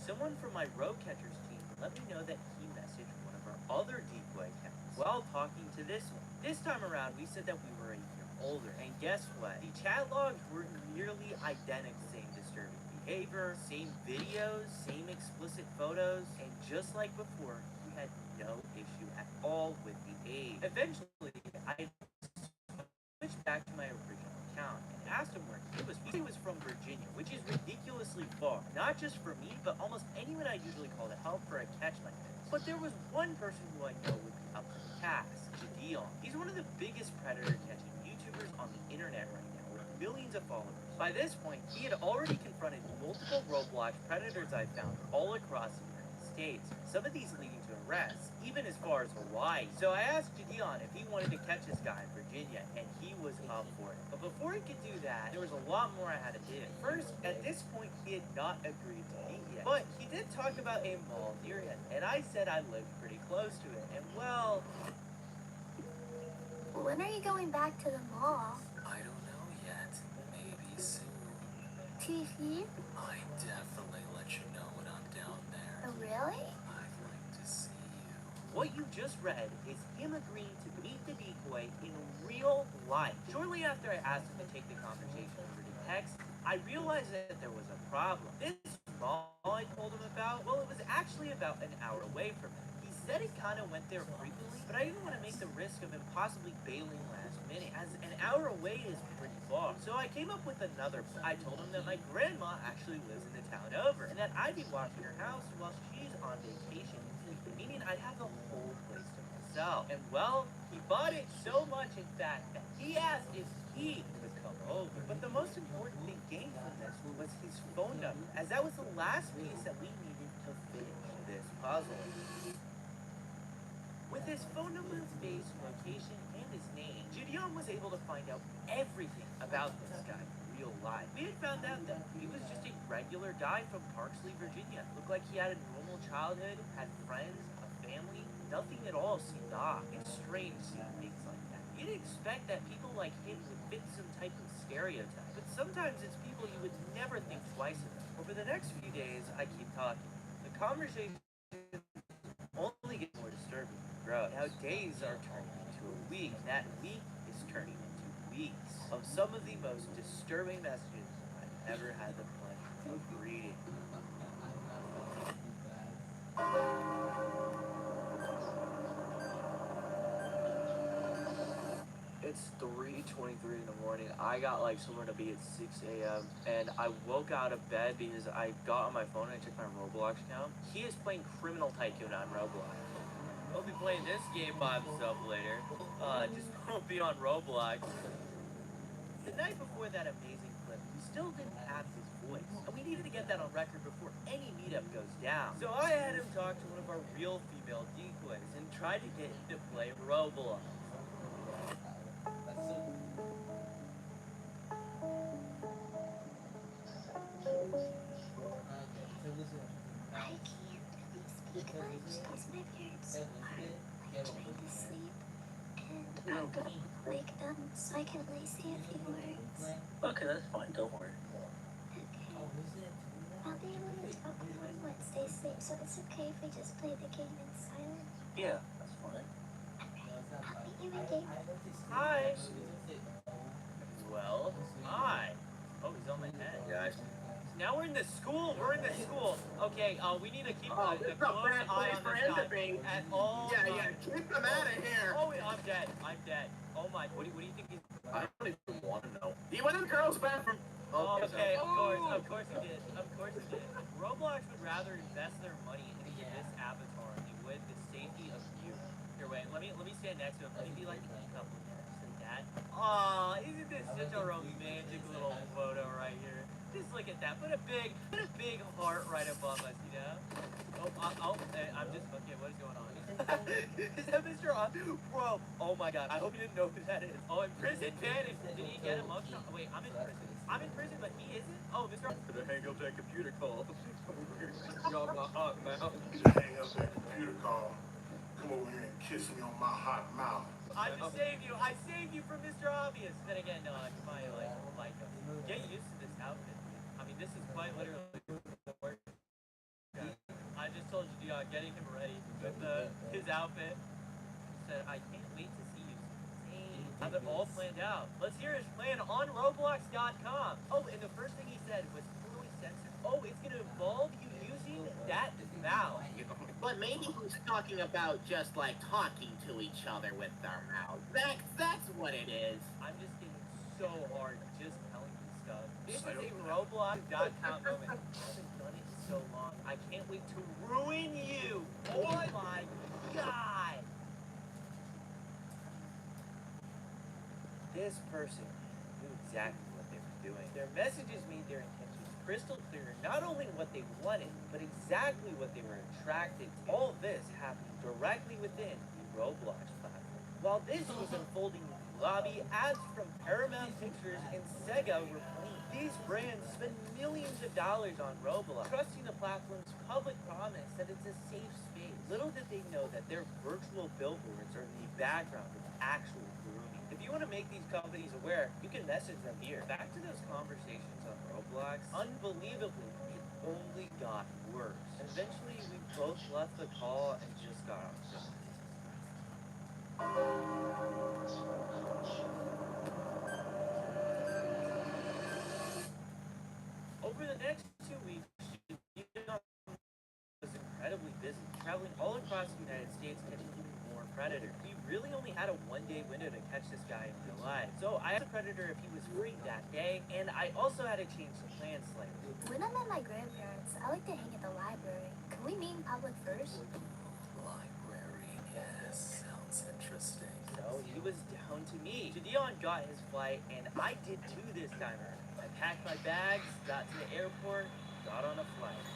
Someone from my rogue catchers team let me know that he messaged one of our other decoy accounts while talking to this one. This time around, we said that we were a year older, and guess what? The chat logs were nearly identical. Same disturbing behavior, same videos, same explicit photos, and just like before, he had no issue at all with the age. Eventually, I switched back to my original account and asked him where he was. He was from Virginia, which is ridiculously far. Not just for me, but almost anyone I usually call to help for a catch like this. But there was one person who I know would be up for the task, Dion. He's one of the biggest predator catching YouTubers on the internet right now, with millions of followers. By this point, he had already confronted multiple Roblox predators I found all across the United States, some of these leading to arrests, even as far as Hawaii. So I asked Gideon if he wanted to catch this guy in Virginia, and he was up for it. But before he could do that, there was a lot more I had to do. First, at this point, he had not agreed to meet yet. But he did talk about a mall near him, and I said I lived pretty close to it, and well... When are you going back to the mall? I don't know yet. Maybe soon. TV? I definitely let you know when I'm down there. Oh, really? I'd like to see you. What you just read is him agreeing to meet the decoy in real life. Shortly after I asked him to take the conversation over to text, I realized that there was a problem. This mall I told him about, well, it was actually about an hour away from him. He said he kind of went there frequently, but I didn't want to make the risk of him possibly bailing last minute, as an hour away is pretty far. So I came up with another plan. I told him that my grandma actually lives in the town over, and that I'd be watching her house while she's on vacation, meaning I'd have the whole place to myself. And well, he bought it so much, in fact, that he asked if he could come over. But the most important thing gained from this was his phone number, as that was the last piece that we needed to finish this puzzle. With his phone number, face, location, and his name, Gideon was able to find out everything about this guy in real life. We had found out that he was just a regular guy from Parksley, Virginia. Looked like he had a normal childhood, had friends, a family. Nothing at all seemed odd. It's strange seeing things like that. You'd expect that people like him would fit some type of stereotype, but sometimes it's people you would never think twice about. Over the next few days, I keep talking. The conversation only gets more disturbing and gross. Now days are turning into a week, and that week is turning into weeks of some of the most disturbing messages I've ever had the pleasure of reading. It's 3:23 in the morning. I got like somewhere to be at 6 a.m. and I woke out of bed because I got on my phone and I checked my Roblox account. He is playing Criminal Tycoon on Roblox. He'll be playing this game by himself later. Just won't be on Roblox. The night before that amazing clip, we still didn't have his voice, and we needed to get that on record before any meetup goes down. So I had him talk to one of our real female decoys and try to get him to play Roblox. I can't really speak much because my parents are like trying to sleep, and I'm gonna wake them so I can at least say a few words. Okay, that's fine. Don't worry. Okay. I'll be able to talk more once they sleep, so it's okay if we just play the game in silence. Yeah, that's fine. I'll meet you in game. Hi. Well, hi. Oh, he's on my head. Guys. Now we're in the school. We're in the school. Okay, we need to keep a This is a close bad eye place on for this guy anything. at all Yeah, times. yeah, keep them out of here. Oh, I'm dead. I'm dead. Oh my. What do you think he's? I don't even want to know. He went in the girls' bathroom. Oh, okay, of course he did. Of course he did. Roblox would rather invest their money into this avatar than they would the safety of you. Here, wait. Let me stand next to him. Let me be like a couple of minutes like that. Aw, isn't this such a romantic little photo right here? Just look at that. Put a big heart right above us, you know? I'm just okay. What is going on? Is that Mr. Bro? Oh my God! I hope you didn't know who that is. Oh, in prison panic. Did he get emotional? Wait, I'm in prison. I'm in prison, but he isn't. Oh, Mr. Gonna hang up that computer call. Y'all my hot mouth. Hang up that computer call. Come over here and kiss me on my hot mouth. I just saved you. I saved you from Mr. Obvious. Then again, my like, get used to this outfit. I mean, this is quite literally work. I just told you, getting him ready with his outfit. He said, I can't wait to see you. I have it all planned out. Let's hear his plan on Roblox.com. Oh, and the first thing he said was totally censored. Oh, it's going to involve you using that mouth. But maybe he's talking about just like talking to each other with their mouths. That's what it is. I'm just getting so hard just telling you stuff. This is a Roblox.com moment. I haven't done it so long. I can't wait to ruin you. Oh my God. This person knew exactly what they doing. Their messages made their intentions crystal clear, not only what they wanted, but exactly what they were attracted to. All of this happened directly within the Roblox platform. While this was unfolding in the lobby, ads from Paramount Pictures and Sega were playing. These brands spend millions of dollars on Roblox, trusting the platform's public promise that it's a safe space. Little did they know that their virtual billboards are in the background of actual grooming. If you want to make these companies aware, you can message them here. Back to those conversations on Roblox. Unbelievably, it only got worse. And eventually, we both left the call and just got off the phone. Over the next 2 weeks, Gideon was incredibly busy, traveling all across the United States catching even more predators. He really only had a one-day window to catch this guy in real life. So I asked the predator if he was free that day, and I also had to change some plans slightly. When I'm at my grandparents', I like to hang at the library. Can we meet in public first? Library, yes, sounds interesting. So he was down to me. Gideon got his flight, and I did too this time around. I packed my bags, got to the airport, got on a flight.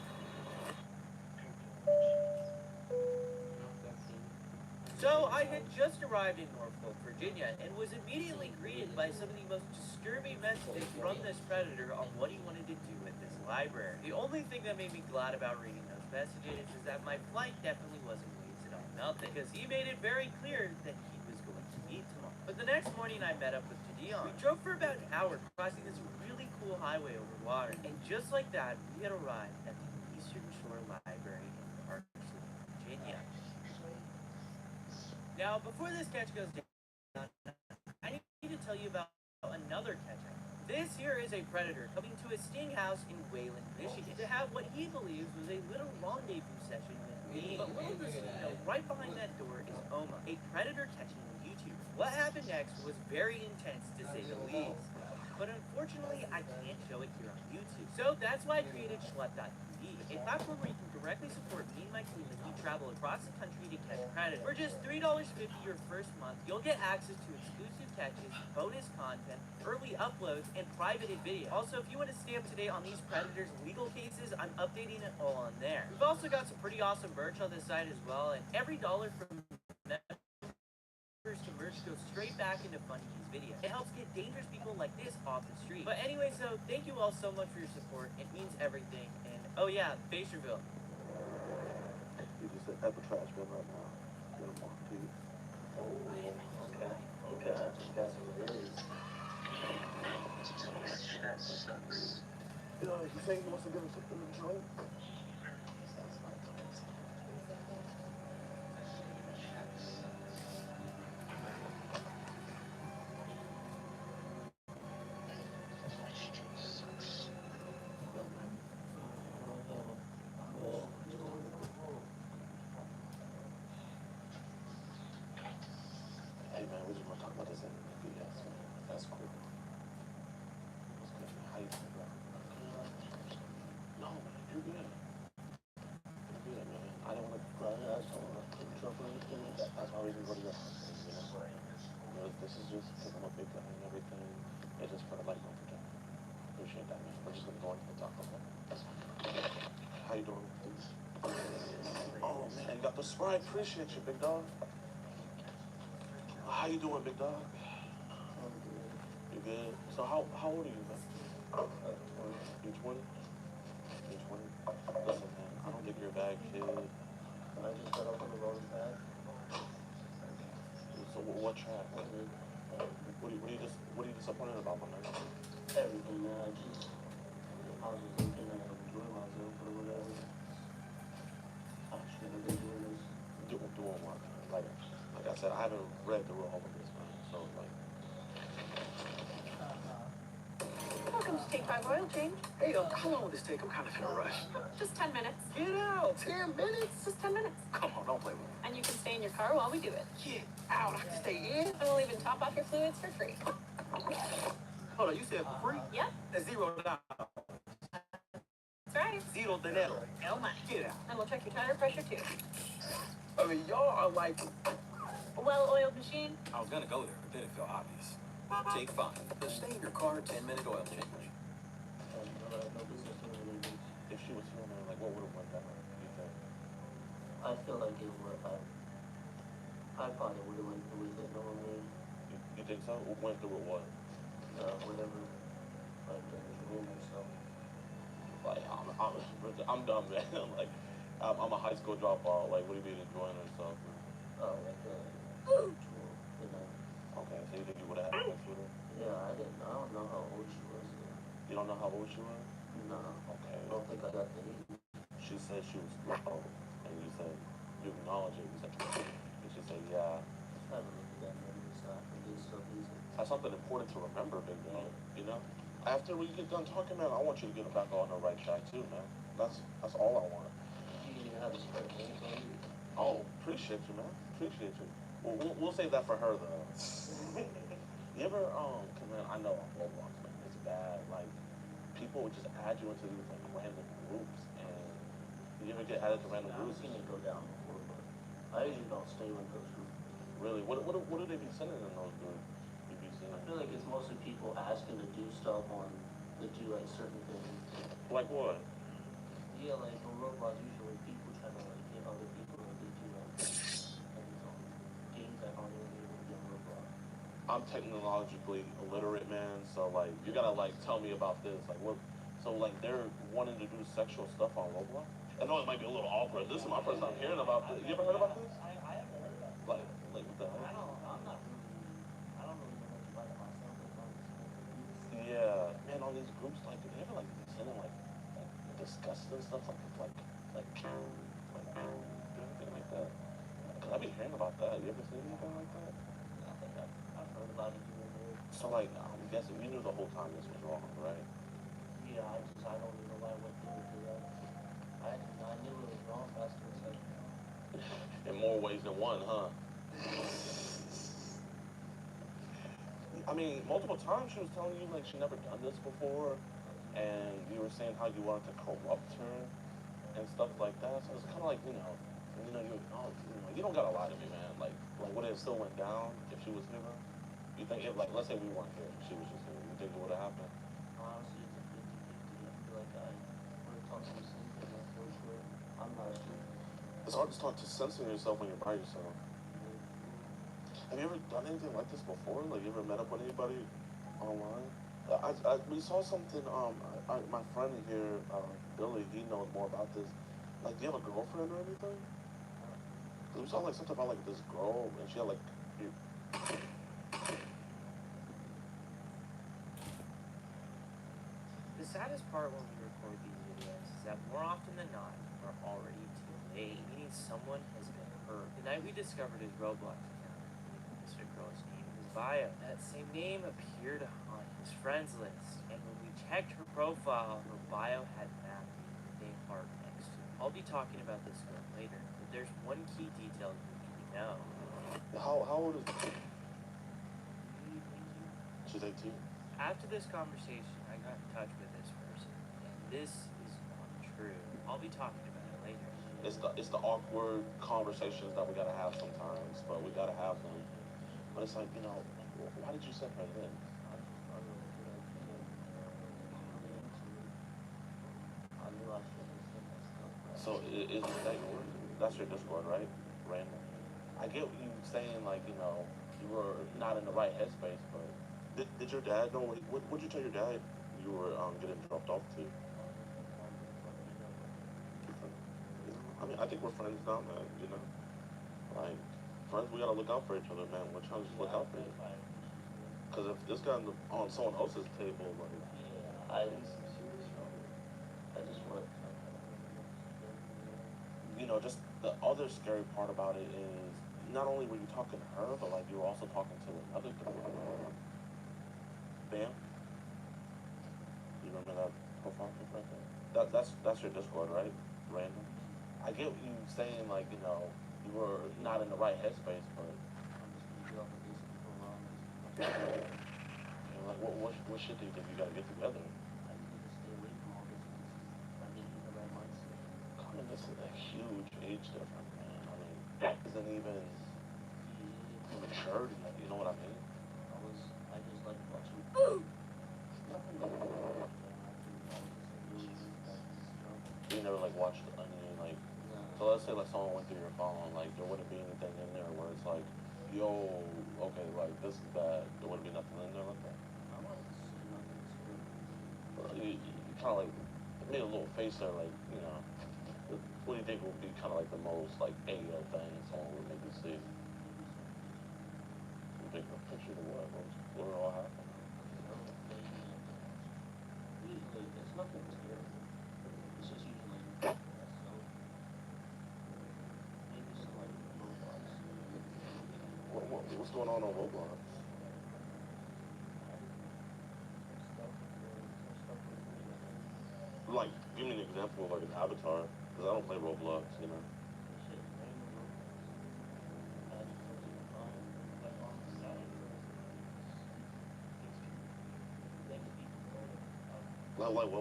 So I had just arrived in Norfolk, Virginia, and was immediately greeted by some of the most disturbing messages from this predator on what he wanted to do with this library. The only thing that made me glad about reading those messages is that my flight definitely wasn't wasted on nothing, because he made it very clear that he was going to leave tomorrow. But the next morning I met up with Gideon. We drove for about an hour, crossing this really cool highway over water, and just like that, we had arrived at the Eastern Shore Library in Parksley, Virginia. Now, before this catch goes down, I need to tell you about another catch. This here is a predator coming to a sting house in Wayland, Michigan, to have what he believes was a little rendezvous session with me. But little does he know, right behind that door is Oma, a predator catching YouTuber. What happened next was very intense, to say the least. But unfortunately, I can't show it here on YouTube. So that's why I created schlep.tv, a platform where you can directly support me and my team as we travel across the country to catch predators. For just $3.50 your first month, you'll get access to exclusive catches, bonus content, early uploads, and privated videos. Also, if you want to stay up to date on these predators' legal cases, I'm updating it all on there. We've also got some pretty awesome merch on this site as well, and every dollar from to merch goes straight back into funding these videos. It helps get dangerous people like this off the street. But anyway, so thank you all so much for your support. It means everything. And oh yeah, face reveal. You just at the trash bin right now. Get them off, please. Oh, man. Okay. That's what it is. That sucks. You saying he wants to give us something to drink? Hey man, we just want to talk about this in VS, man. That's cool. What's good, man? How you doing, bro? No, man, you're good. You're good, man. I don't want to grab your ass. I don't want to jump or anything. That's why we didn't go to your house, you know? You know, this is just because I'm a big guy and everything. It's just for the light, don't forget. Appreciate that, man. We're just going to go into the taco, man. How you doing, please? Oh, man, you got the Sprite. Appreciate you, big dog. How you doing, big dog? You good? So how old are you, man? You 20? You 20? Listen, man, I don't think you're a bad kid. I just got up on the road pad. So what track? What are you disappointed about, my man? Everything, man. I was just looking at enjoying myself or whatever. I shouldn't have been doing this. Doing what? Like I said, I haven't read through all of this, man. So, like... Welcome to Take 5 Oil Change. Hey, how long will this take? I'm kind of in a rush. Just 10 minutes. Get out! 10 minutes? Just 10 minutes. Come on, don't play with me. And you can stay in your car while we do it. Get out! I can stay in? And we'll even top off your fluids for free. Hold on, you said for free? Yep. That's $0. That's right. $0 dinero. No money. Get out. And we'll check your tire pressure too. I mean, y'all are like... Well-oiled machine. I was gonna go there, but then it felt obvious. Take 5. The stay in your car 10-minute oil change. No business doing anything. If she was here, man, like, what would have went down, you think? I feel like it would. I probably would have went through with it knowing me. You think so? Went through with what? Whatever. Like the room or so. Like, I'm dumb, man. Like, I'm a high school dropout. Like, what do you mean enjoying herself? Like you know. Okay, so you think you would have had sex with her? Yeah, I didn't. I don't know how old she was. You don't know how old she was? No. Okay. I don't think I got the age. She said she was 12, and you said, you acknowledge it. You said, and she said, yeah. I haven't looked at that memory, so I forget stuff easy. That's something important to remember, big bro. You know? After we get done talking, man, I want you to get back on the right track, too, man. That's all I want. You didn't even have a spare names on you. Oh, appreciate you, man. Appreciate you. Well, we'll save that for her, though. You ever, cause man, I know on Roblox, man, it's bad. Like, people would just add you into these, like, random groups, and you ever get added to random groups? I've seen it go down before, but I usually don't stay with those groups. Really? What do they be sending in those groups? You be seeing? I feel like it's mostly people asking to do stuff to do, like, certain things. Like what? Yeah, like, on Roblox, usually people try to, like, get other people to do, like, things on games that aren't really able to be on Roblox. I'm technologically illiterate, man, so, like, you gotta, like, tell me about this. Like, what? So, like, they're wanting to do sexual stuff on Roblox? I know it might be a little awkward. This is my first time hearing about this. You ever heard about this? I haven't heard about it. Like what the hell? I don't really know much about it myself. Yeah, man, on these groups, like, they ever, like, sending, like disgusting stuff, like, anything like that? Cause I be hearing about that. You ever seen anything like that? I think I've heard about it here and there. So, like, I'm guessing you knew the whole time this was wrong, right? Yeah, I don't even know why I went through it, because I knew it was wrong faster than second. In more ways than one, huh? I mean, multiple times she was telling you, like, she never done this before, and you were saying how you wanted to corrupt her and stuff like that. So it's kind of like, you you don't gotta lie to me, man. Like, would it still went down if she was here? You think if, like, let's say we weren't here, she was just here, you think it would have happened? Honestly, it's a 50-50. I feel like I would have talked to something like for sure. I'm not sure. It's hard to talk to censoring yourself when you're by yourself. Have you ever done anything like this before? Like, you ever met up with anybody online? We saw something, my friend here, Billy, he knows more about this. Like, do you have a girlfriend or anything? We saw, like, something about, like, this girl, and she had, like, The saddest part when we record these videos is that more often than not, we're already too late, meaning someone has been hurt. The night we discovered his Roblox account, we listed a girl's name in his bio. That same name appeared on his friends list, and when we checked her profile, her bio had mapped a heart next to it. I'll be talking about this girl later, but there's one key detail you need to know. How old is she? She's 18. After this conversation, I got in touch with this person, and this is not true. I'll be talking about it later. It's the awkward conversations that we gotta have sometimes, but we gotta have them. But it's like, why did you send her in? So is that yours? That's your Discord, right? Random. I get you saying, like, you were not in the right headspace, but did your dad know? What'd you tell your dad you were getting dropped off to? I mean, I think we're friends now, man. Like, friends, we gotta look out for each other, man. We're trying to just look out for you. Because if this guy's on someone else's table, like, I just want just the other scary part about it is not only were you talking to her, but, like, you were also talking to another girl. Bam. You remember that profile pic right there? That's your Discord, right? Random. I get you saying, like, you were not in the right headspace, but like, what shit do you think you gotta get together? I mean, this is a huge age difference, man. I mean, that isn't even maturity. You know what I mean? I just like watching. You never like watched the Onion, like. So let's say like someone went through your phone, like there wouldn't be anything in there where it's like, yo, okay, like this is bad. There wouldn't be nothing in there like that. You kind of like made a little face there, like you know. What do you think would be kind of like the most like AO thing someone would maybe see? You think a picture of what all happened? Usually it's nothing terrible. It's just usually maybe some like Roblox. What's going on Roblox? Like, give me an example of like an avatar, because I don't play Roblox, you know.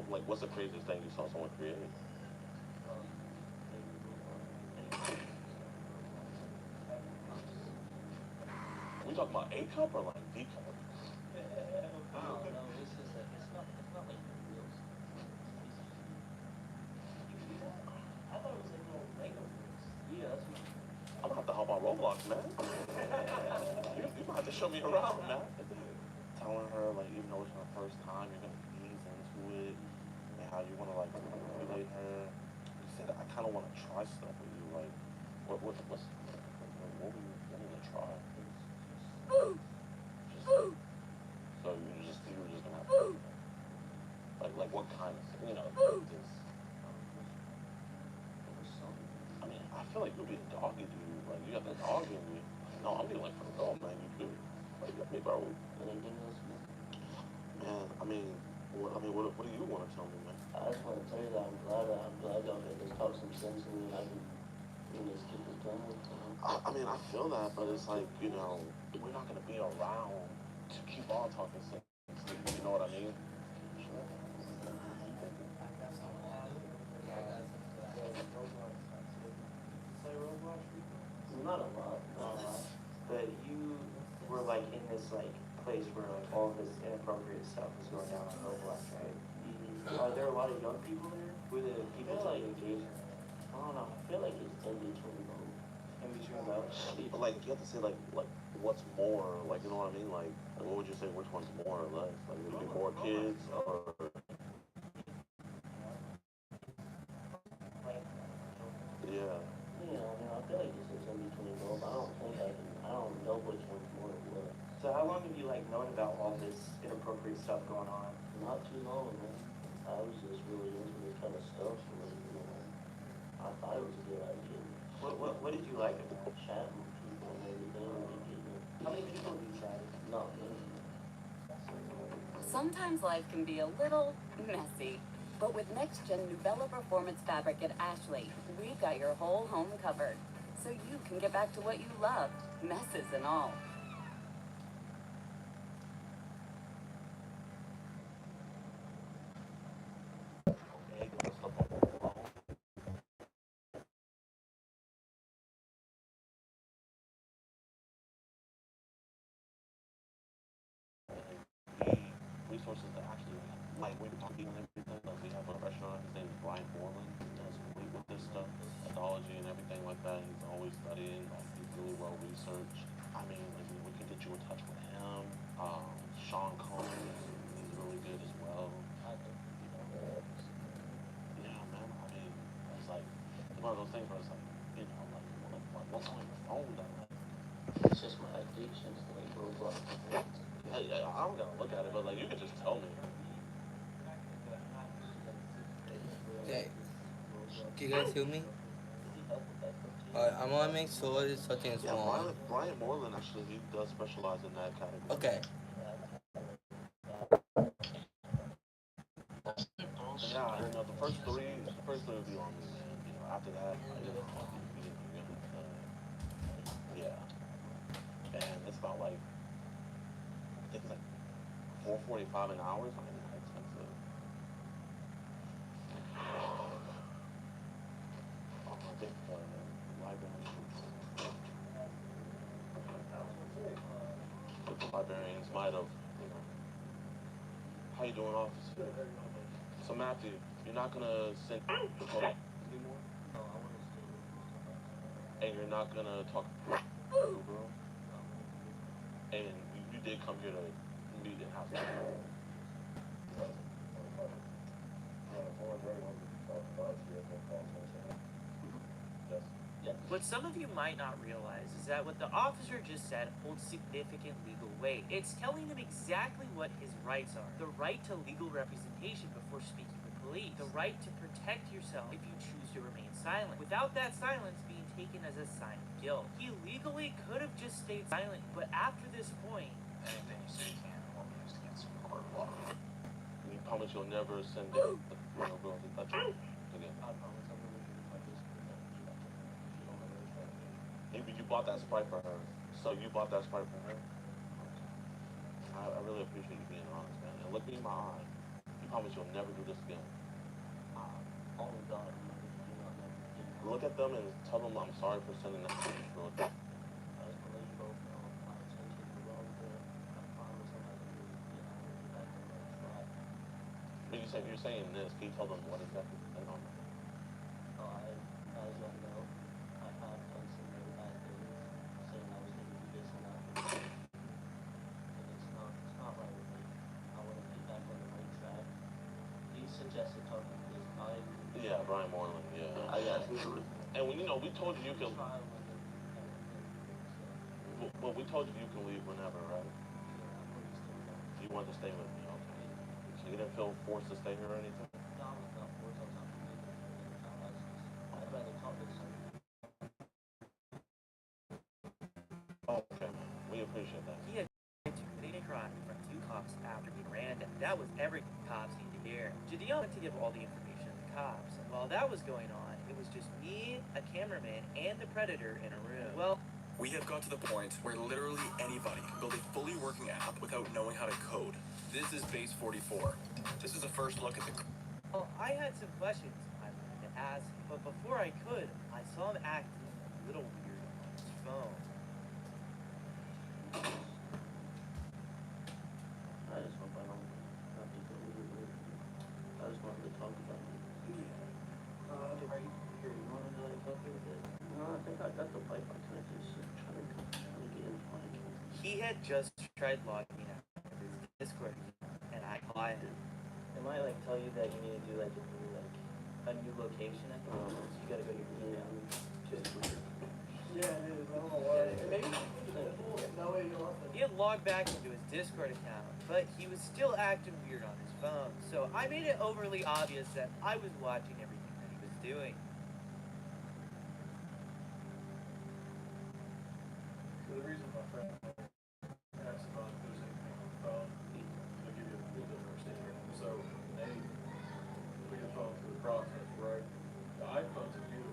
Like what's the craziest thing you saw someone create? We talking about A cup or like D cup? I don't know. It's just like it's not like real. I thought it was like little Lego bricks. Yeah, that's what. I'm gonna have to hop on Roblox, man. you might have to show me around, man. Telling her like even though it's her first time, you're gonna ease into it, and how you wanna like manipulate her. You said I kind of want to try stuff with you, like what were you wanting to try? So you were just gonna have to, like what kind of you know this. I mean, I feel like you'll be a doggy dude. Like you got the dog in you. No, I'm being like for real, man. You do. Like you got me, bro. Anything else, man? Man, what do you want to tell me, man? I just want to tell you that I'm glad y'all made this talk some sense to me, and I can just get this done with. I mean, I feel that, but it's like you know, we're not gonna be around to keep on talking sense. You know what I mean? Not a lot, but you were like in this like place where like all this inappropriate stuff was going down on Roblox, right? Are there a lot of young people there? Who are the people like engaging? I don't know. I feel like it's in between both. In between both. But like you have to say like what's more, like you know what I mean? Like what would you say? Which one's more or less? Like would it be more kids or? Yeah. Yeah, I mean, I feel like this is in between both. I don't know which one's more than what. So how long have you like known about all this inappropriate stuff going on? Not too long, man. I was just really into this kind of stuff, so I thought it was a good idea. What did you like about chatting with people and everything? How many people have you chatted? Not many. Sometimes life can be a little messy. But with next-gen Nubella Performance Fabric at Ashley, we've got your whole home covered. So you can get back to what you love, messes and all. Resources to actually like we were talking and everything. Like we have a restaurant. His name is Brian Borland. He does great with this stuff, ethology and everything like that. He's always studying. Like he's really well researched. I mean, like we can get you in touch with him. Sean Combs, he's really good as well. Yeah, man. I mean, it's like it's one of those things where it's like you know, like what's on your phone that like. It's just my addictions, like Roblox. I don't gotta look at it, but like you can just tell me. Okay. Can you guys hear me? Alright, I'm gonna make sure this something is on. Brian Moreland actually he does specialize in that category. Okay. Yeah, you know the first three would be on me, man. You know, after that, yeah. And it's about like I think it's like $4.45 an hour. It's not even that expensive. I think librarians might have, you know, How you doing, officer? So Matthew, you're not gonna send the code anymore? No, I want to stay with you. And you're not gonna talk to the girl? And you did come here to meet and have some. What some of you might not realize is that what the officer just said holds significant legal weight. It's telling him exactly what his rights are. The right to legal representation before speaking with police. The right to protect yourself if you choose to remain silent, without that silence being taken as a sign of guilt. He legally could have just stayed silent, but after this point, Anything you say can or be used against you in court of law. You promise you'll never send the girl to touch you again. I promise I'm going to do my best to protect you. You don't ever try to do it. Maybe you bought that Sprite for her. So you bought that Sprite for her? I really appreciate you being honest, man. And look me in my eye. You promise you'll never do this again. Oh God, I'm never doing that. Never. Look at them and tell them I'm sorry for sending that girl. I just want to let you both know my intentions were wrong there. I promise I'm not going to do it again. I'm going to get back on the right track. But you're saying this. Can you tell them what exactly is going on? As y'all know, I have done some very bad things, saying I was going to do this and that. And it's not right with me. I want to get back on the right track. He suggested talking to this guy. Yeah, Brian Moreland, yeah. And when we told you can. Well, we told you can leave whenever, right? You wanted to stay with me, okay? So you didn't feel forced to stay here or anything? No, I was not forced. I was not committed. I'd rather talk to someone. Oh, okay. We appreciate that. he had to commit a crime in front of 2 cops after being Miranda. That was everything cops need to hear. Gideon had to give all the information to the cops, and while that was going on, it was just me, a cameraman, and the Predator in a room. Well, We have got to the point where literally anybody can build a fully working app without knowing how to code. This is Base 44. This is a first look at the... I had some questions I wanted to ask, but before I could, I saw him acting a little weird on his phone. I just hope I don't have to go over it. I just wanted to talk about it. Right here, you want to help me with it? No, I think I got the Wi-Fi connected, so I'm trying to get into my account. He had just tried logging out of his Discord, and I lied. It might tell you that you need to do a new location at the moment, so you gotta go to your email. Just weird. Yeah, it is. I don't know why. Maybe no way you'll have to. He had logged back into his Discord account, but he was still acting weird on his phone, so I made it overly obvious that I was watching everything that he was doing. So the reason my friend asked about if there's anything on the phone, to give you a little bit of understanding. So they put your phone through the process, right? The iPhones are new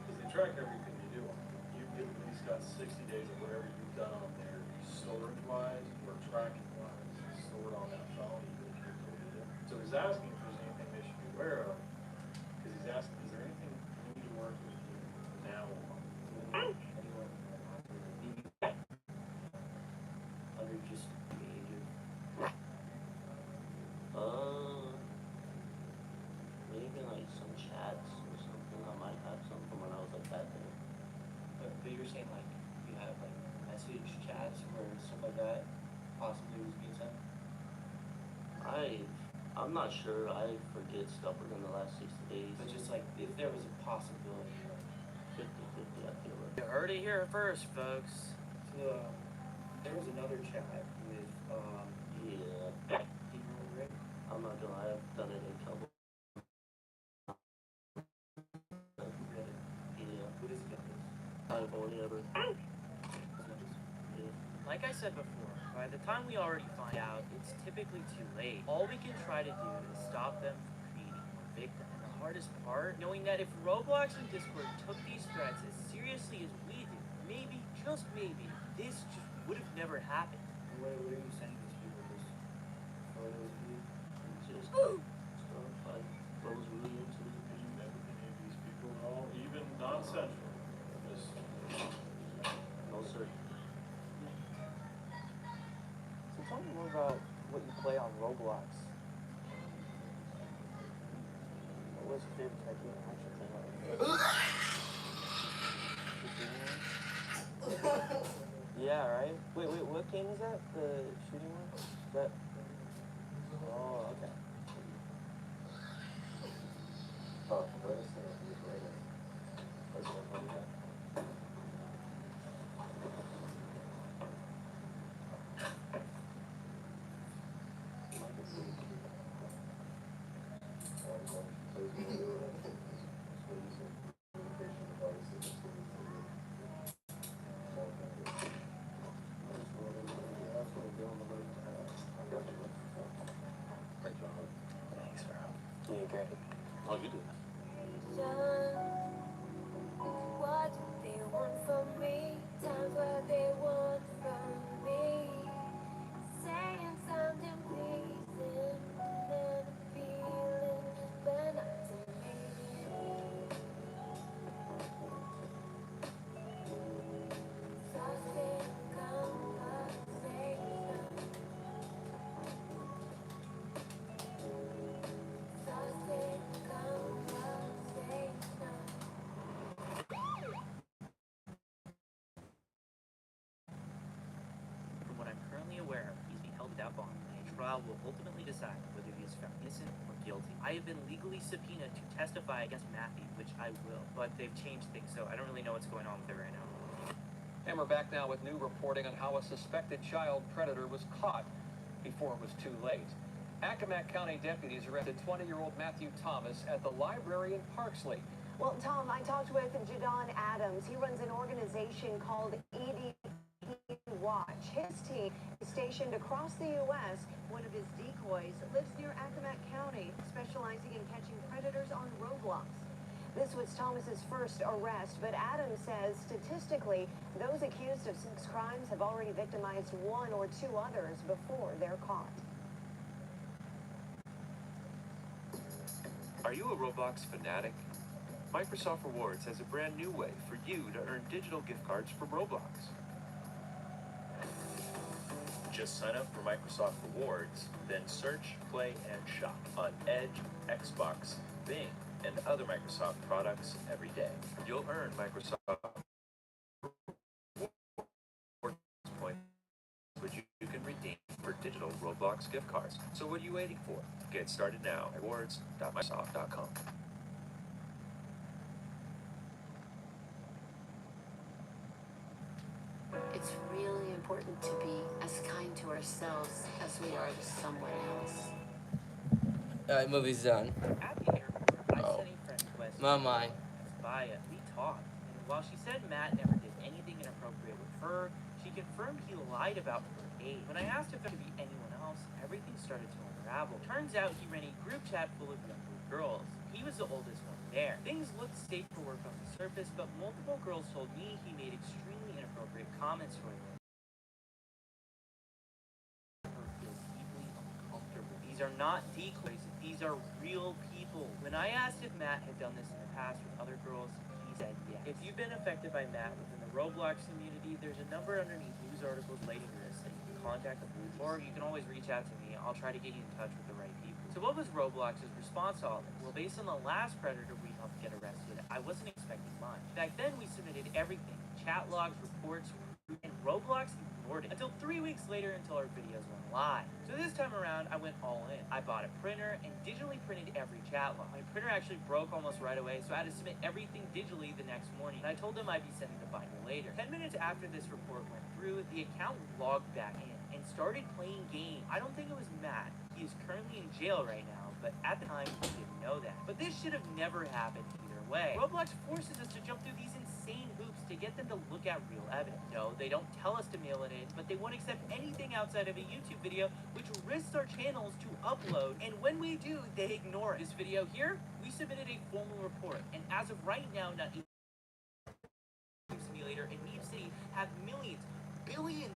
because they track everything you do on it. You've at least got 60 days of whatever you've done on there, storage-wise or tracking-wise, stored on that phone, even if you deleted it. So he's asking if there's anything they should be aware of, because he's asking, is there anything we need to work with you now on? Under just behavior. Maybe some chats or something. I might have some from when I was back there. But you're saying you have message chats or stuff like that possibly was being sent? I'm not sure. I forget stuff within the last 60 days. But just if there was a possibility, 50-50, I feel like. You heard it here first, folks. There was another chat with, yeah. Do you remember it? I'm not gonna lie, I've done it a couple. Yeah. What is it? I've only ever. Like I said before, by the time we already find out, it's typically too late. All we can try to do is stop them from creating more victims. And the hardest part, knowing that if Roblox and Discord took these threats as seriously as we do, maybe, just maybe, this just would have never happened. What are you sending these people? Just photos of you? Just stuff those really into the Have you met with any of these people at all? Even non-central? Just... No, sir. So tell me more about what you play on Roblox. What's your favorite type of action thing? Yeah, right? Wait, what game is that? The shooting one? Is that... Oh, okay. Oh, greatest thing is the greatest. That's what I'm talking about. Thanks, bro. Yeah, great. Oh, you do that. What they want from me, times what they want from me. Saying something pleasing, then feeling, but not to me. Exhausting conversation. Exhausting conversation. From what I'm currently aware of, he's being held without bond, and a trial will ultimately decide whether he is found innocent or guilty. I have been legally subpoenaed to testify against Matthew, which I will, but they've changed things, so I don't really know what's going on with it right now. And we're back now with new reporting on how a suspected child predator was caught before it was too late. Accomack County deputies arrested 20-year-old Matthew Thomas at the library in Parksley. Well, Tom, I talked with Jadon Adams. He runs an organization called EDP Watch. His team is stationed across the U.S. One of his decoys lives near Accomack County, specializing in catching predators on roadblocks. This was Thomas's first arrest, but Adams says statistically, those accused of 6 crimes have already victimized 1 or 2 others before they're caught. Are you a Roblox fanatic? Microsoft Rewards has a brand new way for you to earn digital gift cards from Roblox. Just sign up for Microsoft Rewards, then search, play, and shop on Edge, Xbox, Bing, and other Microsoft products every day. You'll earn Microsoft Rewards points, which you can redeem for digital Roblox gift cards. So what are you waiting for? Get started now at rewards.microsoft.com. It's really important to be as kind to ourselves as we are to someone else. Alright, movie's done. At the airport, I Oh. sent a friend request My mind. Via. We talked, and while she said Matt never did anything inappropriate with her, she confirmed he lied about her age. When I asked if there could be anyone else, everything started to unravel. Turns out he ran a group chat full of younger girls. He was the oldest one there. Things looked safe for work on the surface, but multiple girls told me he made extremely inappropriate comments toward them. Feels deeply uncomfortable. These are not decoys. These are real people. When I asked if Matt had done this in the past with other girls, he said yes. If you've been affected by Matt within the Roblox community, there's a number underneath news articles relating to this that you can contact the police, or you can always reach out to me. I'll try to get you in touch with the right people. So what was Roblox's response to all this? Well, based on the last predator we helped get arrested, I wasn't expecting mine. Back then, we submitted everything. Chat logs, reports, and Roblox ignored it. Until 3 weeks later, until our videos went live. So this time around, I went all in. I bought a printer and digitally printed every chat log. My printer actually broke almost right away, so I had to submit everything digitally the next morning. And I told them I'd be sending the binder later. 10 minutes after this report went through, the account logged back in and started playing games. I don't think it was Matt. He is currently in jail right now, but at the time, we didn't know that. But this should have never happened either way. Roblox forces us to jump through these insane hoops to get them to look at real evidence. No, they don't tell us to mail it in, but they won't accept anything outside of a YouTube video, which risks our channels to upload, and when we do, they ignore it. This video here, we submitted a formal report, and as of right now, not a simulator in Neve City have millions, billions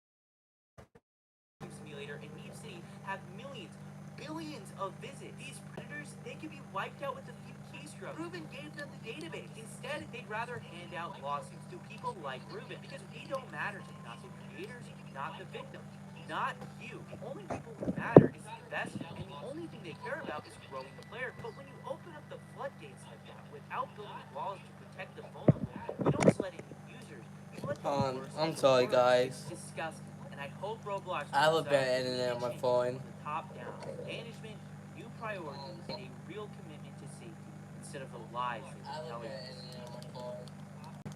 simulator in Neve City have millions, billions of visits. These predators, they can be wiped out with a few keystrokes. Ruben gave them the database. Instead, they'd rather hand out lawsuits to people like Ruben, because we don't matter to them. Not the creators, not the victims, not you. The only people who matter is the investors, and the only thing they care about is growing the player. But when you open up the floodgates without building walls to protect the vulnerable, we don't just let in new users. We let the worst I'm of the sorry, worst. guys. It's disgusting. And I hope Roblox I have a realizes that bad we need internet to on my change phone. from the top down. Management, new priorities, and a real commitment to safety instead of the lies they I have a tell bad us. internet on my phone.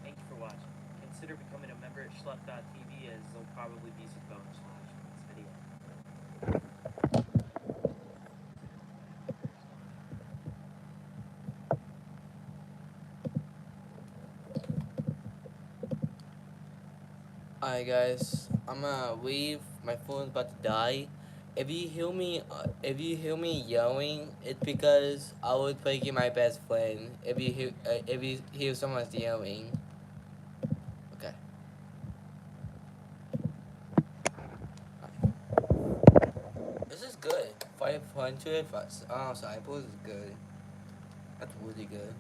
Thank you for watching. Consider becoming a member at schlep.tv as there'll probably be some bonus footage from this video. Alright, guys, I'm gonna leave. My phone's about to die. If you hear me yelling, it's because I was playing my best friend. If you hear someone yelling, okay. This is good. 500. Oh, sorry, this is good. That's really good.